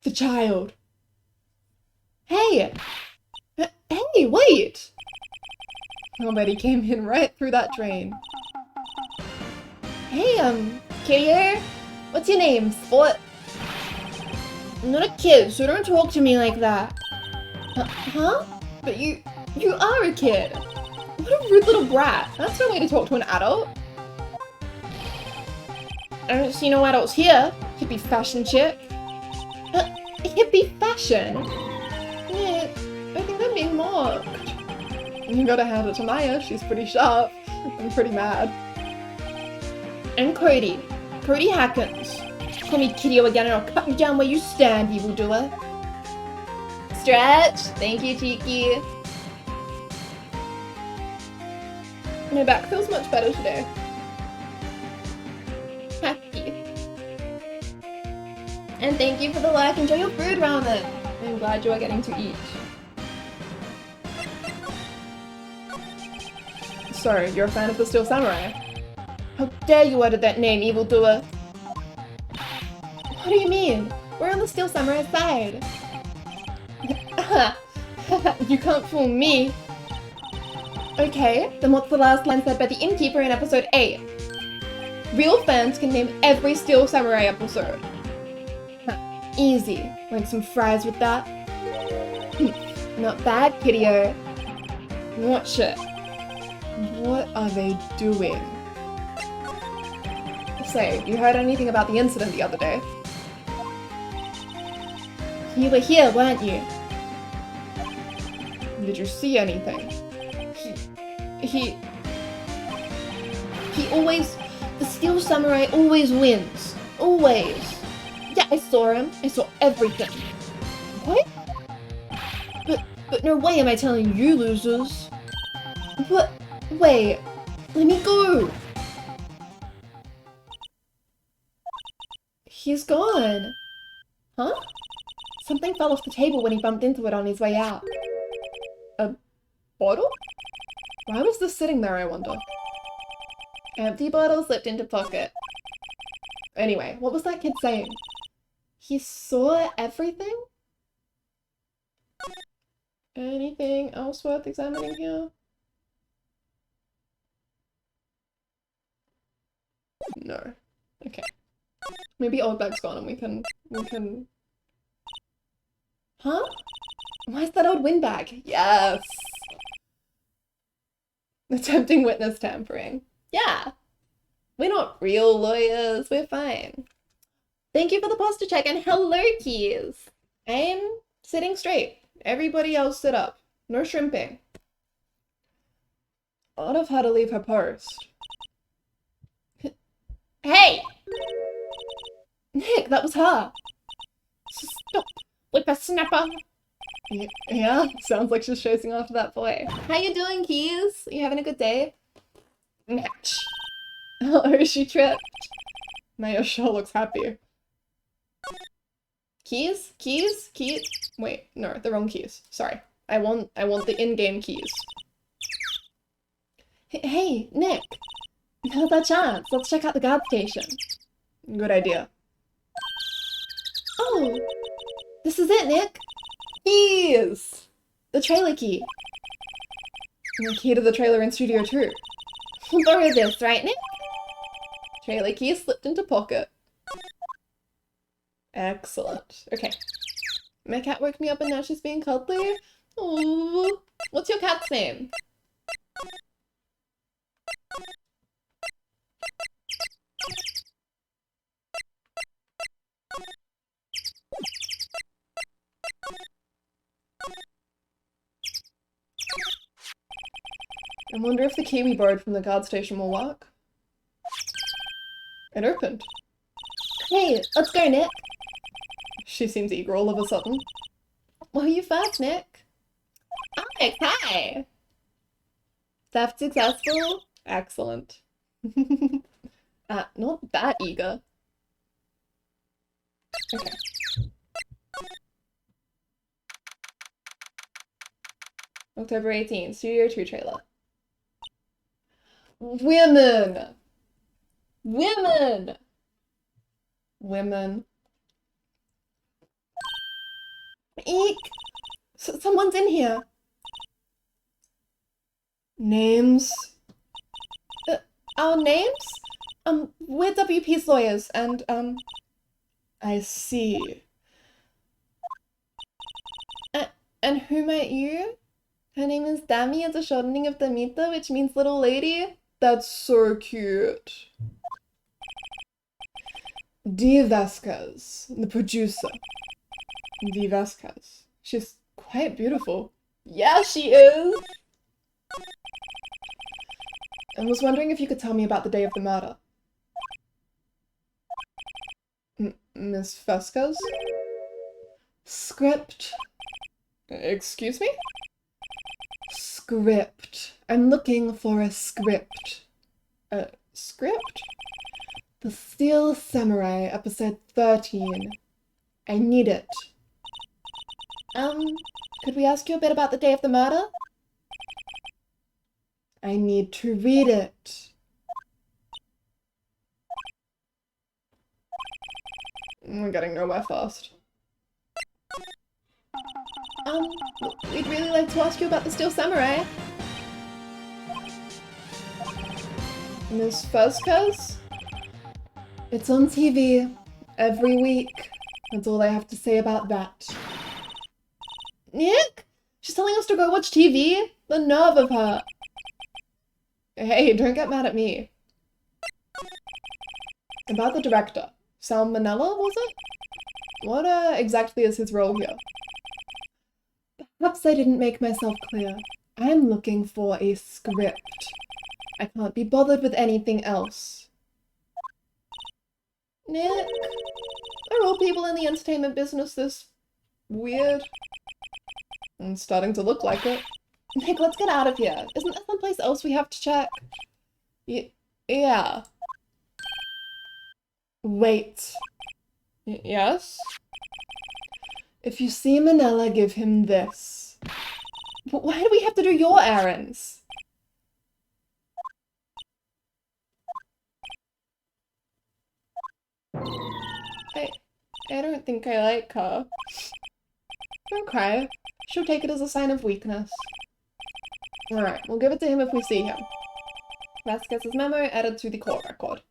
The child! Hey! Hey, wait! Somebody came in right through that drain. Hey, kiddier? What's your name, sport? I'm not a kid, so don't talk to me like that. Huh? But you are a kid! What a rude little brat! That's no way to talk to an adult! I don't see no adults here. Hippie fashion chick. Hippie fashion? Nick, I think I'm being mocked. You gotta hand it to Maya, she's pretty sharp and pretty mad. I'm Cody. Cody Hackins. Call me Kiddio again and I'll cut you down where you stand, evildoer. Stretch! Thank you, Cheeky. My back feels much better today. Happy. And thank you for the like. Enjoy your food, ramen. I'm glad you are getting to eat. So, you're a fan of the Steel Samurai? How dare you utter that name, evildoer? What do you mean? We're on the Steel Samurai side. You can't fool me. Okay, then what's the last line said by the innkeeper in episode 8? Real fans can name every Steel Samurai episode. Easy. Want some fries with that? Not bad, kiddio. Watch it. What are they doing? Say, you heard anything about the incident the other day? You were here, weren't you? Did you see anything? He always... The Steel Samurai always wins. Always. Yeah, I saw him. I saw everything. What? But no way am I telling you losers. But, wait. Let me go. He's gone. Huh? Something fell off the table when he bumped into it on his way out. A bottle? Why was this sitting there, I wonder? Empty bottle slipped into pocket. Anyway, what was that kid saying? He saw everything? Anything else worth examining here? No. Okay. Maybe old bag's gone and we can... Huh? Where's that old windbag? Yes! Attempting witness tampering. Yeah. We're not real lawyers, we're fine. Thank you for the posture check and hello, Keys. I'm sitting straight. Everybody else sit up. No shrimping. Odd of her to leave her post. Hey! Nick, that was her. Stop, whippersnapper. Yeah, sounds like she's chasing after that boy. How you doing, Keys? You having a good day? Match. Oh, she tripped. Maya sure looks happy. Keys? Keys? Keys? Wait, no, the wrong keys. Sorry. I want the in-game keys. Hey, Nick. Now's our chance. Let's check out the guard station. Good idea. Oh, this is it, Nick. Keys! The trailer key. And the key to the trailer in Studio 2. Borrow this, right, Nick? Trailer key slipped into pocket. Excellent. Okay. My cat woke me up and now she's being cuddly. Oh, what's your cat's name? I wonder if the key we borrowed from the guard station will work. It opened. Hey, let's go, Nick. She seems eager all of a sudden. Well, you first, Nick. Alex, hi! Theft successful? Excellent. Not that eager. Okay. October 18, Studio 2 trailer. Women! Women! Women. Eek! Someone's in here. Names? Our names? We're WP's lawyers, and, I see. And who met you? Her name is Dami. It's a shortening of Damita, which means little lady. That's so cute. Dee Vasquez, the producer. Dee Vasquez. She's quite beautiful. Yeah, she is! I was wondering if you could tell me about the day of the murder. Miss Vasquez? Script. Excuse me? Script. I'm looking for a script. A script? The Steel Samurai, episode 13. I need it. Could we ask you a bit about the day of the murder? I need to read it. We're getting nowhere fast. We'd really like to ask you about the Steel Samurai. Miss Vasquez? It's on TV every week. That's all I have to say about that. Nick? She's telling us to go watch TV? The nerve of her. Hey, don't get mad at me. About the director. Sal Manella, was it? What exactly is his role here? Perhaps I didn't make myself clear. I'm looking for a script. I can't be bothered with anything else. Nick? Are all people in the entertainment business this weird? It's starting to look like it. Nick, let's get out of here. Isn't there someplace else we have to check? Yeah. Wait. Yes? If you see Manila, give him this. But why do we have to do your errands? I don't think I like her. Don't cry. She'll take it as a sign of weakness. Alright, we'll give it to him if we see him. Vasquez's memo added to the court record.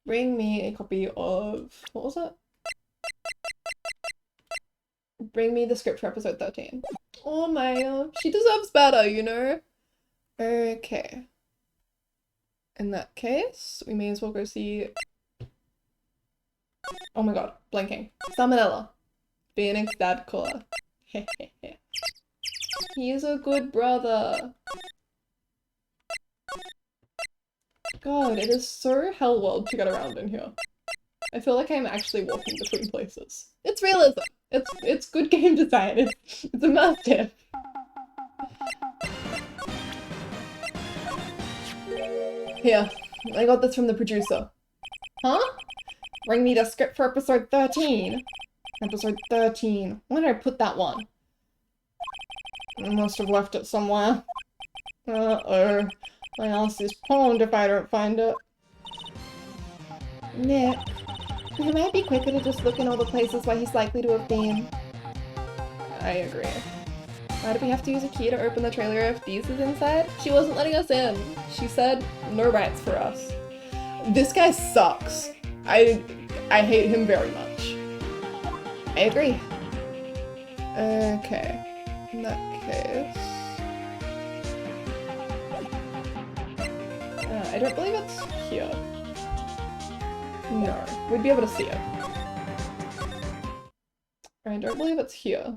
Bring me a copy of... what was it? Bring me the script for episode 13. Oh Maya, she deserves better, you know? Okay. In that case, we may as well go see... oh my god, blinking. Salmonella. Phoenix dad caller. He's a good brother. God, it is so hell world to get around in here. I feel like I'm actually walking between places. It's realism. It's good game design. It's immersive. Here, I got this from the producer. Huh? Bring me the script for episode 13. Episode 13. Where did I put that one? I must have left it somewhere. Uh-oh. My ass is pwned if I don't find it. Nick, it might be quicker to just look in all the places where he's likely to have been. I agree. Why do we have to use a key to open the trailer if Deez is inside? She wasn't letting us in. She said no rights for us. This guy sucks. I hate him very much. I agree. Okay. In that case... I don't believe it's here. No, we'd be able to see it. I don't believe it's here.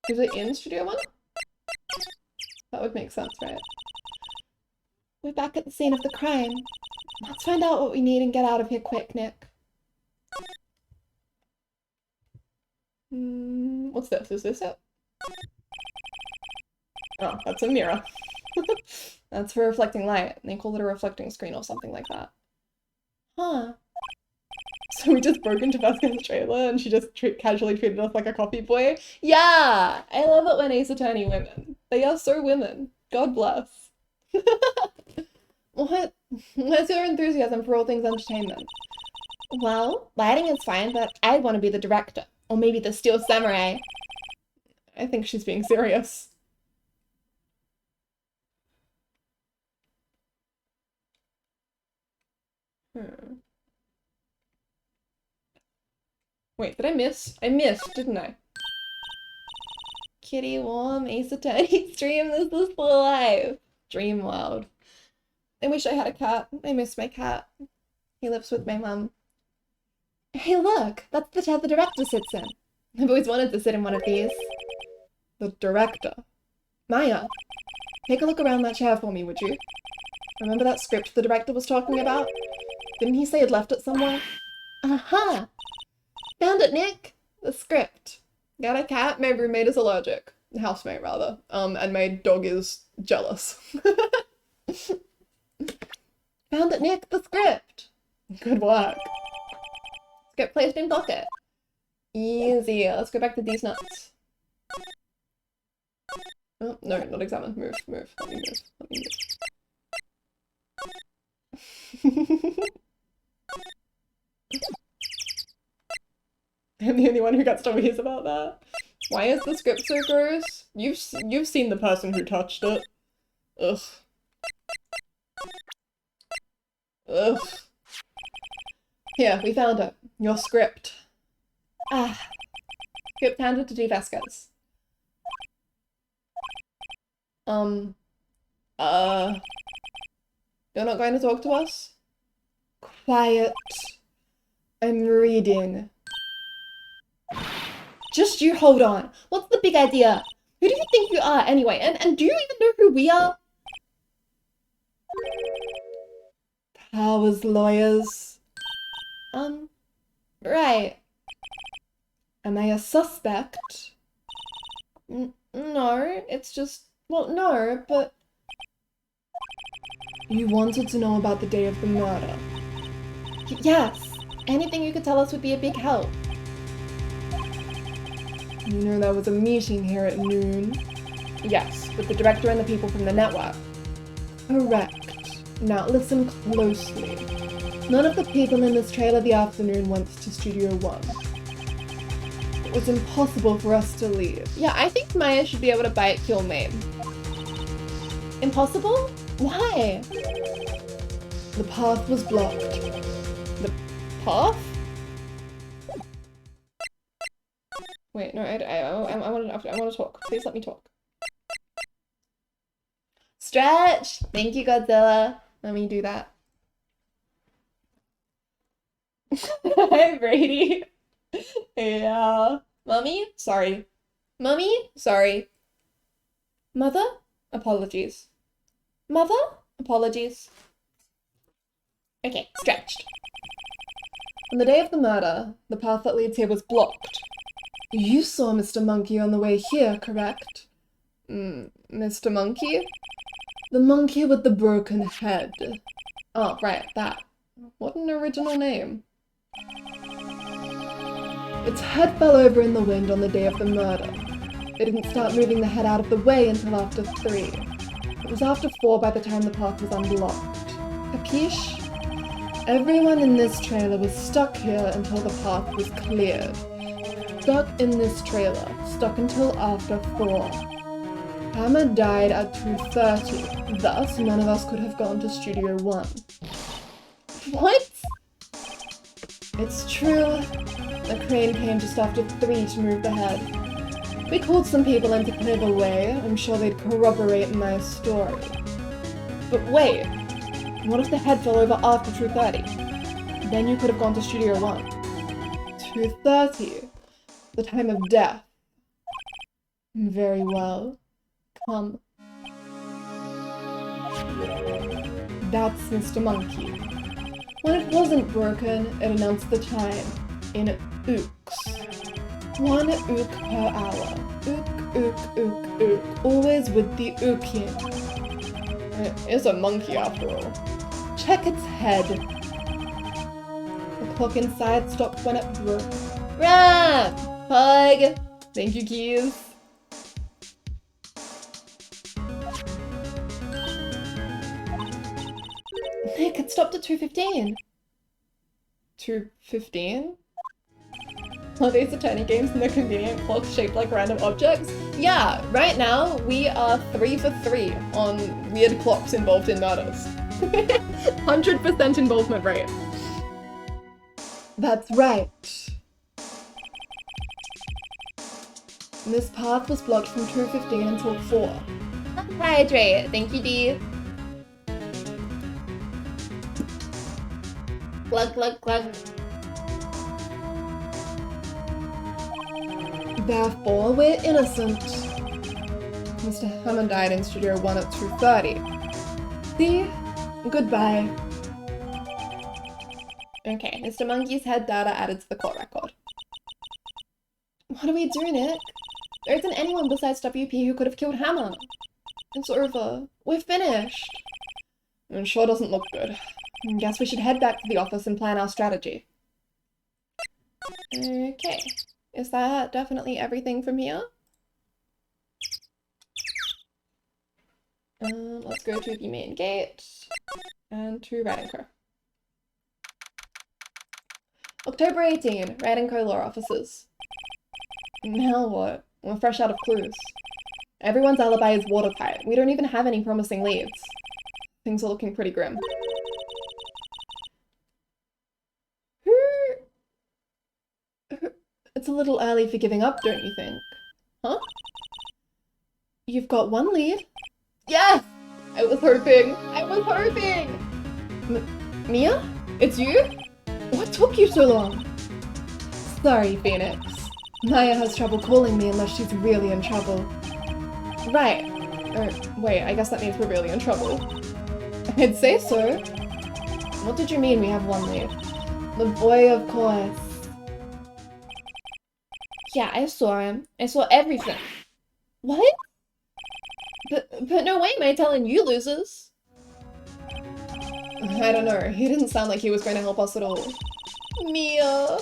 Is it in Studio 1? That would make sense, right? We're back at the scene of the crime. Let's find out what we need and get out of here quick, Nick. What's this? Is this it? Oh, that's a mirror. That's for reflecting light. They call it a reflecting screen or something like that. Huh. So we just broke into Vasquez's trailer and she just casually treated us like a coffee boy? Yeah! I love it when Ace Attorney women. They are so women. God bless. What's your enthusiasm for all things entertainment? Well, lighting is fine, but I'd want to be the director. Or maybe the Steel Samurai. I think she's being serious. Wait, did I miss? I missed, didn't I? Kitty warm, Ace Attorney stream, this is still alive. Dream world. I wish I had a cat. I miss my cat. He lives with my mum. Hey, look! That's the chair the director sits in. I've always wanted to sit in one of these. The director. Maya, take a look around that chair for me, would you? Remember that script the director was talking about? Didn't he say he'd left it somewhere? Aha! Found it, Nick! The script. Got a cat, my roommate is allergic. Housemate, rather. And my dog is jealous. Found it, Nick! The script! Good work. Script placed in pocket. Easy. Let's go back to these nuts. Oh, no, not examine. Move, move. Let me move. Let me move. I'm the only one who got stories about that. Why is the script so gross? You've seen the person who touched it. Ugh. Ugh. Here, we found it. Your script. Ah. Script handed to D. Vasquez. You're not going to talk to us? Quiet. I'm reading. Just you hold on. What's the big idea? Who do you think you are, anyway? And do you even know who we are? Powers lawyers. Right. Am I a suspect? No, it's just... Well, no, but... You wanted to know about the day of the murder. Yes. Anything you could tell us would be a big help. You know there was a meeting here at noon? Yes, with the director and the people from the network. Correct. Now listen closely. None of the people in this trailer the afternoon went to Studio 1. It was impossible for us to leave. Yeah, I think Maya should be able to bite, kill, maim. Impossible? Why? The path was blocked. The path? Wait, no, I want to talk. Please let me talk. Stretch! Thank you, Godzilla. Let me do that. Hi, Brady. Yeah. Mummy? Sorry. Mummy? Sorry. Mother? Apologies. Mother? Apologies. Okay, stretched. On the day of the murder, the path that leads here was blocked. You saw Mr. Monkey on the way here, correct? Mr. Monkey? The monkey with the broken head. Oh, right, that. What an original name. Its head fell over in the wind on the day of the murder. They didn't start moving the head out of the way until after 3. It was after 4 by the time the path was unblocked. Capiche? Everyone in this trailer was stuck here until the path was cleared. Stuck in this trailer. Stuck until after 4. Hammer died at 2:30. Thus, none of us could have gone to Studio 1. What? It's true. The crane came just after 3 to move the head. We called some people in to clear the way. I'm sure they'd corroborate my story. But wait, what if the head fell over after 2:30? Then you could have gone to Studio 1. 2:30. The time of death. Very well. Come. That's Mr. Monkey. When it wasn't broken, it announced the time in ooks. 1 ook per hour. Ook. Always with the ooking. It's a monkey after all. Check its head. The clock inside stopped when it broke. Run! Hug! Thank you, Keys. Nick, it stopped at 2:15. 2:15? Are these attorney games and they're convenient clocks shaped like random objects? Yeah, right now we are 3 for 3 on weird clocks involved in murders. 100% involvement rate. That's right. This path was blocked from 2:15 until 4. Hydrate. Thank you, D. Glug, glug, glug. Therefore, we're innocent. Mr. Hammond died in Studio 1 at 2:30. See? Goodbye. Okay, Mr. Monkey's head data added to the court record. What do we do, Nick? There isn't anyone besides WP who could have killed Hammer. It's over. We're finished. It sure doesn't look good. Guess we should head back to the office and plan our strategy. Okay. Is that definitely everything from here? Let's go to the main gate and to Red & Co. October 18, Red & Co law offices. Now what? We're fresh out of clues. Everyone's alibi is watertight. We don't even have any promising leads. Things are looking pretty grim. It's a little early for giving up, don't you think? Huh? You've got one lead. Yes! I was hoping. Mia? It's you? What took you so long? Sorry, Phoenix. Maya has trouble calling me unless she's really in trouble. Right. Wait, I guess that means we're really in trouble. I'd say so. What did you mean we have one lead? The boy, of course. Yeah, I saw him. I saw everything. What? But no way am I telling you losers. I don't know. He didn't sound like he was going to help us at all. Mia.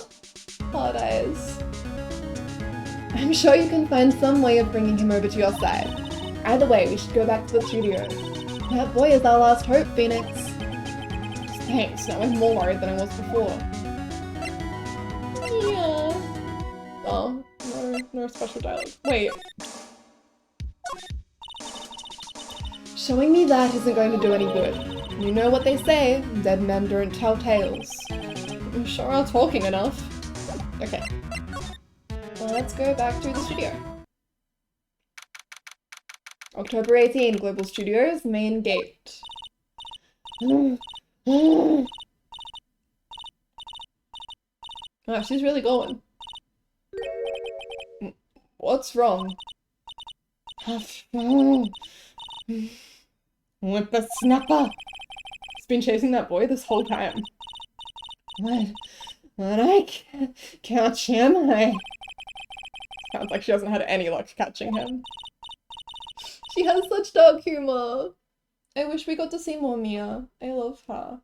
Hard eyes. I'm sure you can find some way of bringing him over to your side. Either way, we should go back to the studio. That boy is our last hope, Phoenix. Thanks. Now I'm more worried than I was before. Mia. Oh, no special dialogue. Wait. Showing me that isn't going to do any good. You know what they say, dead men don't tell tales. You sure are talking enough. Okay. Well, let's go back to the studio. October 18, Global Studios, main gate. Oh, she's really going. What's wrong? Whippersnapper! He's been chasing that boy this whole time. When I catch him, Sounds like she hasn't had any luck catching him. She has such dark humor. I wish we got to see more Mia. I love her.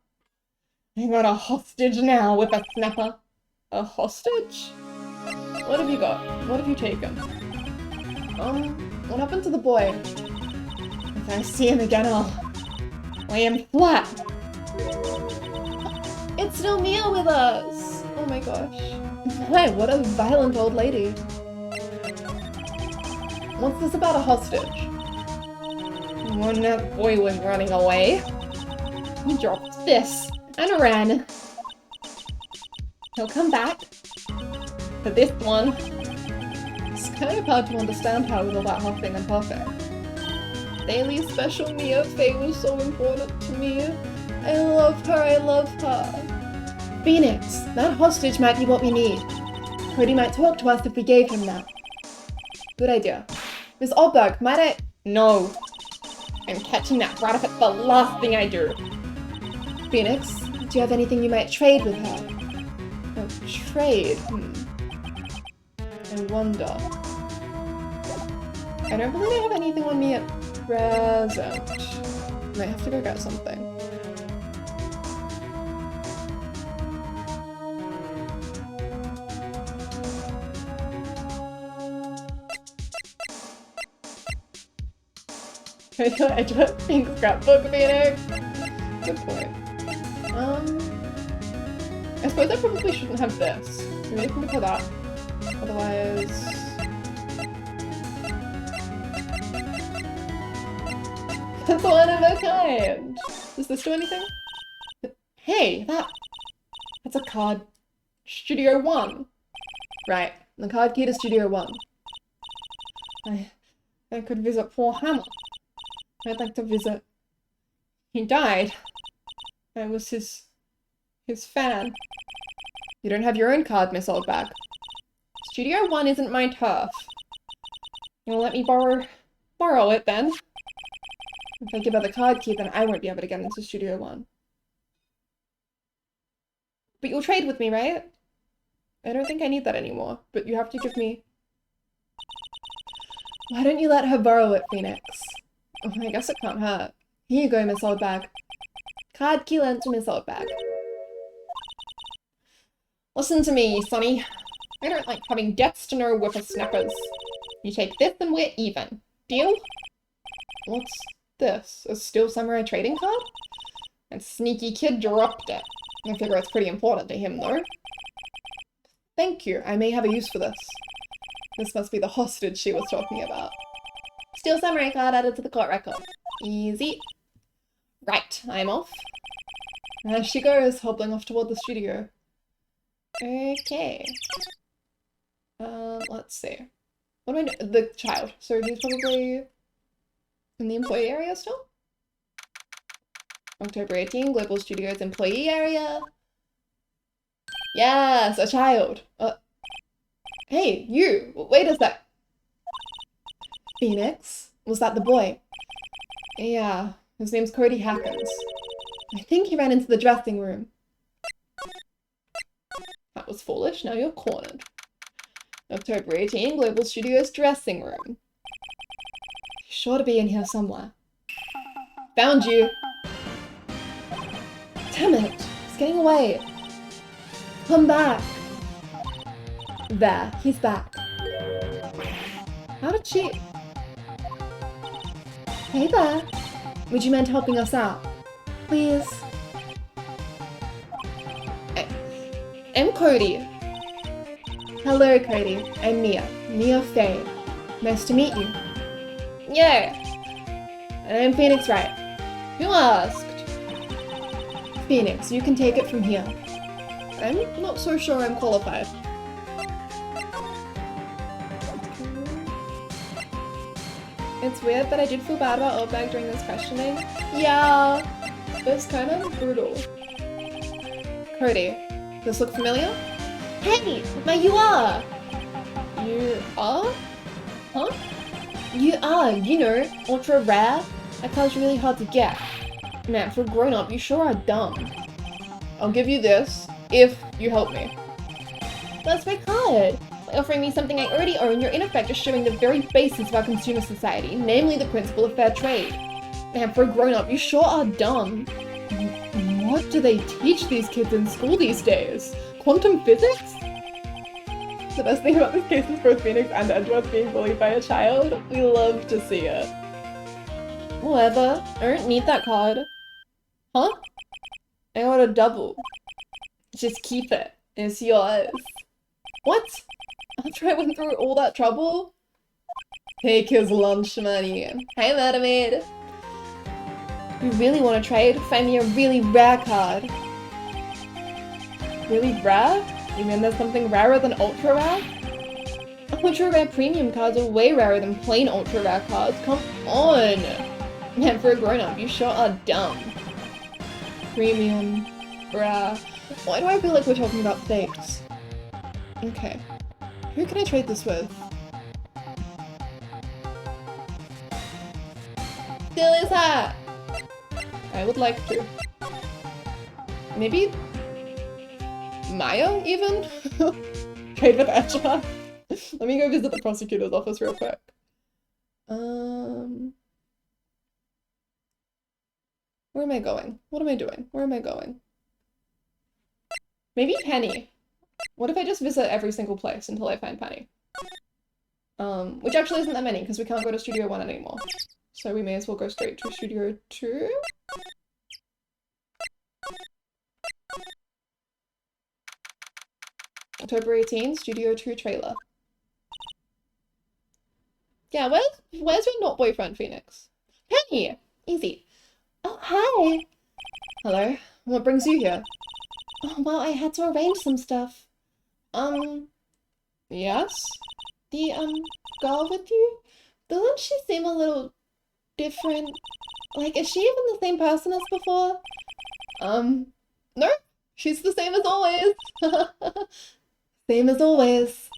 I got a hostage now, Whippersnapper. A hostage? What have you got? What have you taken? What happened to the boy? If I see him again, I'll lay him flat. It's still Mia with us! Oh my gosh. My, what a violent old lady. What's this about a hostage? When that boy was running away, he dropped this and ran. He'll come back for this one. It's kind of hard to understand how with all that huffing and puffing. Daily special Mia Faye was so important to me. I love her. Phoenix, that hostage might be what we need. Cody might talk to us if we gave him that. Good idea. Miss Oldberg, might I? No. I'm catching that rat if it's the last thing I do. Phoenix, do you have anything you might trade with her? Oh, trade? I wonder. I don't believe I have anything on me at present. Might have to go get something. I just think scrapbook Phoenix. Good point. I suppose I probably shouldn't have this. Maybe I can go for that. Otherwise... That's one of a kind! Does this do anything? Hey, that's a card. Studio 1. Right, the card key to Studio 1. I could visit poor Hammer. I'd like to visit. He died. I was his fan. You don't have your own card, Miss Oldbag. Studio 1 isn't my turf. You'll let me borrow it then? If I give her the card key, then I won't be able to get into Studio 1. But you'll trade with me, right? I don't think I need that anymore, but you have to give me... Why don't you let her borrow it, Phoenix? Oh, I guess it can't hurt. Here you go, Miss Oldbag. Card key lent to Miss Oldbag. Listen to me, Sonny. I don't like having debts to no whippersnappers. You take this and we're even. Deal? What's this? A Steel Samurai trading card? That sneaky kid dropped it. I figure it's pretty important to him, though. Thank you. I may have a use for this. This must be the hostage she was talking about. Steel Samurai card added to the court record. Easy. Right, I'm off. There she goes, hobbling off toward the studio. Okay. Let's see. What do I know? The child. So he's probably in the employee area still? October 18, Global Studios employee area. Yes, a child. Hey, you! Wait a sec. Phoenix? Was that the boy? Yeah, his name's Cody Hackers. I think he ran into the dressing room. That was foolish, now you're cornered. October 18, Global Studios dressing room. He's sure to be in here somewhere. Found you! Damn it! He's getting away! Come back! There, he's back. How did she... Hey there! Would you mind helping us out? Please? I'm Cody. Hello, Cody. I'm Mia Faye. Nice to meet you. Yeah! And I'm Phoenix Wright. Who asked? Phoenix, you can take it from here. I'm not so sure I'm qualified. It's weird, but I did feel bad about Oldbag during this questioning. Yeah, it was kind of brutal. Cody, this look familiar? Hey, you are! You are? Huh? You are, you know, ultra rare. That card's really hard to get. Man, for a grown-up, you sure are dumb. I'll give you this, if you help me. That's my card! By offering me something I already own, you're in effect just showing the very basis of our consumer society, namely the principle of fair trade. Man, for a grown-up, you sure are dumb. What do they teach these kids in school these days? Quantum physics? The best thing about this case is both Phoenix and Edgeworth being bullied by a child. We love to see it. Whatever. I don't need that card. Huh? I got a double. Just keep it. It's yours. What? After I went through all that trouble? Take his lunch money. Hey, Madam Maid. You really want to trade? Find me a really rare card. Really rare? You mean there's something rarer than ultra rare? Ultra rare premium cards are way rarer than plain ultra rare cards. Come on! Man, for a grown-up, you sure are dumb. Premium. Rare. Why do I feel like we're talking about fakes? Okay. Who can I trade this with? Still is that? I would like to. Maybe Maya, even? Trade with Edgeworth? Let me go visit the prosecutor's office real quick. Where am I going? What am I doing? Where am I going? Maybe Penny. What if I just visit every single place until I find Penny? Which actually isn't that many because we can't go to Studio 1 anymore. So we may as well go straight to Studio 2. October 18, Studio 2 trailer. Yeah, where's your not boyfriend, Phoenix? Penny! Easy. Oh, hi. Hello? What brings you here? Oh, well, I had to arrange some stuff. Yes? The, girl with you? Doesn't she seem a little different? Like, is she even the same person as before? No. She's the same as always. Same as always.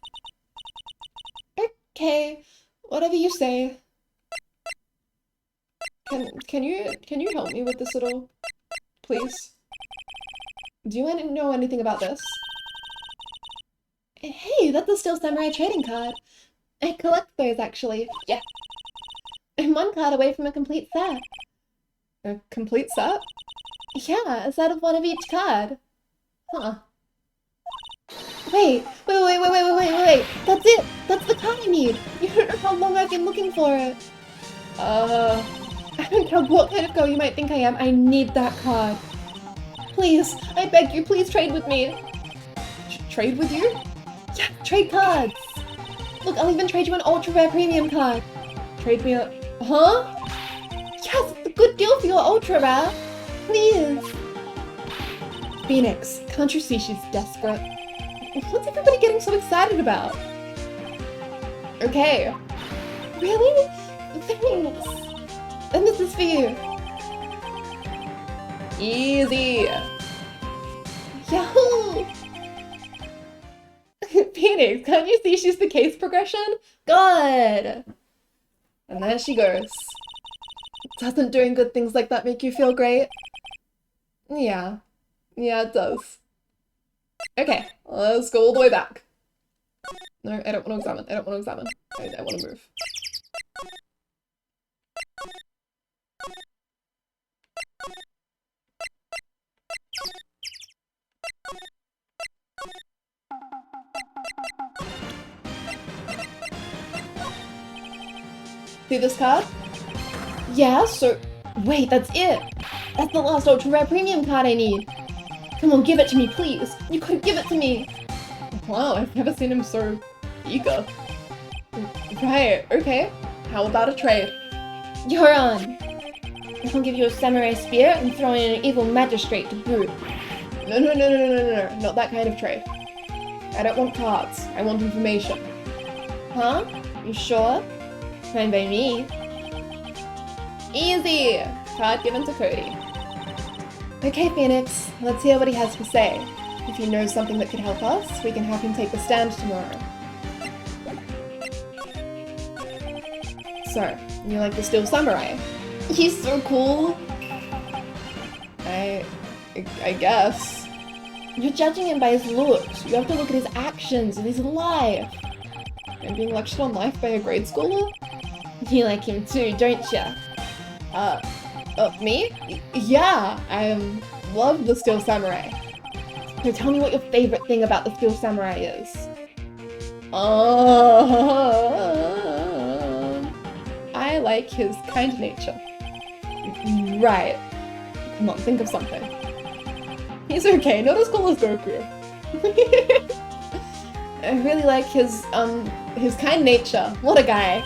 Okay, whatever you say. Can you help me with this at all? Please? Do you know anything about this? Hey, that's a Steel Samurai trading card. I collect those, actually. Yeah. I'm one card away from a complete set. A complete set? Yeah, a set of one of each card. Huh. Wait. That's it. That's the card I need. You don't know how long I've been looking for it. I don't care what kind of girl you might think I am. I need that card. Please, I beg you, please trade with me. Trade with you? Yeah, trade cards. Look, I'll even trade you an ultra rare premium card. Trade me a... Huh? Yes, it's a good deal for your ultra rare. Please. Phoenix, can't you see she's desperate? What's everybody getting so excited about? Okay. Really? Thanks. And this is for you. Easy. Yahoo! Phoenix, can't you see she's the case progression? Good. And there she goes. Doesn't doing good things like that make you feel great? Yeah. Yeah, it does. Okay, let's go all the way back. No, I don't want to examine. I don't want to examine. I want to move. See this card? Yeah, so... Wait, that's it! That's the last ultra rare premium card I need! Come on, give it to me, please! You could give it to me! Wow, I've never seen him so eager. Right, okay. How about a trade? You're on! I'll give you a samurai spear and throw in an evil magistrate to boot. No, not that kind of trade. I don't want cards, I want information. Huh? You sure? Fine by me. Easy! Card given to Cody. Okay, Phoenix, let's hear what he has to say. If he knows something that could help us, we can have him take the stand tomorrow. So, you like the Steel Samurai? He's so cool! I guess. You're judging him by his looks. You have to look at his actions and his life. I'm being lectured on life by a grade schooler? You like him too, don't you? Me? Yeah, I love the Steel Samurai. So tell me what your favorite thing about the Steel Samurai is. I like his kind nature. Right. Come on, think of something. He's okay, not as cool as Goku. I really like his kind nature. What a guy.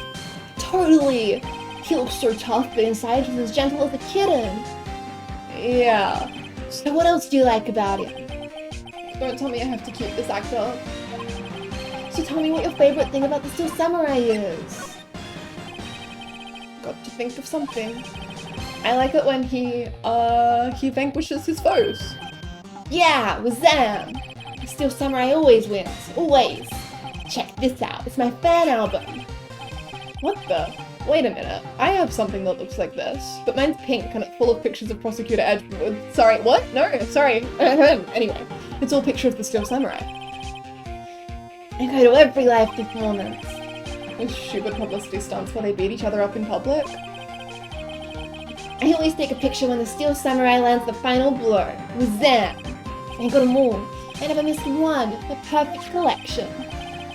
Totally! He looks so tough, but inside he's as gentle as a kitten. Yeah. So what else do you like about him? Don't tell me I have to keep this actor. So tell me what your favorite thing about the Steel Samurai is. Got to think of something. I like it when he vanquishes his foes. Yeah, Wazam! The Steel Samurai always wins. Always. Check this out. It's my fan album. What the? Wait a minute. I have something that looks like this, but mine's pink and it's full of pictures of Prosecutor Edgeworth. Sorry, what? No, sorry. Anyway, it's all picture of the Steel Samurai. I go to every live performance. Those stupid publicity stunts where they beat each other up in public. I always take a picture when the Steel Samurai lands the final blow. Zam! I got 'em all. I never missed one. A perfect collection.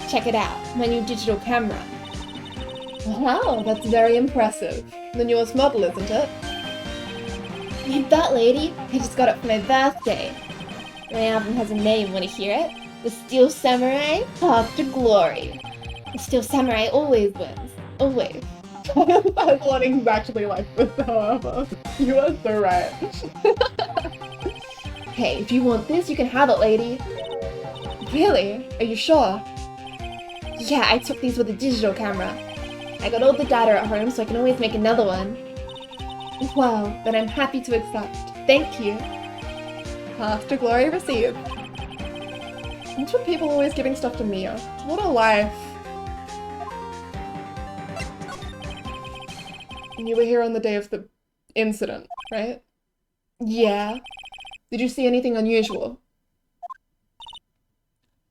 Check it out, my new digital camera. Wow, that's very impressive. The newest model, isn't it? You bet, lady. I just got it for my birthday. My album has a name, wanna hear it? The Steel Samurai, Path to Glory. The Steel Samurai always wins. Always. That's not exactly like this, however. You are so right. Hey, if you want this, you can have it, lady. Really? Are you sure? Yeah, I took these with a digital camera. I got all the data at home, so I can always make another one. Well, then I'm happy to accept. Thank you. Path to glory received. What's with people always giving stuff to Mia? What a life. You were here on the day of the incident, right? Yeah. Did you see anything unusual?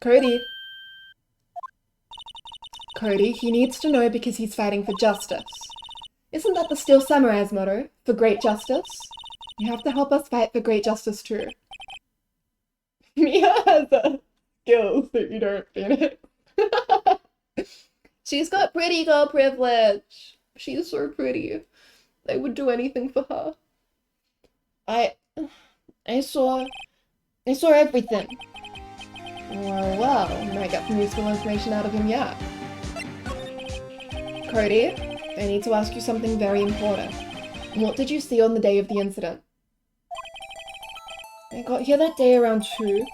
Cody. Cody, he needs to know because he's fighting for justice. Isn't that the Steel Samurai's motto? For great justice? You have to help us fight for great justice too. Mia has a skills that you don't, Phoenix. She's got pretty girl privilege. She's so pretty. They would do anything for her. I saw everything. Well, might get some useful information out of him yet. Cody, I need to ask you something very important. What did you see on the day of the incident? I got here that day around 2.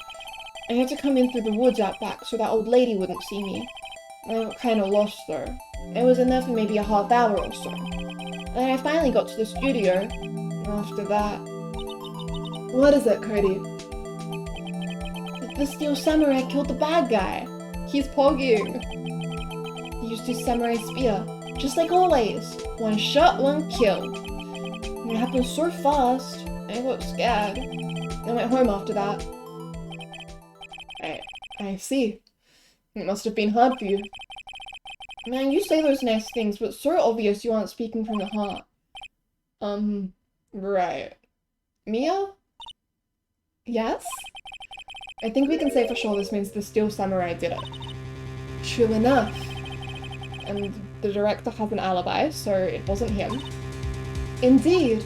I had to come in through the woods out back so that old lady wouldn't see me. I got kinda lost though. I was in there for maybe a half hour or so. Then I finally got to the studio. After that... What is it, Cody? The Steel Samurai killed the bad guy. He's pogging. He used his samurai spear. Just like always. One shot, one kill. It happened so fast. I got scared. I went home after that. I see. It must have been hard for you. Man, you say those nice things, but it's so obvious you aren't speaking from the heart. Right. Mia? Yes? I think we can say for sure this means the Steel Samurai did it. True enough. And the director has an alibi, so it wasn't him. Indeed.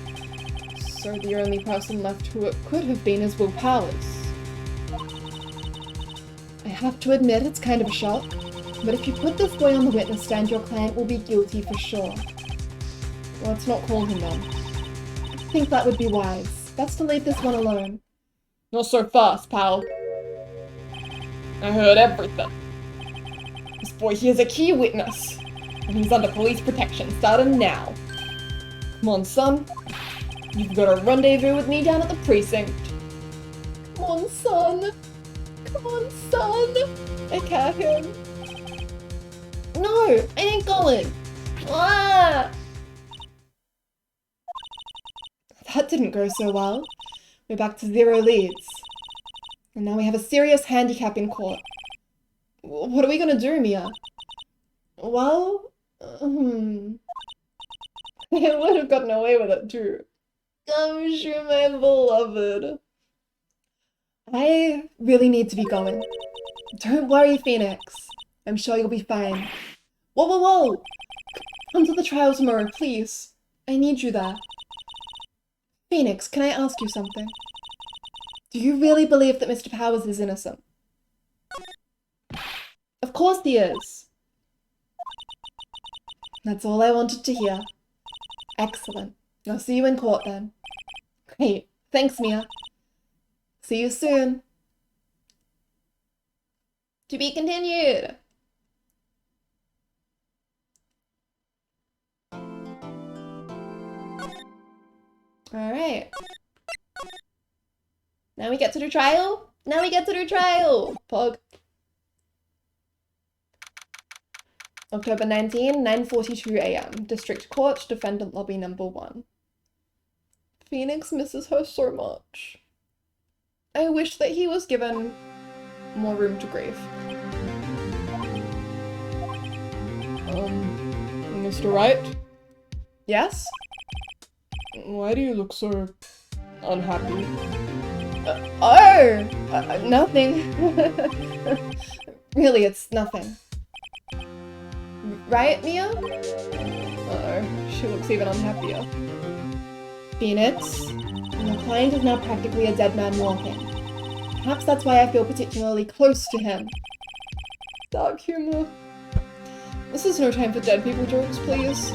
So the only person left who it could have been is Will Powers. I have to admit it's kind of a shock, but if you put this boy on the witness stand, your client will be guilty for sure. Let's not call him then. I think that would be wise. Best to leave this one alone. Not so fast, pal. I heard everything. This boy here's a key witness, and he's under police protection starting now. Come on, son. You've got a rendezvous with me down at the precinct. Come on, son. Come on, son. I can't him. No, I ain't going. Ah! That didn't go so well. We're back to 0 leads. And now we have a serious handicap in court. What are we gonna do, Mia? Well, I would have gotten away with it too. Come shoot my beloved. I really need to be going. Don't worry, Phoenix. I'm sure you'll be fine. Whoa, whoa, whoa! Come to the trial tomorrow, please. I need you there. Phoenix, can I ask you something? Do you really believe that Mr. Powers is innocent? Of course he is. That's all I wanted to hear. Excellent. I'll see you in court then. Great. Thanks, Mia. See you soon. To be continued. Alright. Now we get to do trial. Now we get to do trial. Pog. October 19, 9:42 a.m. District Court, Defendant Lobby number 1. Phoenix misses her so much. I wish that he was given more room to grieve. Mr. Wright? Yes? Why do you look so unhappy? Nothing. Really, it's nothing. Right, Mia? Uh-oh, she looks even unhappier. Phoenix, your client is now practically a dead man walking. Perhaps that's why I feel particularly close to him. Dark humor. This is no time for dead people jokes, please.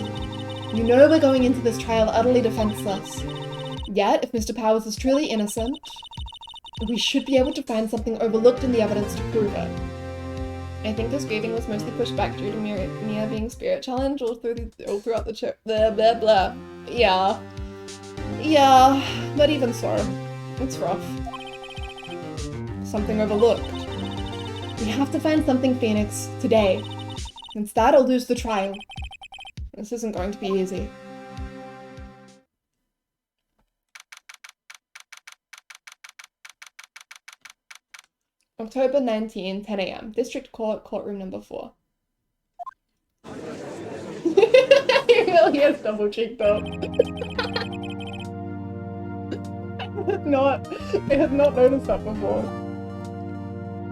You know we're going into this trial utterly defenseless. Yet, if Mr. Powers is truly innocent, we should be able to find something overlooked in the evidence to prove it. I think this grieving was mostly pushed back due to Mia being spirit challenged all throughout the trip. Blah blah blah. Yeah, but even so, it's rough. Something overlooked. We have to find something, Phoenix, today. Instead, I'll lose the trial. This isn't going to be easy. October 19, 10 a.m. District Court, courtroom number 4. He really is double cheeked up. I had not noticed that before.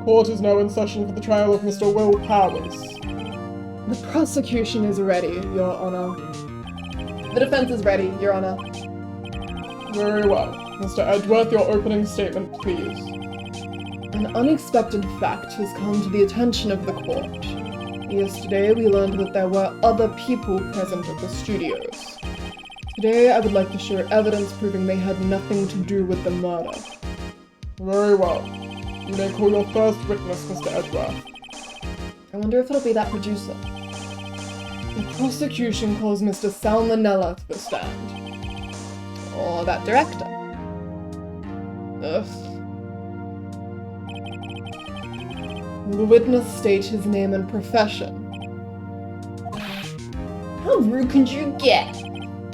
Court is now in session for the trial of Mr. Will Powers. The prosecution is ready, Your Honor. The defense is ready, Your Honor. Very well. Mr. Edgeworth, your opening statement, please. An unexpected fact has come to the attention of the court. Yesterday, we learned that there were other people present at the studios. Today, I would like to share evidence proving they had nothing to do with the murder. Very well. You may call your first witness, Mr. Edgeworth. I wonder if it'll be that producer. The prosecution calls Mr. Salmonella to the stand. Or that director. Ugh. Will the witness state his name and profession? How rude can you get?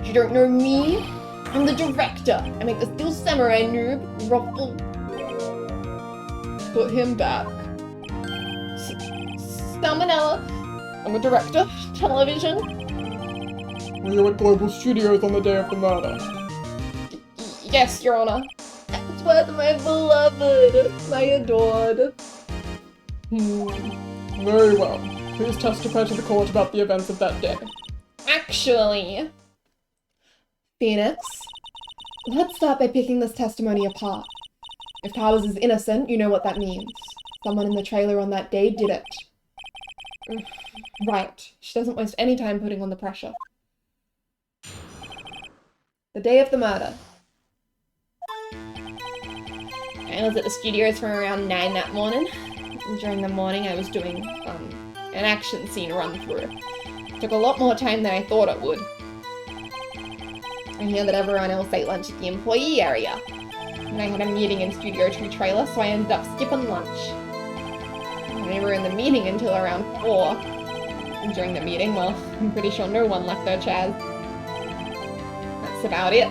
You don't know me? I'm the director. I make the Steel Samurai noob, ruffle. Put him back. Salmonella. I'm a director, television. Were you at Global Studios on the day of the murder? Yes, Your Honor. That's where my beloved, my adored. Very well. Please testify to the court about the events of that day. Actually, Phoenix, let's start by picking this testimony apart. If Powers is innocent, you know what that means. Someone in the trailer on that day did it. Right. She doesn't waste any time putting on the pressure. The day of the murder. I was at the studios from around 9 that morning. During the morning, I was doing an action scene run through. Took a lot more time than I thought it would. I hear that everyone else ate lunch at the employee area. And I had a meeting in Studio 2 trailer, so I ended up skipping lunch. And we were in the meeting until around 4. And during the meeting, well, I'm pretty sure no one left their chairs. That's about it.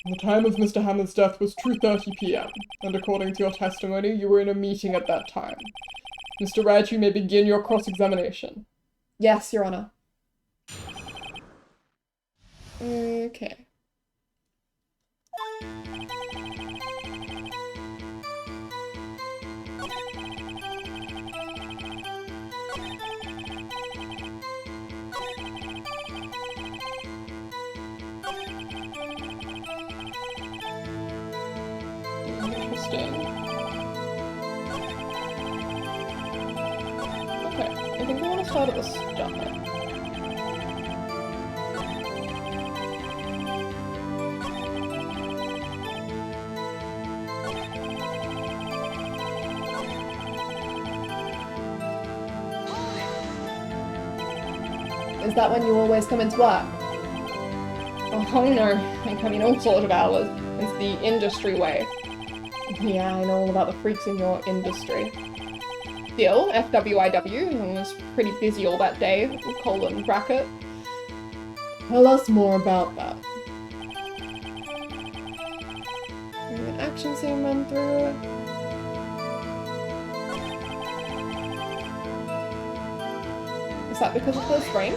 The time of Mr. Hammond's death was 2:30 p.m., and according to your testimony, you were in a meeting at that time. Mr. Wright, you may begin your cross-examination. Yes, Your Honor. Okay. Interesting. Okay, I think I want to start at the start. Is that when you always come into work? Oh no, I come in all sorts of hours. It's the industry way. Yeah, I know all about the freaks in your industry. Still, FWIW, I was pretty busy all that day, colon bracket. Tell us more about that. An action scene run through. that because of the sprain?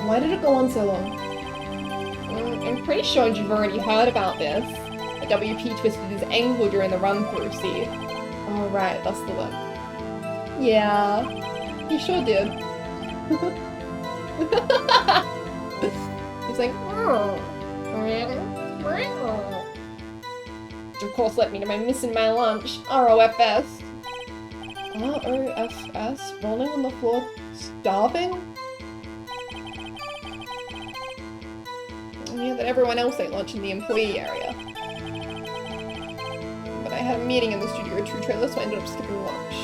Why did it go on so long? I'm pretty sure you've already heard about this. The WP twisted his ankle during the run-through, see? Oh right, that's the one. Yeah, he sure did. He's like, which of course led me to my missing my lunch. ROFS. ROFS? Rolling on the floor, starving? Yeah, that everyone else ate lunch in the employee area. But I had a meeting in the Studio 2 trailer, so I ended up skipping lunch.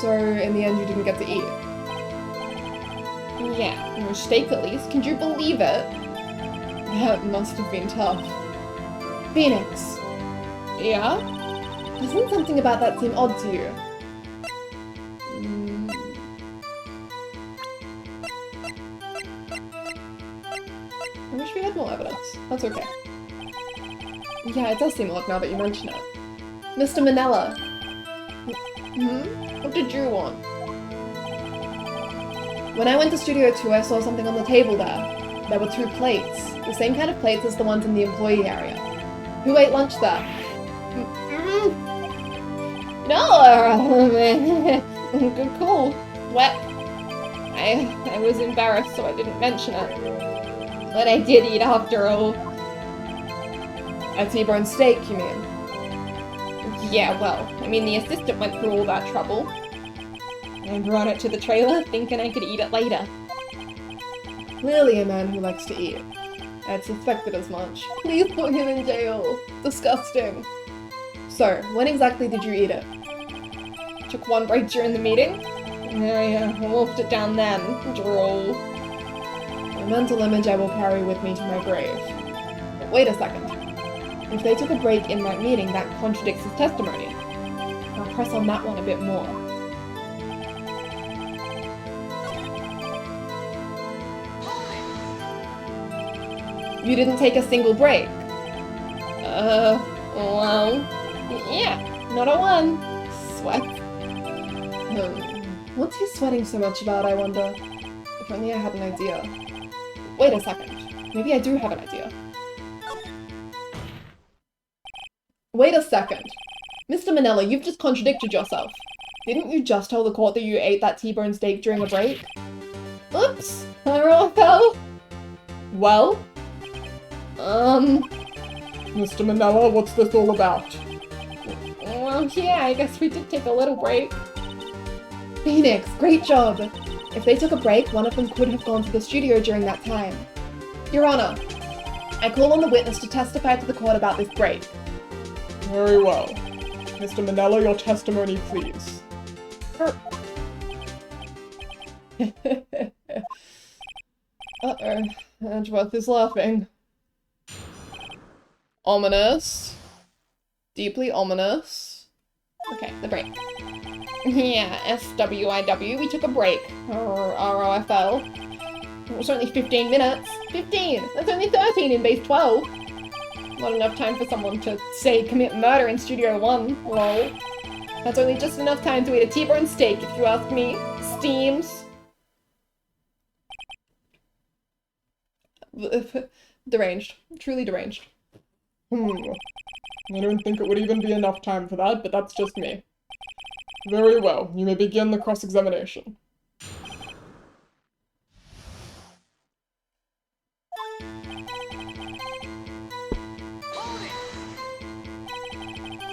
So, in the end, you didn't get to eat? Yeah, no steak at least. Can you believe it? That must have been tough. Phoenix. Yeah? Doesn't something about that seem odd to you? I wish we had more evidence. That's okay. Yeah, it does seem odd now that you mention it. Mr. Manella. What did you want? When I went to Studio 2, I saw something on the table there. There were 2 plates. The same kind of plates as the ones in the employee area. Who ate lunch there? No! Good call. What? I was embarrassed, so I didn't mention it. But I did eat after all. A T-bone steak, you mean? Yeah, well, I mean, the assistant went through all that trouble. I brought it to the trailer, thinking I could eat it later. Clearly a man who likes to eat. I'd suspected as much. Please put him in jail. Disgusting. So, when exactly did you eat it? Took one break during the meeting? Yeah, I wolfed it down then. Droll. A mental image I will carry with me to my grave. But wait a second. If they took a break in that meeting, that contradicts his testimony. I'll press on that one a bit more. You didn't take a single break? Well, yeah, not a one. Sweat. What's he sweating so much about, I wonder? If only I had an idea. Wait a second. Maybe I do have an idea. Wait a second. Mr. Manella, you've just contradicted yourself. Didn't you just tell the court that you ate that T-bone steak during a break? Oops! ROFL? Well? Mr. Manella, what's this all about? Well, yeah, I guess we did take a little break. Phoenix, great job! If they took a break, one of them could have gone to the studio during that time. Your Honor, I call on the witness to testify to the court about this break. Very well. Mr. Manella, your testimony, please. Uh-oh. Edgeworth is laughing. Ominous. Deeply ominous. Okay, the break. Yeah, SWIW, we took a break. ROFL. It was only 15 minutes. 15! That's only 13 in base 12. Not enough time for someone to, say, commit murder in Studio 1. Lol. That's only just enough time to eat a T-bone steak, if you ask me. Steams. Deranged. Truly deranged. I don't think it would even be enough time for that, but that's just me. Very well, you may begin the cross-examination.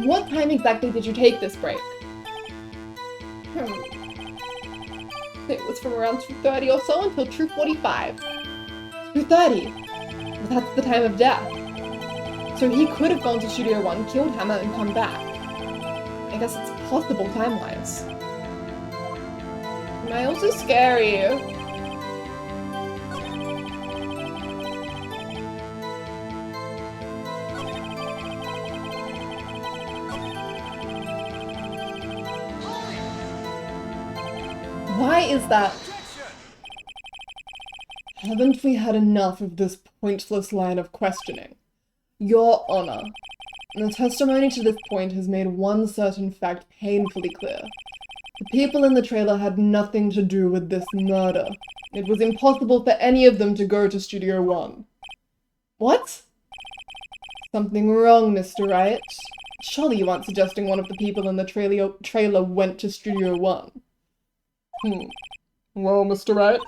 What time exactly did you take this break? It was from around 2:30 or so until 2:45. 2:30? Well, that's the time of death. So he could have gone to Studio 1, killed Hammer, and come back. I guess it's possible time-wise. Miles is scary. Why is that? Haven't we had enough of this pointless line of questioning? Your Honor, the testimony to this point has made one certain fact painfully clear. The people in the trailer had nothing to do with this murder. It was impossible for any of them to go to Studio One. What? Something wrong, Mr. Wright. Surely you aren't suggesting one of the people in the trailer went to Studio One. Well, Mr. Wright?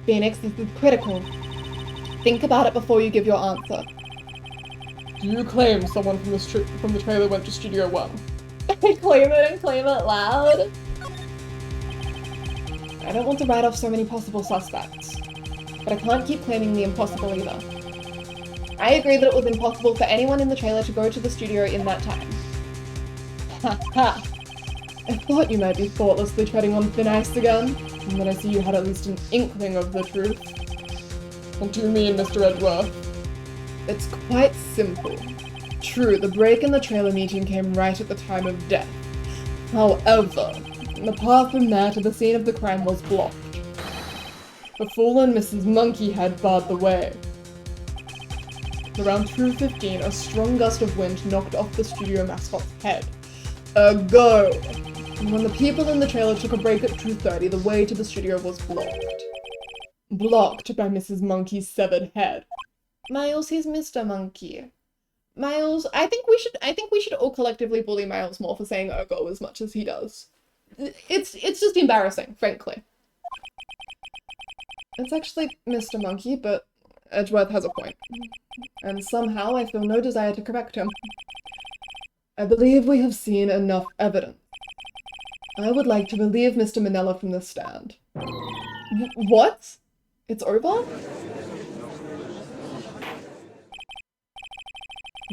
Phoenix, this is critical. Think about it before you give your answer. Do you claim someone from the trailer went to Studio One? I claim it and claim it loud. I don't want to write off so many possible suspects, but I can't keep claiming the impossible either. I agree that it was impossible for anyone in the trailer to go to the studio in that time. Ha ha! I thought you might be thoughtlessly treading on thin ice again, and then I see you had at least an inkling of the truth. What do you mean, Mr. Edgeworth? It's quite simple. True, the break in the trailer meeting came right at the time of death. However, the path from there to the scene of the crime was blocked. The fallen Mrs. Monkeyhead barred the way. Around 2:15, a strong gust of wind knocked off the studio mascot's head. A go! And when the people in the trailer took a break at 2:30, the way to the studio was blocked. Blocked by Mrs. Monkey's severed head. Miles, he's Mr. Monkey. Miles, I think we should all collectively bully Miles more for saying "ergo" as much as he does. It's just embarrassing, frankly. It's actually Mr. Monkey, but Edgeworth has a point. And somehow I feel no desire to correct him. I believe we have seen enough evidence. I would like to relieve Mr. Manella from the stand. What? It's over?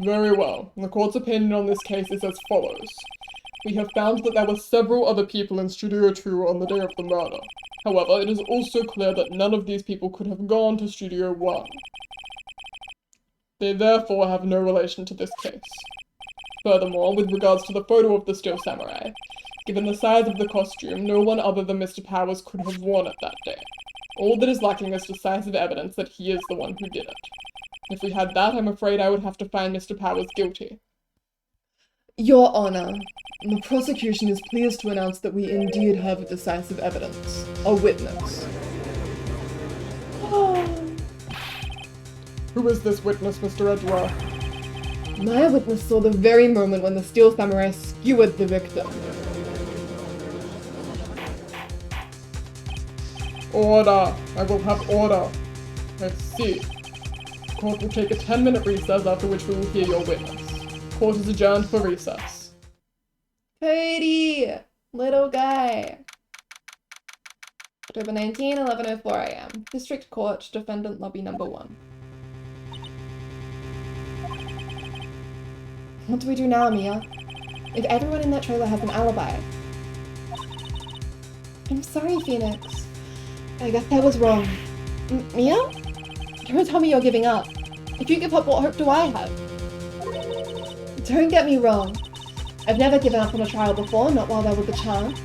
Very well. The court's opinion on this case is as follows. We have found that there were several other people in Studio 2 on the day of the murder. However, it is also clear that none of these people could have gone to Studio 1. They therefore have no relation to this case. Furthermore, with regards to the photo of the Steel Samurai, given the size of the costume, no one other than Mr. Powers could have worn it that day. All that is lacking is decisive evidence that he is the one who did it. If we had that, I'm afraid I would have to find Mr. Powers guilty. Your Honor, the prosecution is pleased to announce that we indeed have decisive evidence. A witness. Who is this witness, Mr. Edgeworth? My witness saw the very moment when the Steel Samurai skewered the victim. Order! I will have order. Let's see. Court will take a 10-minute recess, after which we will hear your witness. Court is adjourned for recess. Cody! Little guy. October 19, 11:04 a.m. District Court, Defendant Lobby Number 1. What do we do now, Mia? If everyone in that trailer has an alibi. I'm sorry, Phoenix. I guess I was wrong. Mia? Don't tell me you're giving up. If you give up, what hope do I have? Don't get me wrong. I've never given up on a trial before, not while there was a chance.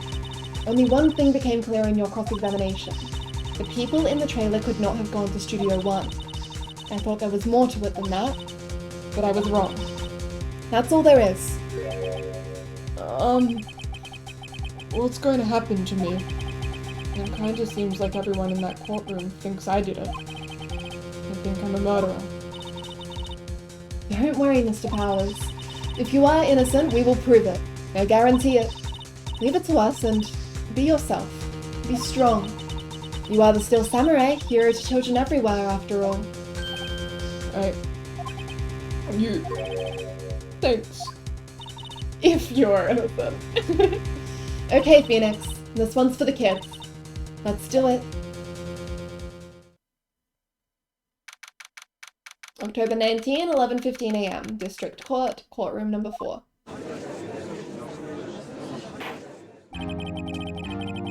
Only one thing became clear in your cross-examination. The people in the trailer could not have gone to Studio 1. I thought there was more to it than that, but I was wrong. That's all there is. What's going to happen to me? It kind of seems like everyone in that courtroom thinks I did it. They think I'm a murderer. Don't worry, Mr. Powers. If you are innocent, we will prove it. I guarantee it. Leave it to us and be yourself. Be strong. You are the Steel Samurai, hero to children everywhere, after all. Thanks. If you're innocent. Okay, Phoenix. This one's for the kids. Let's do it. October 19, 11:15 a.m. District Court, Courtroom Number 4.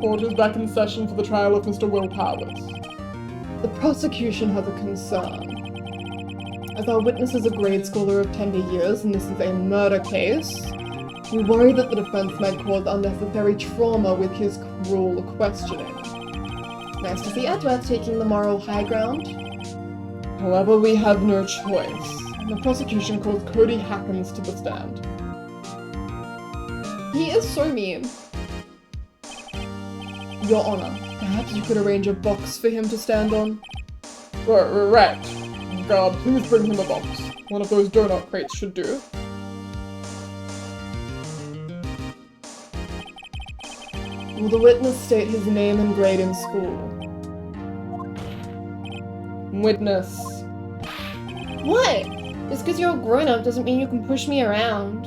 Court is back in session for the trial of Mr. Will Powers. The prosecution has a concern. As our witness is a grade schooler of tender years and this is a murder case, we worry that the defense might cause unnecessary trauma with his cruel questioning. Nice to see Edgeworth taking the moral high ground. However, we have no choice, and the prosecution calls Cody Hackens to the stand. He is so mean. Your Honor, perhaps you could arrange a box for him to stand on? Right. Guard, please bring him a box. One of those donut crates should do. Will the witness state his name and grade in school? Witness. What? Just because you're a grown-up doesn't mean you can push me around.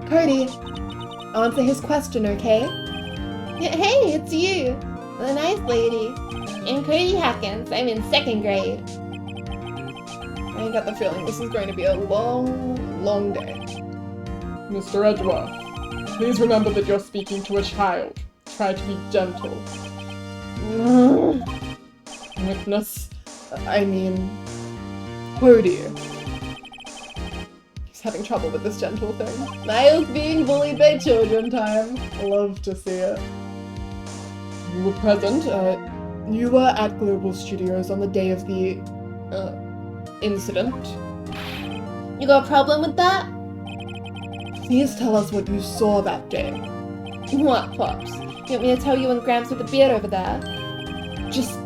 Cody, answer his question, okay? Hey, it's you! The nice lady. I'm Cody Hackens. I'm in 2nd grade. I got the feeling this is going to be a long, long day. Mr. Edgeworth, please remember that you're speaking to a child. Try to be gentle. Witness. I mean, Cody. He's having trouble with this gentle thing. Niles being bullied by children time. Love to see it. You were present. You were at Global Studios on the day of the, incident. You got a problem with that? Please tell us what you saw that day. What, Pops? You want me to tell you when Gramps with the beard over there? Just,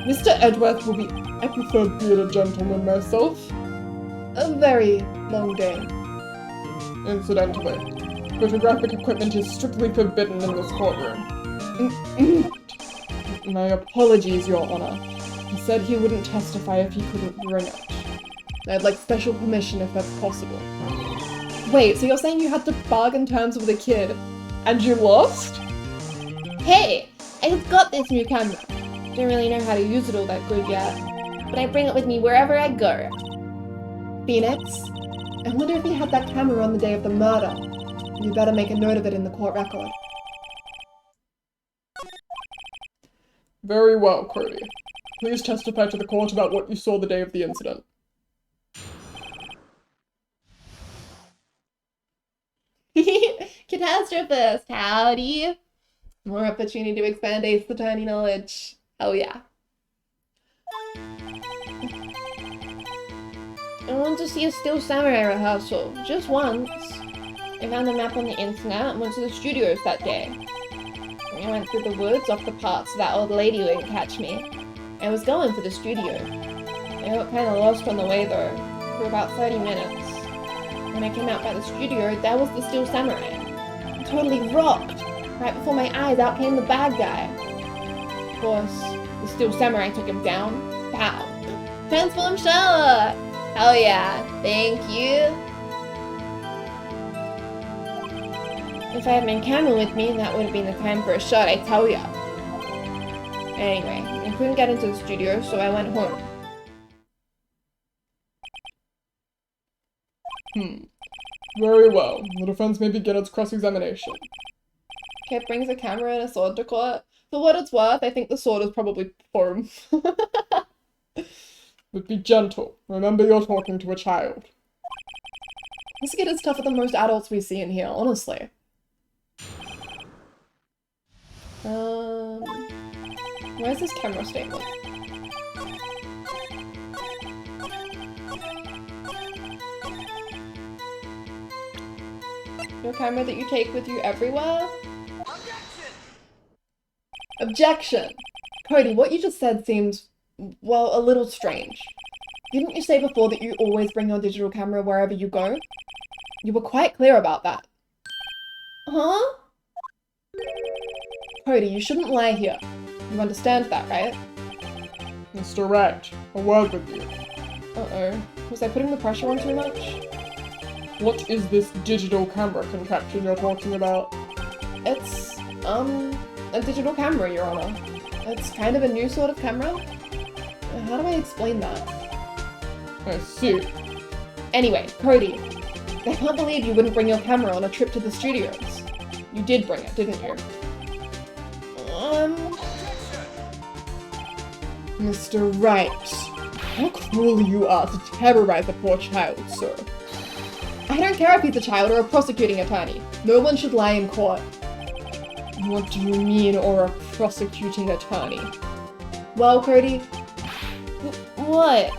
Mr. Edgeworth will be. I prefer bearded gentleman myself. a very long day. Incidentally, photographic equipment is strictly forbidden in this courtroom. My apologies, Your Honor. He said he wouldn't testify if he couldn't bring it. I'd like special permission if that's possible. Wait, so you're saying you had to bargain terms with a kid, and you lost? Hey! I've got this new camera. Don't really know how to use it all that good yet, but I bring it with me wherever I go. Phoenix? I wonder if he had that camera on the day of the murder. You better make a note of it in the court record. Very well, Cody. Please testify to the court about what you saw the day of the incident. Catastrophist, howdy! More opportunity to expand Ace Attorney knowledge. Oh yeah. I want to see a Still Samurai rehearsal, just once. I found a map on the internet and went to the studios that day. I went through the woods off the path so that old lady wouldn't catch me. I was going for the studio. I got kinda lost on the way though, for about 30 minutes. When I came out by the studio, there was the Still Samurai. I totally rocked! Right before my eyes, out came the bad guy. Of course, the Still Samurai took him down. Pow! Transform Charlotte! Hell yeah, thank you. If I had my camera with me, that would have been the time for a shot, I tell ya. Anyway, I couldn't get into the studio, so I went home. Very well. The defense may begin its cross-examination. Kip brings a camera and a sword to court. For what it's worth, I think the sword is probably foreign. But be gentle. Remember you're talking to a child. This kid is tougher than most adults we see in here, honestly. Where's this camera statement? Your camera that you take with you everywhere? Objection! Cody, what you just said seems, well, a little strange. Didn't you say before that you always bring your digital camera wherever you go? You were quite clear about that. Huh? Cody, you shouldn't lie here. You understand that, right? Mr. Wright, a word with you. Uh-oh. Was I putting the pressure on too much? What is this digital camera contraption you're talking about? It's, a digital camera, Your Honor. It's kind of a new sort of camera. How do I explain that? I see. Anyway, Cody, I can't believe you wouldn't bring your camera on a trip to the studios. You did bring it, didn't you? Mr. Wright, how cruel you are to terrorize a poor child, sir. I don't care if he's a child or a prosecuting attorney. No one should lie in court. What do you mean, or a prosecuting attorney? Well, Cody? What?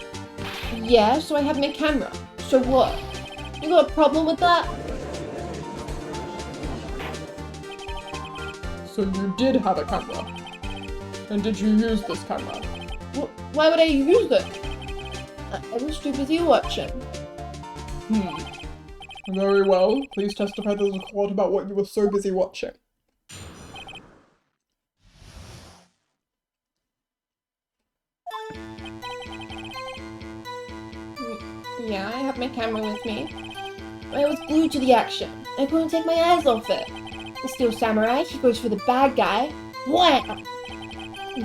Yeah, so I have my camera. So what? You got a problem with that? So you did have a camera. And did you use this camera? Why would I use it? I was too busy watching. Very well. Please testify to the court about what you were so busy watching. Yeah, I have my camera with me. I was glued to the action. I couldn't take my eyes off it. The Steel Samurai, he goes for the bad guy. Wham!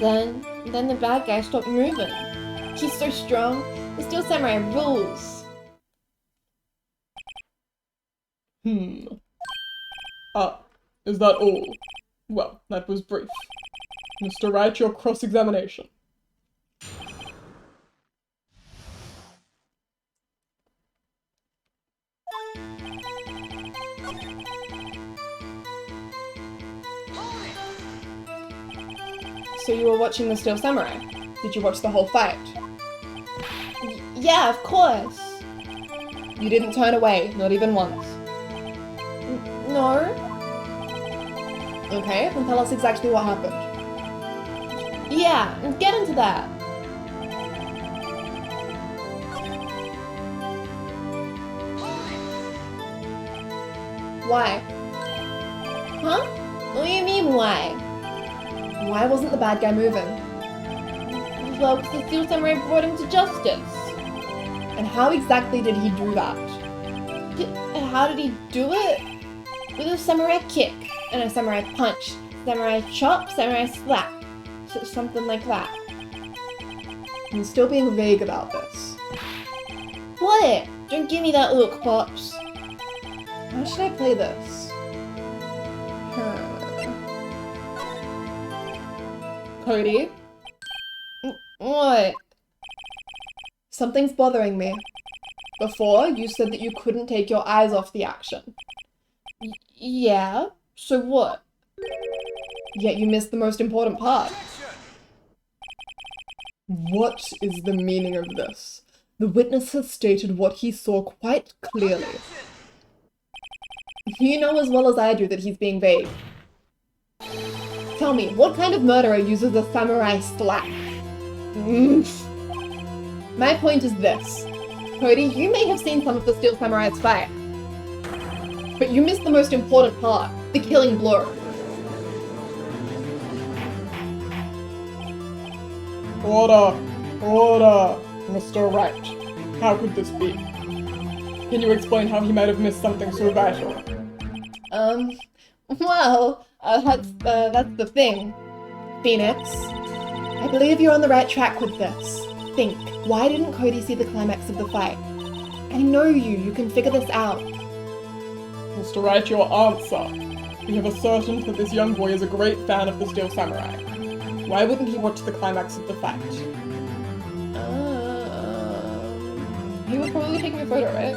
Then the bad guy stopped moving. He's so strong. The Steel Samurai rules. Is that all? Well, that was brief. Mr. Wright, your cross-examination. So you were watching the Steel Samurai? Did you watch the whole fight? Yeah, of course. You didn't turn away, not even once. No? Okay, then tell us exactly what happened. Yeah, get into that. Why? Huh? What do you mean, why? Why wasn't the bad guy moving? Well, because the Steel Samurai brought him to justice. And how exactly did he do that? How did he do it? With a samurai kick, and a samurai punch, samurai chop, samurai slap. Something like that. I'm still being vague about this. What? Don't give me that look, Pops. How should I play this? Cody? What? Something's bothering me. Before, you said that you couldn't take your eyes off the action. Yeah? So what? Yet you missed the most important part. What is the meaning of this? The witness has stated what he saw quite clearly. You know as well as I do that he's being vague. Tell me, what kind of murderer uses a samurai slap? My point is this. Cody, you may have seen some of the Steel Samurai's fight. But you missed the most important part, the killing blow. Order! Order! Mr. Wright. How could this be? Can you explain how he might have missed something so vital? Well, that's the thing. Phoenix, I believe you're on the right track with this. Think, why didn't Cody see the climax of the fight? I know you can figure this out. Mr. Wright, your answer. We have ascertained that this young boy is a great fan of the Steel Samurai. Why wouldn't he watch the climax of the fight? He was probably taking a photo, right?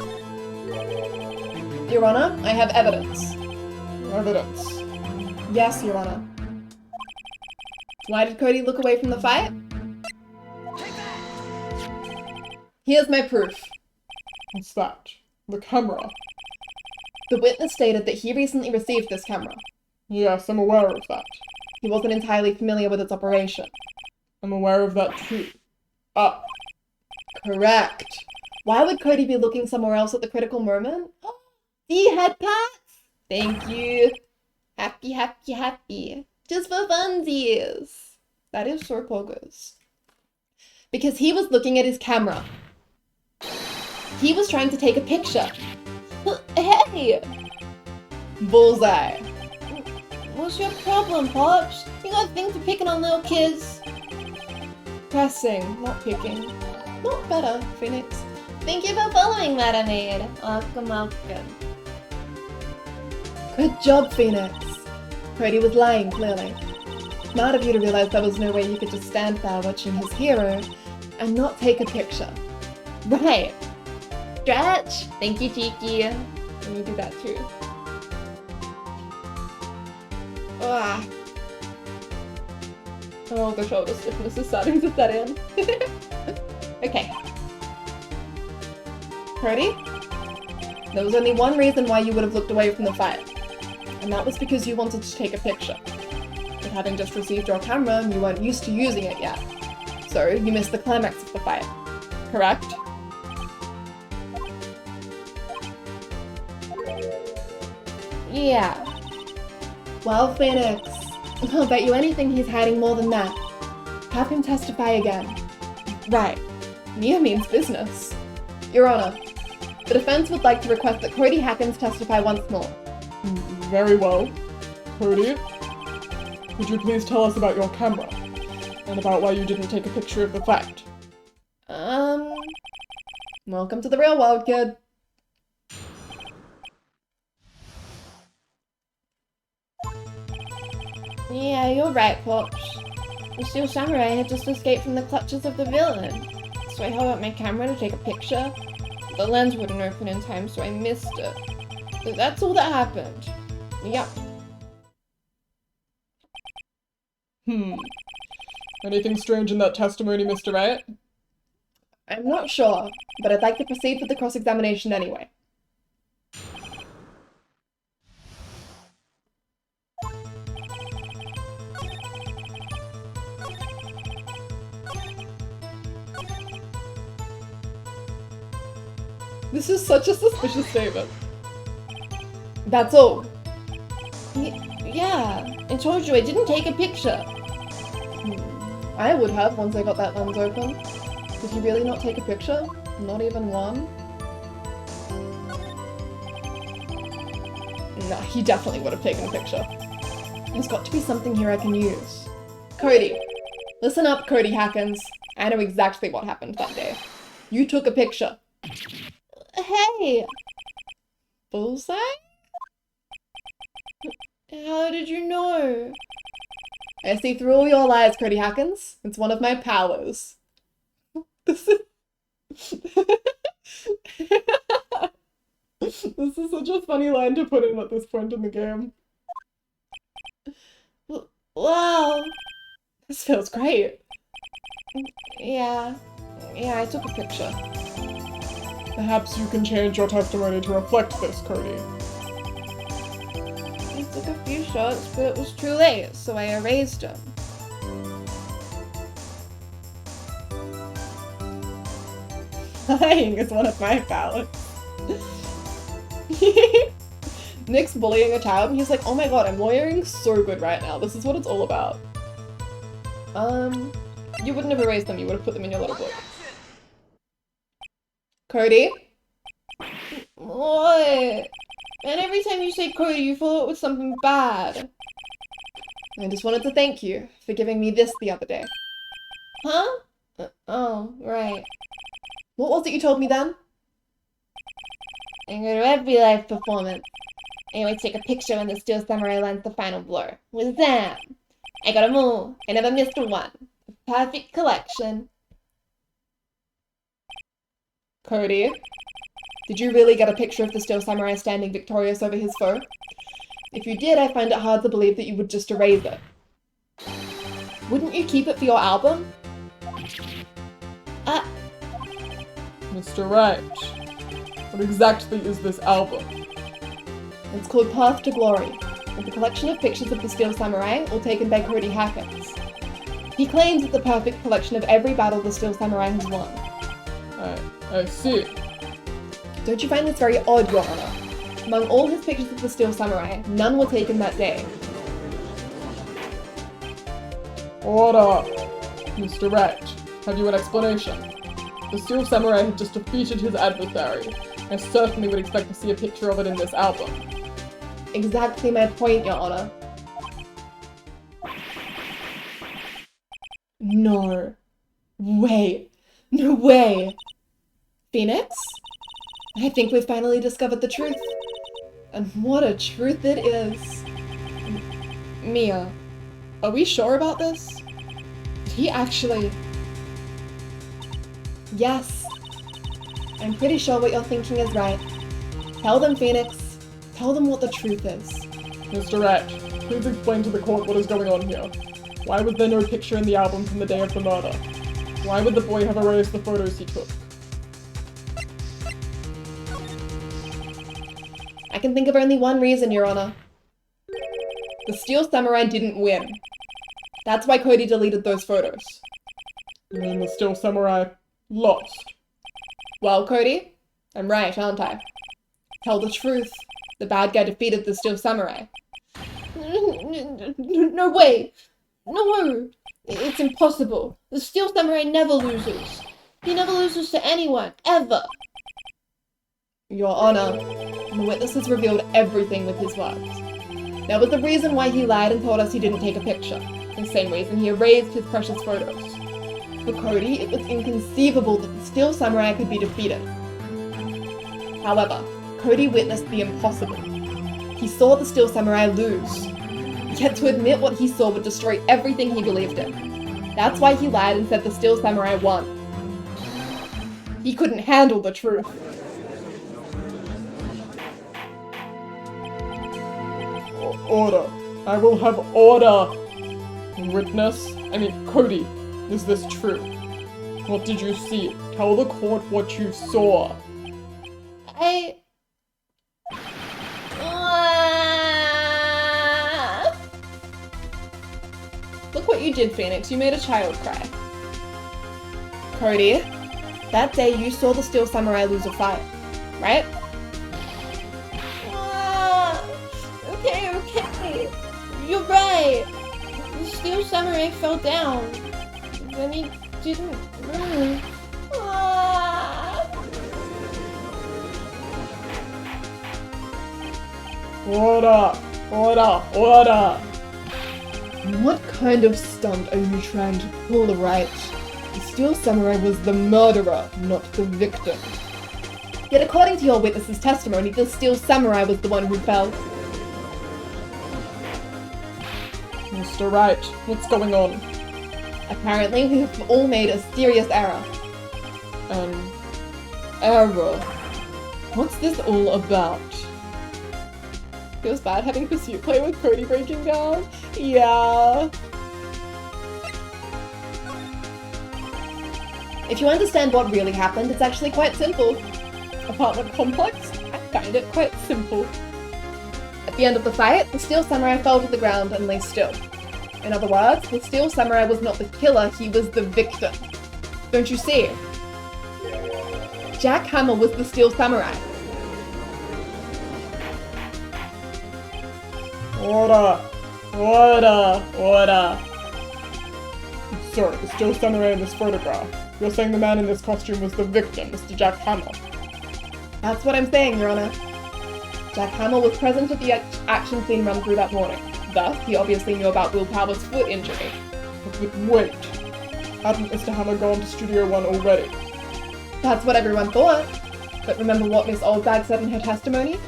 Your Honor, I have evidence. Evidence. Yes, Your Honor. Why did Cody look away from the fight? Here's my proof. What's that? The camera. The witness stated that he recently received this camera. Yes, I'm aware of that. He wasn't entirely familiar with its operation. I'm aware of that too. Correct. Why would Cody be looking somewhere else at the critical moment? The head pats? Thank you. Happy, happy, happy. Just for funsies. That is so poggers. Because he was looking at his camera. He was trying to take a picture. Hey! Bullseye. What's your problem, Pops? You got a thing for picking on little kids? Pressing, not picking. Not better, Phoenix. Thank you for following, Madame. Welcome. Good job, Phoenix. Cody was lying, clearly. Smart of you to realize there was no way you could just stand there watching his hero and not take a picture. Right. Stretch. Thank you, Cheeky. Let me do that too. Ah. Oh, the shoulder stiffness is starting to set in. Okay. Ready? There was only one reason why you would have looked away from the fire, and that was because you wanted to take a picture. But having just received your camera, you weren't used to using it yet, so you missed the climax of the fight. Correct? Yeah. Well, Phoenix, I'll bet you anything he's hiding more than that. Have him testify again. Right. Mia means business. Your Honor, the defense would like to request that Cody Hackins testify once more. Very well. Cody, would you please tell us about your camera? And about why you didn't take a picture of the fight? Welcome to the real world, kid. Yeah, you're right, Pops. The Steel Samurai had just escaped from the clutches of the villain. So I held out my camera to take a picture. The lens wouldn't open in time, so I missed it. So that's all that happened. Yup. Anything strange in that testimony, Mr. Wright? I'm not sure, but I'd like to proceed with the cross-examination anyway. This is such a suspicious statement. That's all. Yeah, I told you I didn't take a picture. I would have once I got that lens open. Did he really not take a picture? Not even one? Nah, he definitely would have taken a picture. There's got to be something here I can use. Cody. Listen up, Cody Hackins. I know exactly what happened that day. You took a picture. Hey! Bullseye? How did you know? I see through all your lies, Cody Hackins. It's one of my powers. This is... This is such a funny line to put in at this point in the game. Wow! This feels great. Yeah, I took a picture. Perhaps you can change your testimony to reflect this, Cody. I took a few shots, but it was too late, so I erased them. Lying is one of my powers. Nick's bullying a child and he's like, oh my god, I'm lawyering so good right now. This is what it's all about. You wouldn't have erased them, you would have put them in your little book. Cody? What? And every time you say Cody, you follow it with something bad. I just wanted to thank you for giving me this the other day. Huh? Oh, right. What was it you told me then? I go to every live performance. I always take a picture when the Steel Samurai lands the final blow. With them. I got 'em all. I never missed one. A perfect collection. Cody? Did you really get a picture of the Steel Samurai standing victorious over his foe? If you did, I find it hard to believe that you would just erase it. Wouldn't you keep it for your album? Mr. Wright, what exactly is this album? It's called Path to Glory. It's a collection of pictures of the Steel Samurai, all taken by Cody Hackins. He claims it's a perfect collection of every battle the Steel Samurai has won. I see. Don't you find this very odd, Your Honor? Among all his pictures of the Steel Samurai, none were taken that day. Order! Mr. Wright, have you an explanation? The Steel Samurai had just defeated his adversary. I certainly would expect to see a picture of it in this album. Exactly my point, Your Honor. No. Way. No way. Phoenix? I think we've finally discovered the truth. And what a truth it is. Mia, are we sure about this? Did he actually... Yes. I'm pretty sure what you're thinking is right. Tell them, Phoenix. Tell them what the truth is. Mr. Wright, please explain to the court what is going on here. Why was there no picture in the album from the day of the murder? Why would the boy have erased the photos he took? I can think of only one reason, Your Honor. The Steel Samurai didn't win. That's why Cody deleted those photos. You mean the Steel Samurai lost? Well, Cody, I'm right, aren't I? Tell the truth. The bad guy defeated the Steel Samurai. No way! No! It's impossible. The Steel Samurai never loses. He never loses to anyone, ever. Your Honor, the witness has revealed everything with his words. There was a reason why he lied and told us he didn't take a picture. The same reason he erased his precious photos. For Cody, it was inconceivable that the Steel Samurai could be defeated. However, Cody witnessed the impossible. He saw the Steel Samurai lose. Yet to admit what he saw would destroy everything he believed in. That's why he lied and said the Steel Samurai won. He couldn't handle the truth. Order. I will have order. Cody, is this true? What did you see? Tell the court what you saw. Look what you did, Phoenix. You made a child cry. Cody, that day you saw the Steel Samurai lose a fight, right? Okay. You're right. The Steel Samurai fell down. Then he didn't move. Order. What kind of stunt are you trying to pull, right? The Steel Samurai was the murderer, not the victim. Yet according to your witness's testimony, the Steel Samurai was the one who fell. Mr. Wright, what's going on? Apparently, we have all made a serious error. An error? What's this all about? Feels bad having pursuit play with Cody breaking down. Yeah. If you understand what really happened, it's actually quite simple. Apartment complex? I find it quite simple. At the end of the fight, the Steel Samurai fell to the ground and lay still. In other words, the Steel Samurai was not the killer, he was the victim. Don't you see? Jack Hammer was the Steel Samurai. Order. Sir, the Steel Samurai in this photograph. You're saying the man in this costume was the victim, Mr. Jack Hammer. That's what I'm saying, Your Honor. Jack Hammer was present at the action scene run through that morning. Thus, he obviously knew about Will Power's foot injury. But wait, hadn't Mr. Hammer gone to Studio One already? That's what everyone thought. But remember what Miss Oldbag said in her testimony?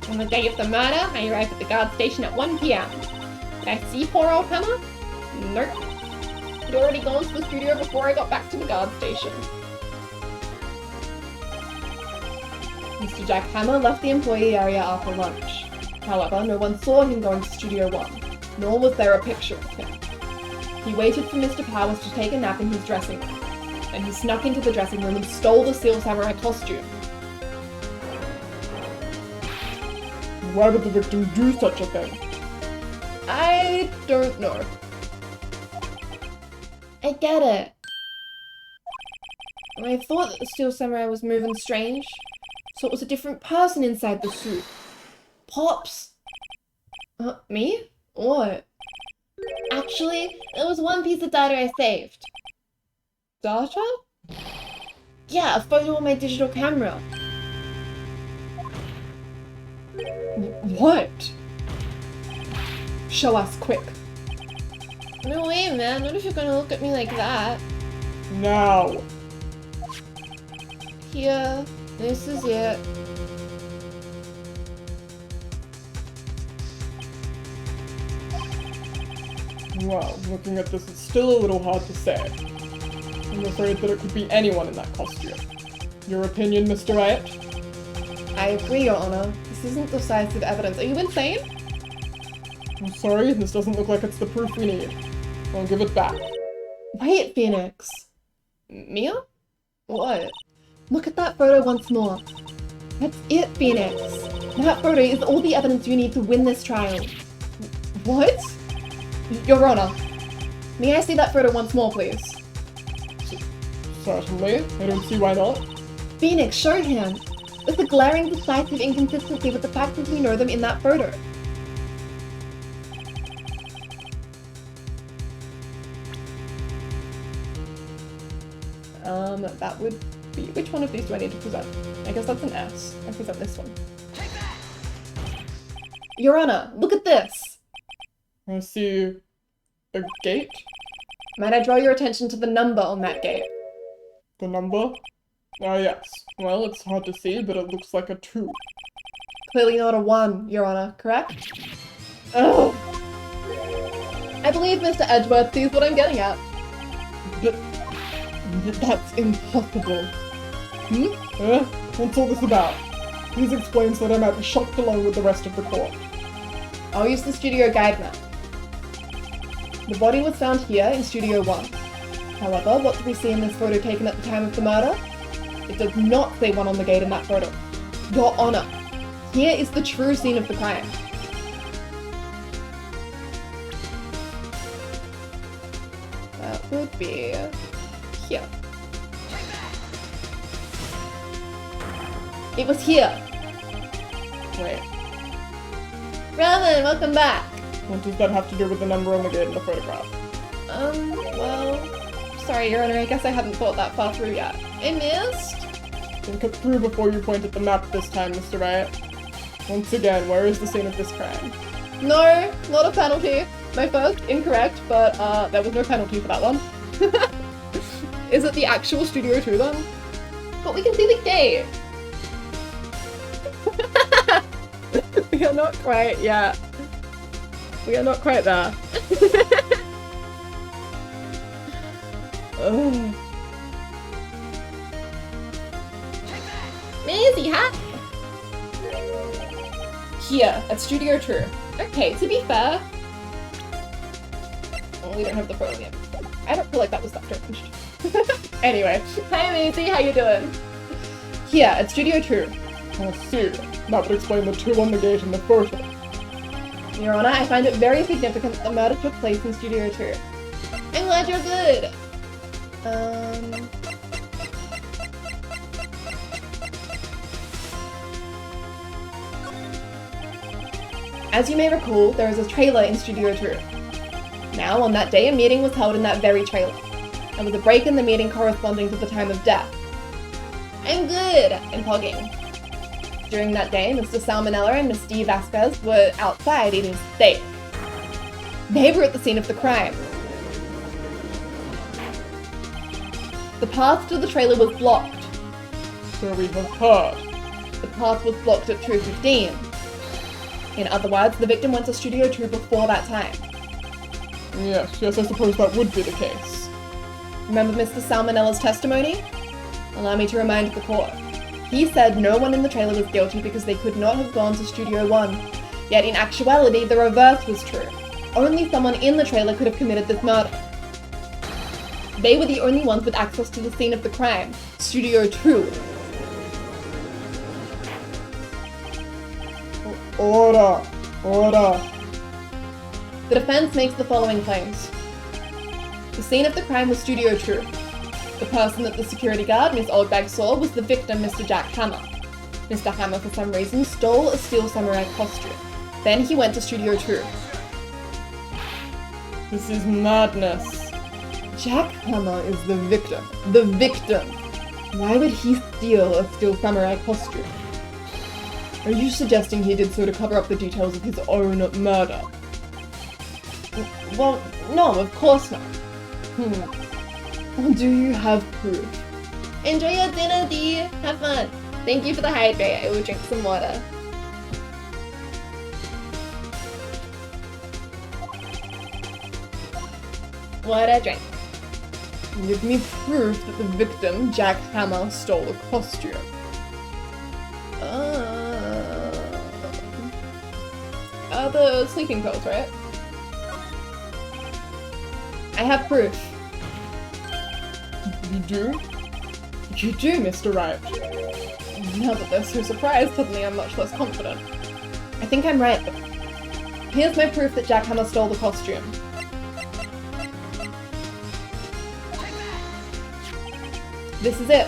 On the day of the murder, I arrived at the guard station at 1 p.m. Did I see poor old Hammer? Nope. He'd already gone to the studio before I got back to the guard station. Mr. Jack Hammer left the employee area after lunch. However, no one saw him going to Studio One, nor was there a picture of him. He waited for Mr. Powers to take a nap in his dressing room, and he snuck into the dressing room and stole the Steel Samurai costume. Why would the victim do such a thing? I don't know. I get it. I thought that the Steel Samurai was moving strange, so it was a different person inside the suit. Pops? Me? What? Actually, there was one piece of data I saved. Data? Yeah, a photo on my digital camera. What? Show us, quick. No way, man. What if you're gonna look at me like that? Now! Here. This is it. Well, looking at this, it's still a little hard to say. I'm afraid that it could be anyone in that costume. Your opinion, Mr. Wright? I agree, Your Honor. The This isn't decisive evidence. Are you insane? I'm sorry, this doesn't look like it's the proof we need. I'll give it back. Wait, Phoenix. Mia? What? Look at that photo once more. That's it, Phoenix. That photo is all the evidence you need to win this trial. What? Your Honor, may I see that photo once more, please? Certainly. I don't see why not. Phoenix, show him. There's a glaring decisive inconsistency with the facts as we know them in that photo. That would be... Which one of these do I need to present? I guess that's an S. I present this one. Your Honor, look at this! I see a gate. Might I draw your attention to the number on that gate? The number? Ah, yes. Well, it's hard to see, but it looks like a 2. Clearly not a 1, Your Honor, correct? Ugh. I believe Mr. Edgeworth sees what I'm getting at. But that's impossible. What's all this about? Please explain so that I might be shocked along with the rest of the court. I'll use the studio guide map. The body was found here in Studio 1. However, what do we see in this photo taken at the time of the murder? It does not say 1 on the gate in that photo. Your Honor, here is the true scene of the crime. That would be here. It was here. Wait, Raven, welcome back. what does that have to do with the number on the gate in the photograph? Well, sorry, Your Honor, I guess I hadn't thought that far through yet. I missed? Think it through before you point at the map this time, Mr. Wright. Once again, where is the scene of this crime? No, not a penalty. My first incorrect, but there was no penalty for that one. Is it the actual Studio 2 then? But we can see the gate. We are not quite yet. We are not quite there. Ugh. Maisie, hat. Here, at Studio 2. Okay, to be fair... Oh, we don't have the photo yet. I don't feel like that was that changed. Anyway, hi Maisie, how you doing? Here, at Studio 2. I see. That would explain the 2 on the gate in the photo. Your Honor, I find it very significant that the murder took place in Studio 2. I'm glad you're good! As you may recall, there is a trailer in Studio 2. Now, on that day, a meeting was held in that very trailer. There was a break in the meeting corresponding to the time of death. I'm good! I'm pogging. During that day, Mr. Salmonella and Miss D. Vasquez were outside eating steak. They were at the scene of the crime. The path to the trailer was blocked. So we have heard. The path was blocked at 2:15. In other words, the victim went to Studio 2 before that time. Yes, I suppose that would be the case. Remember Mr. Salmonella's testimony? Allow me to remind the court. He said no one in the trailer was guilty because they could not have gone to Studio 1. Yet in actuality, the reverse was true. Only someone in the trailer could have committed this murder. They were the only ones with access to the scene of the crime, Studio 2. Order! Order! The defense makes the following claims. The scene of the crime was Studio 2. The person that the security guard, Miss Oldbag, saw was the victim, Mr. Jack Hammer. Mr. Hammer, for some reason, stole a steel samurai costume. Then he went to Studio 2. This is madness. Jack Hammer is the victim. The victim! Why would he steal a steel samurai costume? Are you suggesting he did so to cover up the details of his own murder? Well, no, of course not. Do you have proof? Enjoy your dinner, Dee! Have fun! Thank you for the hydrate, I will drink some water. Water drink. Give me proof that the victim, Jack Hammer, stole a costume. about the sleeping pills, right? I have proof. You do? You do, Mr. Right. Now that they're so surprised, suddenly I'm much less confident. I think I'm right, though. Here's my proof that Jack Hammer stole the costume. This is it.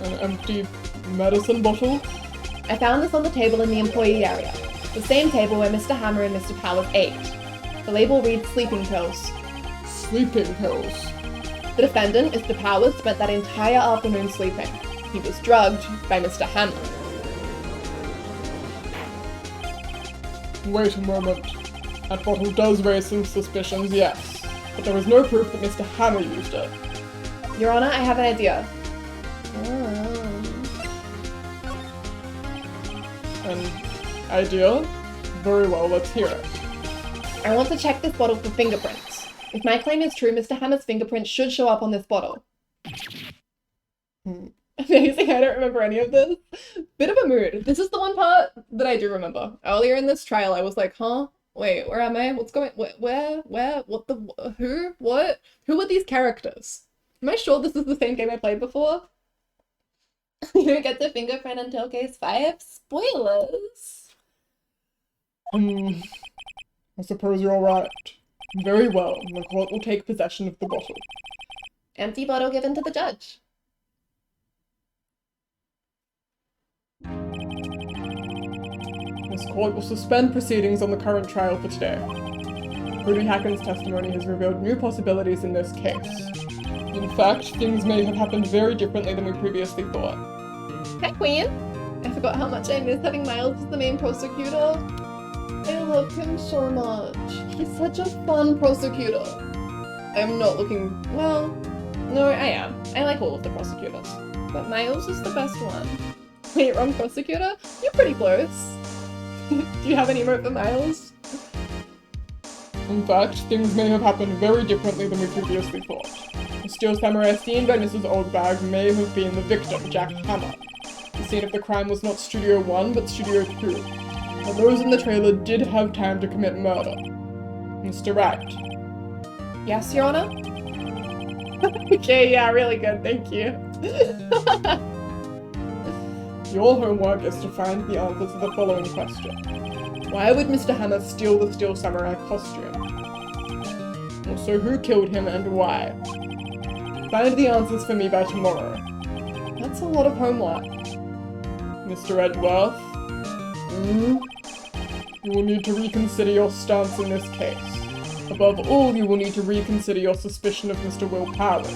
An empty medicine bottle? I found this on the table in the employee area. The same table where Mr. Hammer and Mr. Powers ate. The label reads sleeping pills. Sleeping pills. The defendant, Mr. Powers, spent that entire afternoon sleeping. He was drugged by Mr. Hammer. Wait a moment. That bottle does raise some suspicions, yes. But there is no proof that Mr. Hammer used it. Your Honor, I have an idea. An idea? Very well, let's hear it. I want to check this bottle for fingerprints. If my claim is true, Mr. Hammer's fingerprints should show up on this bottle. Amazing, I don't remember any of this. Bit of a mood. This is the one part that I do remember. Earlier in this trial, I was like, huh? Wait, where am I? What's going- where? What the- who? What? Who are these characters? Am I sure this is the same game I played before? You don't get the fingerprint until case 5? Spoilers! I suppose you're right. Very well, the court will take possession of the bottle. Empty bottle given to the judge. This court will suspend proceedings on the current trial for today. Rudy Hacken's testimony has revealed new possibilities in this case. In fact, things may have happened very differently than we previously thought. Hi, Queen! I forgot how much I miss having Miles as the main prosecutor. I love him so much. He's such a fun prosecutor. I'm not looking... well, no, I am. I like all of the prosecutors. But Miles is the best one. Wait, wrong prosecutor? You're pretty close. Do you have any more for Miles? In fact, things may have happened very differently than we previously thought. The Steel Samurai seen by Mrs. Oldbag may have been the victim, Jack Hammer. The scene of the crime was not Studio 1, but Studio 2. And those in the trailer did have time to commit murder. Mr. Wright. Yes, Your Honor? Okay, yeah, really good, thank you. Your homework is to find the answer to the following question. Why would Mr. Hammer steal the Steel Samurai costume? Also, who killed him and why? Find the answers for me by tomorrow. That's a lot of homework. Mr. Edgeworth? You will need to reconsider your stance in this case. Above all, you will need to reconsider your suspicion of Mr. Will Powers.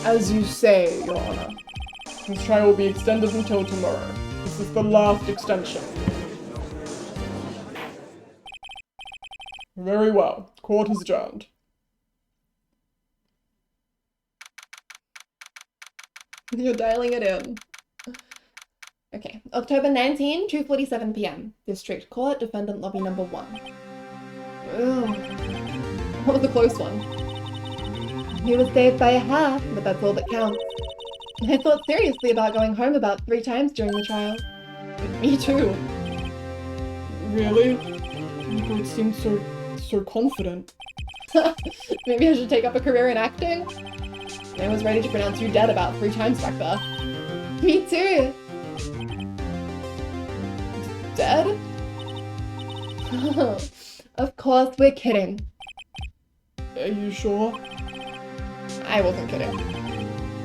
As you say, Your Honor. This trial will be extended until tomorrow. This is the last extension. Very well. Court is adjourned. You're dialing it in. Okay, October 19, 2:47 p.m. District Court, Defendant Lobby Number 1. Ugh. That was a close one. He was saved by a hair, but that's all that counts. I thought seriously about going home about 3 times during the trial. Me too. Really? You both seem so confident. Maybe I should take up a career in acting? I was ready to pronounce you dead about 3 times back there. Me too! Dead? Of course, we're kidding. Are you sure? I wasn't kidding.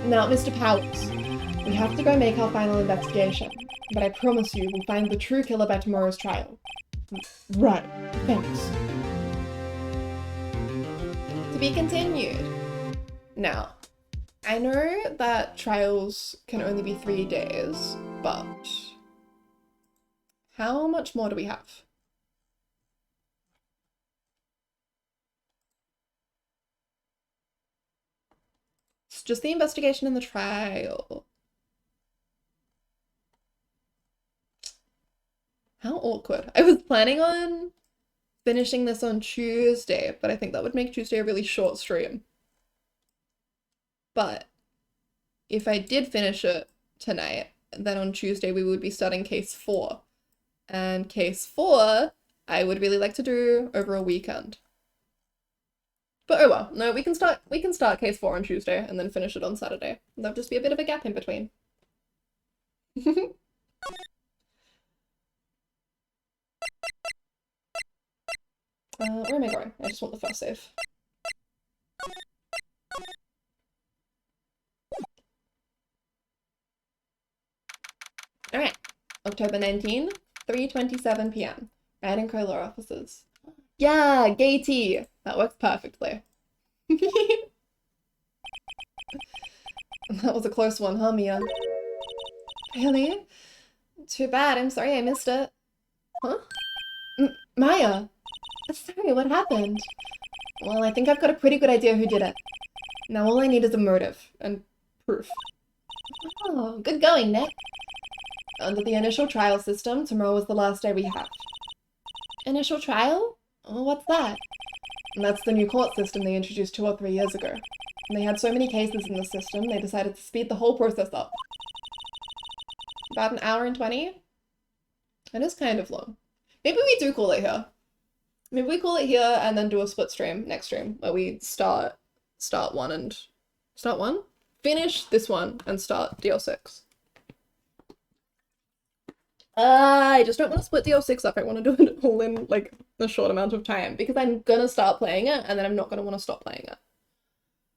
Now, Mr. Powers, we have to go make our final investigation, but I promise you we'll find the true killer by tomorrow's trial. Right, thanks. To be continued. Now, I know that trials can only be 3 days, but how much more do we have? It's just the investigation and the trial. How awkward. I was planning on finishing this on Tuesday, but I think that would make Tuesday a really short stream. But if I did finish it tonight, then on Tuesday we would be starting case 4. And case 4, I would really like to do over a weekend. But oh well, no, we can start case 4 on Tuesday and then finish it on Saturday. There'll just be a bit of a gap in between. Where am I going? I just want the first save. Alright, October 19, 3:27 p.m. Ride and Co law offices. Yeah, gay tea! That works perfectly. That was a close one, huh, Mia? Really? Too bad, I'm sorry I missed it. Huh? Maya! Sorry, what happened? Well, I think I've got a pretty good idea who did it. Now all I need is a motive and proof. Oh, good going, Nick. Under the initial trial system, tomorrow was the last day we have. Initial trial? Oh, what's that? That's the new court system they introduced 2 or 3 years ago. And they had so many cases in the system, they decided to speed the whole process up. About an hour and 20? That is kind of long. Maybe we do call it here. Maybe we call it here and then do a split stream, next stream, where we start one and... Start one? Finish this one and start DL6. I just don't want to split DL6 up. I want to do it all in, like, a short amount of time, because I'm gonna start playing it, and then I'm not gonna want to stop playing it.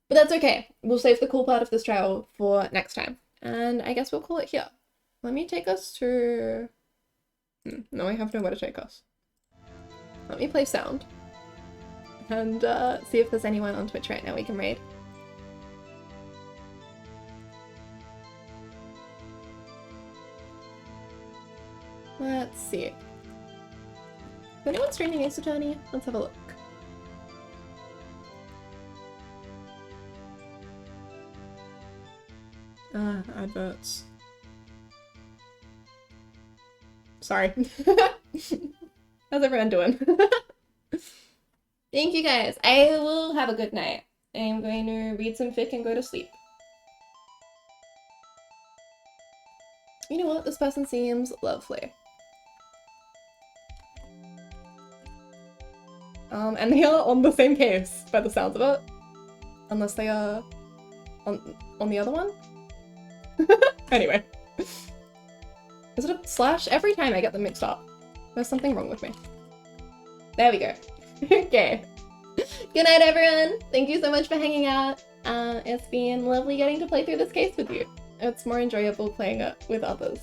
But that's okay. We'll save the cool part of this trial for next time. And I guess we'll call it here. Let me take us to... No, I have nowhere to take us. Let me play sound. And see if there's anyone on Twitch right now we can raid. Let's see. Is anyone streaming Ace Attorney? Let's have a look. Adverts. Sorry. How's everyone doing? Thank you guys. I will have a good night. I'm going to read some fic and go to sleep. You know what? This person seems lovely. And they are on the same case, by the sounds of it. Unless they are on the other one? Anyway. Is it a slash? Every time I get them mixed up. There's something wrong with me. There we go. Okay. Good night, everyone! Thank you so much for hanging out. It's been lovely getting to play through this case with you. It's more enjoyable playing it with others.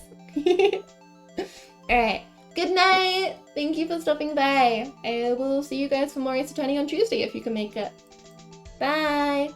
Alright. Good night! Thank you for stopping by. I will see you guys for more Ace Attorney on Tuesday if you can make it. Bye!